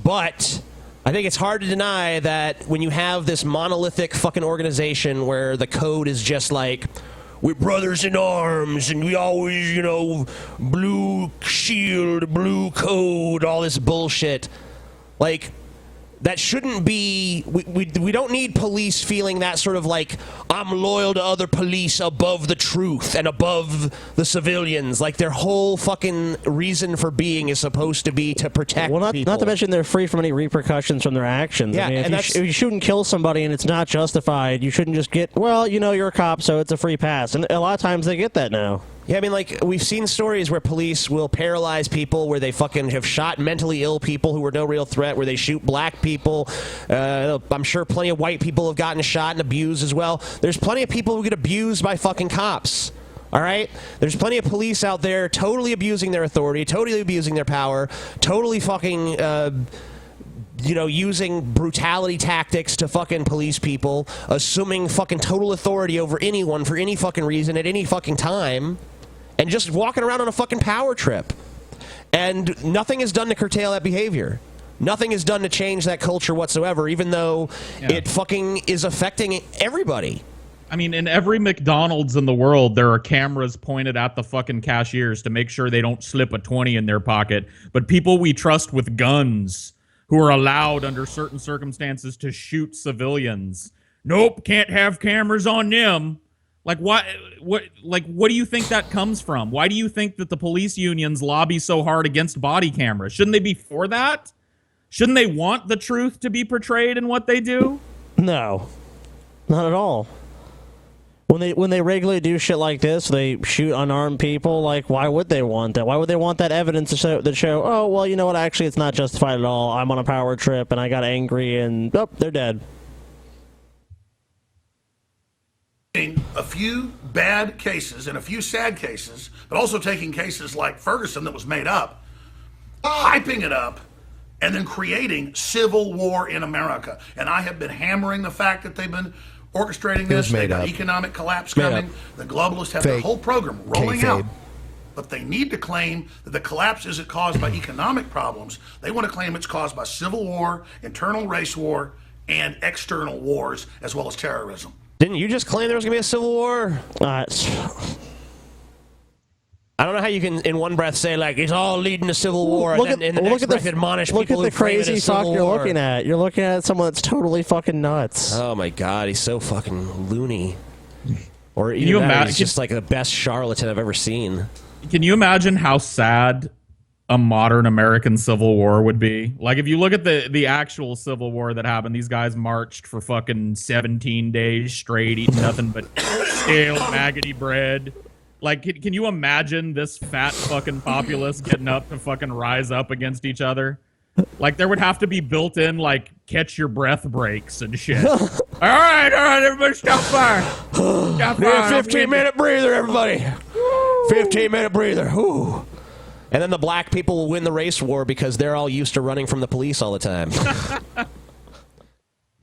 But I think it's hard to deny that when you have this monolithic fucking organization where the code is just like, we're brothers in arms and we always, you know, blue shield, blue code, all this bullshit. Like, that shouldn't be... We don't need police feeling that sort of like, I'm loyal to other police above the truth and above the civilians. Like, their whole fucking reason for being is supposed to be to protect people. Not to mention they're free from any repercussions from their actions. Yeah, I mean, and if you shoot and kill somebody and it's not justified, you shouldn't just get, well, you know, you're a cop, so it's a free pass. And a lot of times they get that now. Yeah, I mean, like, we've seen stories where police will paralyze people, where they fucking have shot mentally ill people who were no real threat, where they shoot black people. I'm sure plenty of white people have gotten shot and abused as well. There's plenty of people who get abused by fucking cops. All right? There's plenty of police out there totally abusing their authority, totally abusing their power, totally fucking... you know, using brutality tactics to fucking police people, assuming fucking total authority over anyone for any fucking reason at any fucking time, and just walking around on a fucking power trip. And nothing is done to curtail that behavior. Nothing is done to change that culture whatsoever, even though it fucking is affecting everybody. I mean, in every McDonald's in the world, there are cameras pointed at the fucking cashiers to make sure they don't slip a 20 in their pocket. But people we trust with guns, who are allowed under certain circumstances to shoot civilians. Nope, can't have cameras on them. Like what do you think that comes from? Why do you think that the police unions lobby so hard against body cameras? Shouldn't they be for that? Shouldn't they want the truth to be portrayed in what they do? No. Not at all. When they regularly do shit like this, they shoot unarmed people. Like, why would they want that? Why would they want that evidence to show? Oh, well, you know what? Actually, it's not justified at all. I'm on a power trip and I got angry and they're dead. a few bad cases and a few sad cases, but also taking cases like Ferguson that was made up, hyping it up, and then creating civil war in America. And I have been hammering the fact that they've been orchestrating this. They've got economic collapse coming. The globalists have their whole program rolling out. But they need to claim that the collapse isn't caused by economic problems. They want to claim it's caused by civil war, internal race war, and external wars, as well as terrorism. Didn't you just claim there was going to be a civil war? I don't know how you can, in one breath, say like it's all leading to civil war, and then in the next breath admonish people who frame it as civil war. You're looking at. You're looking at someone that's totally fucking nuts. Oh my god, he's so fucking loony. Or Can you imagine? He's just like the best charlatan I've ever seen. Can you imagine how sad a modern American Civil War would be? Like, if you look at the actual Civil War that happened, these guys marched for fucking 17 days straight, eating nothing but stale, maggoty bread. Like, can you imagine this fat fucking populace getting up to fucking rise up against each other? Like, there would have to be built-in, like, catch your breath breaks and shit. all right, everybody stop fire. Stop fire. 15-minute breather, everybody. 15-minute breather. Whew. And then the black people will win the race war because they're all used to running from the police all the time.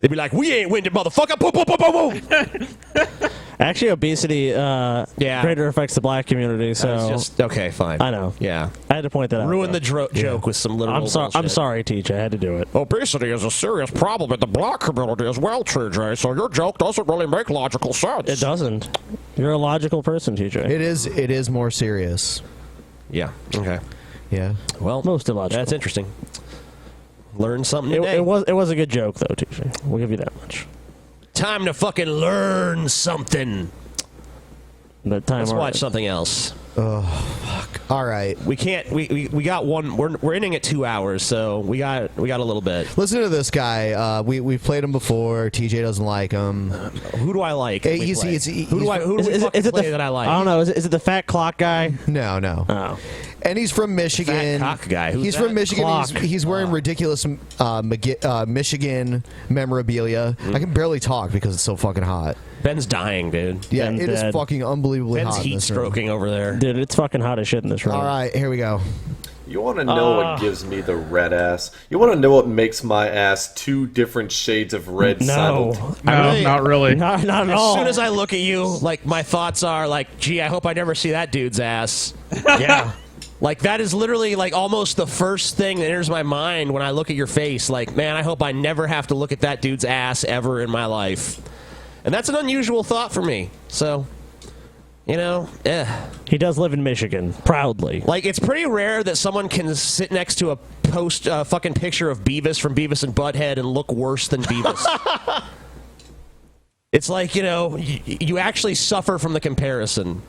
They'd be like, we ain't winning, motherfucker. Boom, boom, boom, boom, boom. Actually, obesity greater affects the black community. So okay, fine. I know. Yeah, I had to point that out. Ruin the joke with some literal bullshit. I'm sorry, TJ. I had to do it. Obesity is a serious problem in the black community as well, TJ. So your joke doesn't really make logical sense. It doesn't. You're a logical person, TJ. It is more serious. Yeah. Okay. Yeah. Well, most illogical. That's interesting. Learn something today. It was a good joke, though, TJ. We'll give you that much. Time to fucking learn something. Let's watch something else. Oh, fuck. All right. We can't. We got one. We're ending at 2 hours, so we got a little bit. Listen to this guy. We've played him before. TJ doesn't like him. Who do I like? Who do we play that I like? I don't know. Is it the fat clock guy? No. Oh. And he's from Michigan. Fat cock guy. He's from Michigan. He's wearing ridiculous Michigan memorabilia. I can barely talk because it's so fucking hot. Ben's dying, dude. Yeah, Ben's it is dead. fucking unbelievably Ben's hot. heat stroking over there. Dude, it's fucking hot as shit in this room. All right, here we go. You want to know what gives me the red ass? You want to know what makes my ass 2 different shades of red No, simultaneously? not really. Not at all. As soon as I look at you, like, my thoughts are like, gee, I hope I never see that dude's ass. Yeah. Like, that is literally, like, almost the first thing that enters my mind when I look at your face. Like, man, I hope I never have to look at that dude's ass ever in my life. And that's an unusual thought for me. So, you know, He does live in Michigan, proudly. Like, it's pretty rare that someone can sit next to a fucking picture of Beavis from Beavis and Butthead and look worse than Beavis. It's like, you know, you actually suffer from the comparison.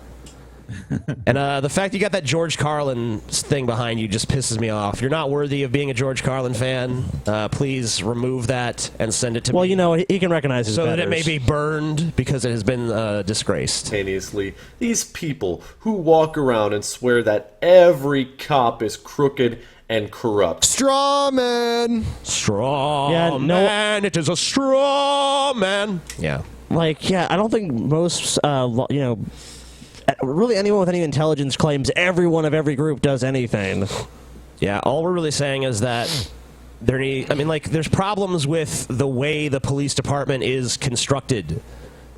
And the fact you got that George Carlin thing behind you just pisses me off. You're not worthy of being a George Carlin fan. Please remove that and send it to me. Well, you know, he can recognize his so betters. that it may be burned because it has been disgraced. Simultaneously, these people who walk around and swear that every cop is crooked and corrupt. Straw man. Straw man. It is a straw man. Yeah. Like, yeah, I don't think most, really anyone with any intelligence claims everyone of every group does anything. Yeah, all we're really saying is that there's problems with the way the police department is constructed.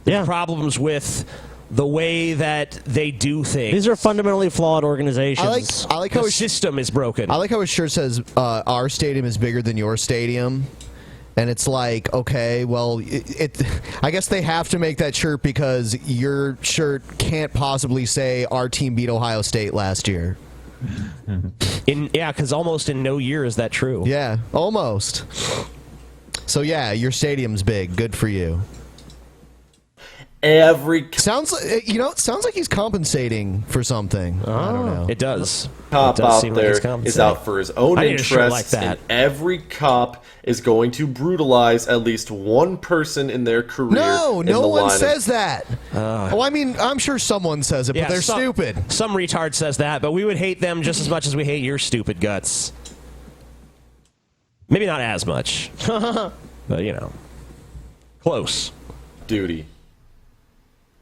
There's problems with the way that they do things. These are fundamentally flawed organizations. I like how the system is broken. I like how his shirt says our stadium is bigger than your stadium. And it's like, okay, well, I guess they have to make that shirt because your shirt can't possibly say our team beat Ohio State last year. Because almost in no year is that true. Yeah, almost. So yeah, your stadium's big. Good for you. Sounds like he's compensating for something. I don't know. It does. Cop out there is out for his own I need a shirt like interests, that. and every cop is going to brutalize at least one person in their career. No one line says that. I mean, I'm sure someone says it, but they're stupid. Some retard says that, but we would hate them just as much as we hate your stupid guts. Maybe not as much. But, you know. Close. Duty.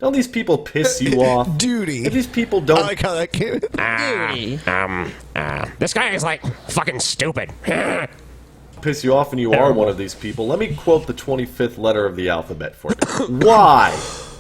Don't these people piss you off? Duty. If these people don't... I like how that came. Duty. This guy is like fucking stupid. piss you off and you are one of these people, let me quote the 25th letter of the alphabet for you. Why?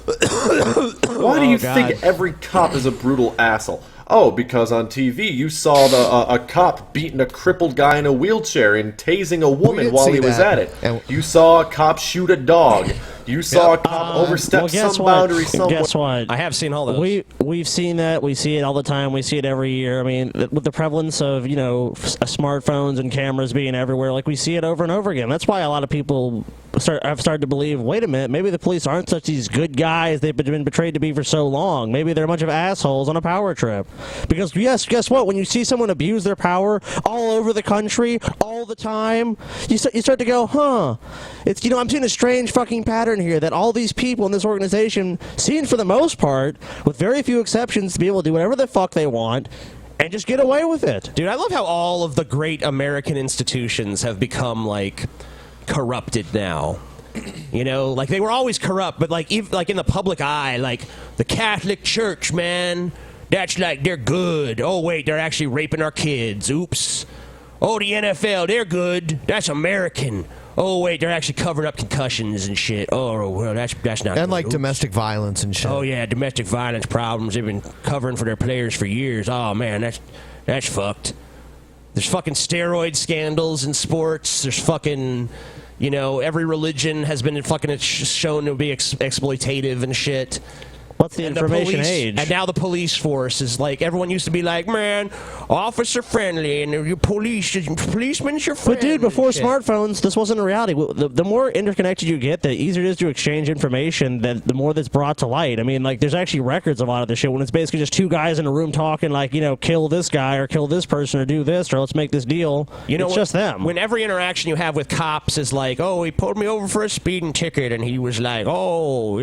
Why do you think every cop is a brutal asshole? Oh, because on TV you saw a cop beating a crippled guy in a wheelchair and tasing a woman while he was at it. You saw a cop shoot a dog. You saw a cop overstep some boundary somewhere. Guess what? I have seen all those. We've seen that. We see it all the time. We see it every year. I mean, with the prevalence of smartphones and cameras being everywhere, like we see it over and over again. That's why a lot of people have started to believe, wait a minute, maybe the police aren't such these good guys they've been portrayed to be for so long. Maybe they're a bunch of assholes on a power trip. Because yes, guess what? When you see someone abuse their power all over the country all the time, you start to go, huh? It's I'm seeing a strange fucking pattern here that all these people in this organization seem, for the most part, with very few exceptions, to be able to do whatever the fuck they want and just get away with it. Dude, I love how all of the great American institutions have become like corrupted now. Like they were always corrupt, but like in the public eye, like the Catholic Church, man, that's like they're good. Oh wait, they're actually raping our kids. Oops. Oh, the NFL, they're good. That's American. Oh wait, they're actually covering up concussions and shit. Oh well, that's not. And good. like domestic violence and shit. Oh yeah, domestic violence problems. They've been covering for their players for years. Oh man, that's fucked. There's fucking steroid scandals in sports. There's fucking, every religion has been fucking shown to be exploitative and shit. What's the information age? And now the police force is like, everyone used to be like, man, officer friendly, and your policemen's your friend. But dude, before smartphones, this wasn't a reality. The more interconnected you get, the easier it is to exchange information, the more that's brought to light. I mean, like, there's actually records of a lot of this shit when it's basically just two guys in a room talking, like, kill this guy or kill this person or do this or let's make this deal. It's just them. When every interaction you have with cops is like, oh, he pulled me over for a speeding ticket, and he was like, oh,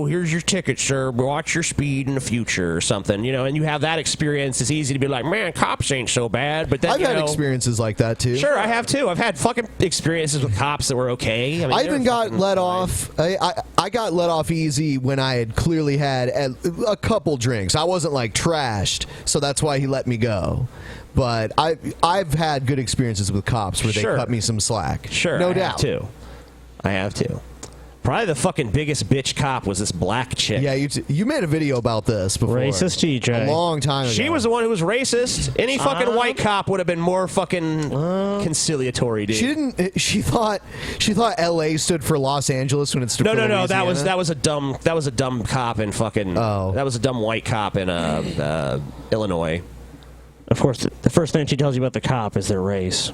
here's your ticket, sir. Watch your speed in the future or something, and you have that experience. It's easy to be like, man, cops ain't so bad. But then, I've had experiences like that too. Sure, I have too. I've had fucking experiences with cops that were okay. I mean, I even got let off. I got let off easy when I had clearly had a couple drinks. I wasn't like trashed, so that's why he let me go. But I've had good experiences with cops where they cut me some slack. Sure, no doubt. I have too. Probably the fucking biggest bitch cop was this black chick. Yeah, you made a video about this before. Racist TJ. A long time ago. She was the one who was racist. Any fucking white cop would have been more fucking conciliatory, dude. She didn't. She thought L.A. stood for Los Angeles when it stood for No. Louisiana. That was a dumb cop in fucking. Oh. That was a dumb white cop in Illinois. Of course, the first thing she tells you about the cop is their race.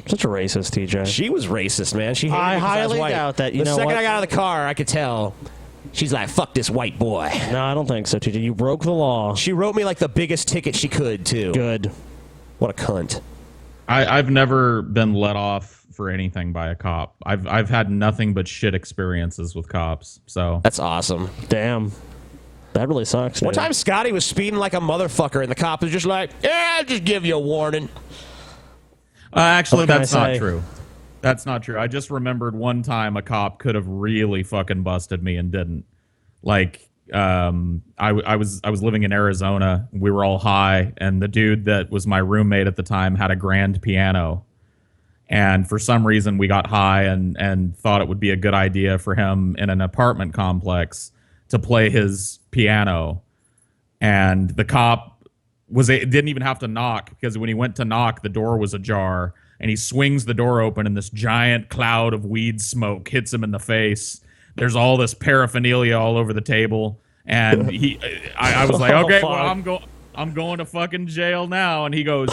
Such a racist, TJ. She was racist, man. I highly doubt that. The second I got out of the car, I could tell. She's like, fuck this white boy. No, I don't think so, TJ. You broke the law. She wrote me like the biggest ticket she could, too. Good. What a cunt. I've never been let off for anything by a cop. I've had nothing but shit experiences with cops. So that's awesome. Damn. That really sucks. One time Scotty was speeding like a motherfucker, and the cop was just like, yeah, I'll just give you a warning. Actually, that's not true. That's not true. I just remembered one time a cop could have really fucking busted me and didn't. Like, I was living in Arizona. We were all high, and the dude that was my roommate at the time had a grand piano. And for some reason, we got high and thought it would be a good idea for him in an apartment complex to play his piano. And the cop didn't even have to knock, because when he went to knock, the door was ajar, and he swings the door open and this giant cloud of weed smoke hits him in the face. There's all this paraphernalia all over the table, and I was like, okay, well, I'm going to fucking jail now. And he goes,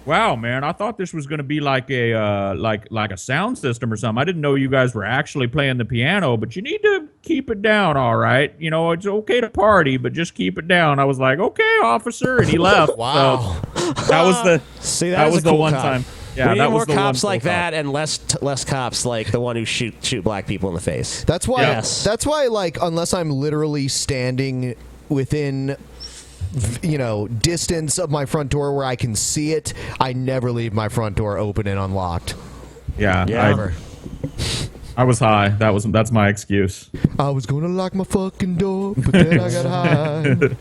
wow, man, I thought this was going to be like a like a sound system or something. I didn't know you guys were actually playing the piano, but you need to keep it down, all right? It's okay to party, but just keep it down. I was like, okay, officer, and he left. Wow. So that was the one time. Yeah, we that need was more the cops one like that, and less cops like the one who shoot black people in the face. That's why. Yes. That's why. Like, unless I'm literally standing within, distance of my front door where I can see it, I never leave my front door open and unlocked. Yeah. Never. I was high. That's my excuse. I was gonna lock my fucking door, but then I got high.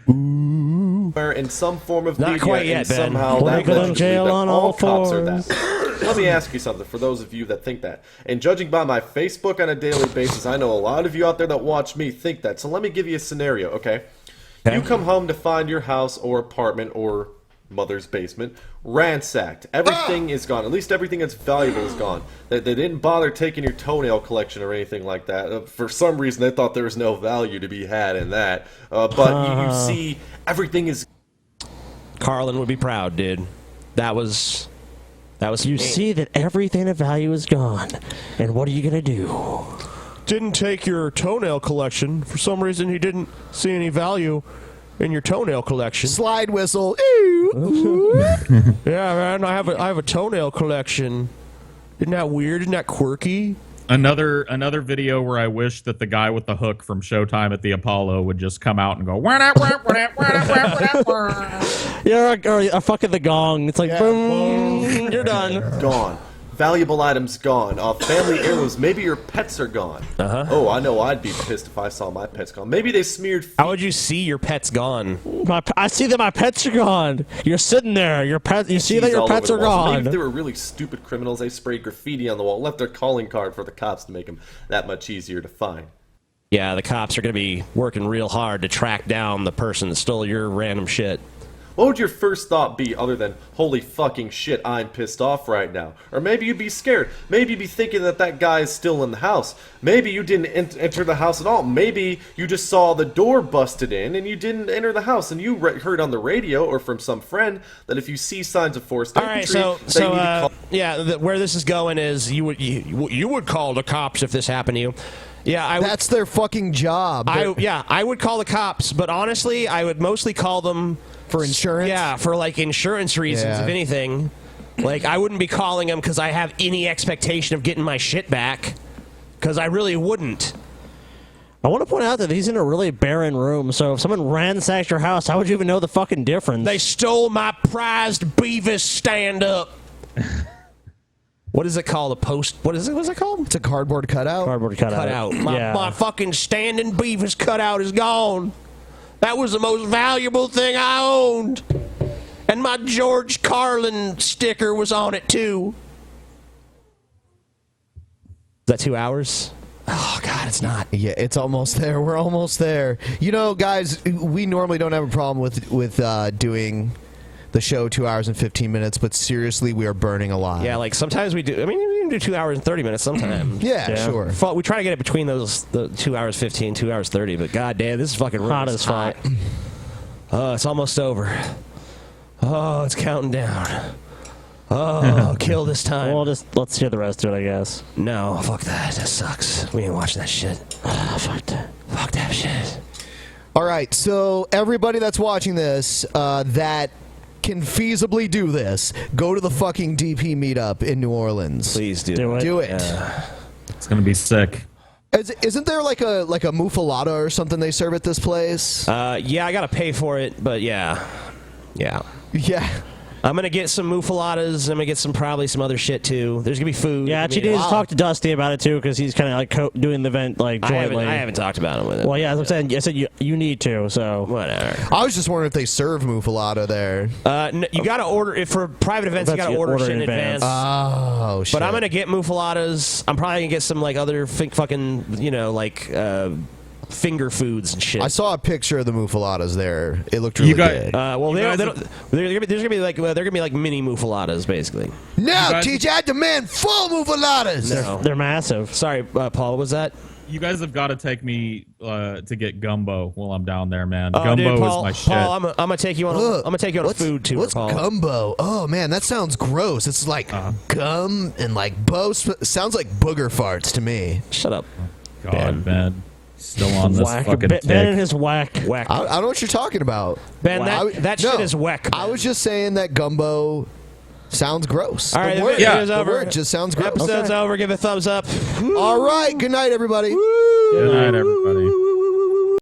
In some form of Not media, quite yet, and Ben. somehow We'll that make it in led to jail that on all all cops are fours. that. Let me ask you something for those of you that think that. And judging by my Facebook on a daily basis, I know a lot of you out there that watch me think that. So let me give you a scenario, okay? You come home to find your house or apartment or mother's basement ransacked. Everything is gone. At least everything that's valuable is gone. They didn't bother taking your toenail collection or anything like that. For some reason, they thought there was no value to be had in that. But you see, everything is... Carlin would be proud, dude. That was You see that everything of value is gone, and what are you gonna do? Didn't take your toenail collection. For some reason, he didn't see any value in your toenail collection. Slide whistle. Yeah, man, I have a toenail collection. Isn't that weird? Isn't that quirky? Another video where I wish that the guy with the hook from Showtime at the Apollo would just come out and go, Yeah, or fucking the gong. It's like, boom, you're done. Gone. Valuable items gone. Family heirlooms. Maybe your pets are gone. Oh, I know I'd be pissed if I saw my pets gone. Maybe they smeared... How would you see your pets gone? I see that my pets are gone. You're sitting there. You see that your pets are gone. Maybe if they were really stupid criminals, they sprayed graffiti on the wall, left their calling card for the cops to make them that much easier to find. Yeah, the cops are going to be working real hard to track down the person that stole your random shit. What would your first thought be other than, holy fucking shit, I'm pissed off right now? Or maybe you'd be scared. Maybe you'd be thinking that guy is still in the house. Maybe you didn't enter the house at all. Maybe you just saw the door busted in and you didn't enter the house. And you heard on the radio or from some friend that if you see signs of forced entry, where this is going is you would call the cops if this happened to you. Yeah, that's their fucking job. I would call the cops, but honestly, I would mostly call them for insurance. Yeah, for like insurance reasons, if anything. Like, I wouldn't be calling them because I have any expectation of getting my shit back. Because I really wouldn't. I want to point out that he's in a really barren room, so if someone ransacked your house, how would you even know the fucking difference? They stole my prized Beavis stand-up. What is it called? A post? What's it called? It's a cardboard cutout. Cardboard cutout. My fucking standing Beavis cutout is gone. That was the most valuable thing I owned. And my George Carlin sticker was on it, too. Is that 2 hours? Oh, God, it's not. Yeah, it's almost there. We're almost there. You know, guys, we normally don't have a problem with doing the show 2 hours and 15 minutes, but seriously, we are burning a lot. Yeah, like sometimes we do. I mean, we can do 2 hours and 30 minutes sometimes. Yeah, sure. We try to get it between the 2 hours 15, 2 hours 30, but goddamn, this is fucking hot as fuck. Oh, it's almost over. Oh, it's counting down. Oh, kill this time. Well, let's hear the rest of it, I guess. No, fuck that. That sucks. We ain't watching that shit. Fuck that. Fuck that shit. All right, so everybody that's watching this that can feasibly do this, go to the fucking DP meetup in New Orleans. Please do it. Do it. It's gonna be sick. Isn't there like a muffalata or something they serve at this place? Yeah, I gotta pay for it, but yeah. Yeah. I'm gonna get some muffaladas. I'm gonna get probably some other shit too. There's gonna be food. Yeah, you need to talk to Dusty about it too, because he's kind of like doing the event like jointly. I haven't talked about it with him. Well, yeah, as I'm saying, I said you need to. So whatever. I was just wondering if they serve muffalata there. You gotta order it for private events. You gotta order shit in advance. Oh shit! But I'm gonna get muffaladas. I'm probably gonna get some like other finger foods and shit. I saw a picture of the muffaladas there. It looked really good. Well, there's gonna be like mini muffaladas basically. No, TJ, I demand full muffaladas. No. They're massive. Sorry, Paul. What was that? You guys have got to take me to get gumbo while I'm down there, man. Oh, Gumbo dude, Paul, is my shit. Paul, I'm gonna take you on. I'm gonna take you on a food tour. What's Paul. gumbo? Oh man, that sounds gross. It's like gum and like sounds like booger farts to me. Shut up, God, Ben. Still on this fucking Ben and his whack. I don't know what you're talking about. Ben, that shit is whack. I was just saying that gumbo sounds gross. All right, the word, the word just sounds gross. Episode's over. Give it a thumbs up. All right, good night, everybody. Good night, everybody.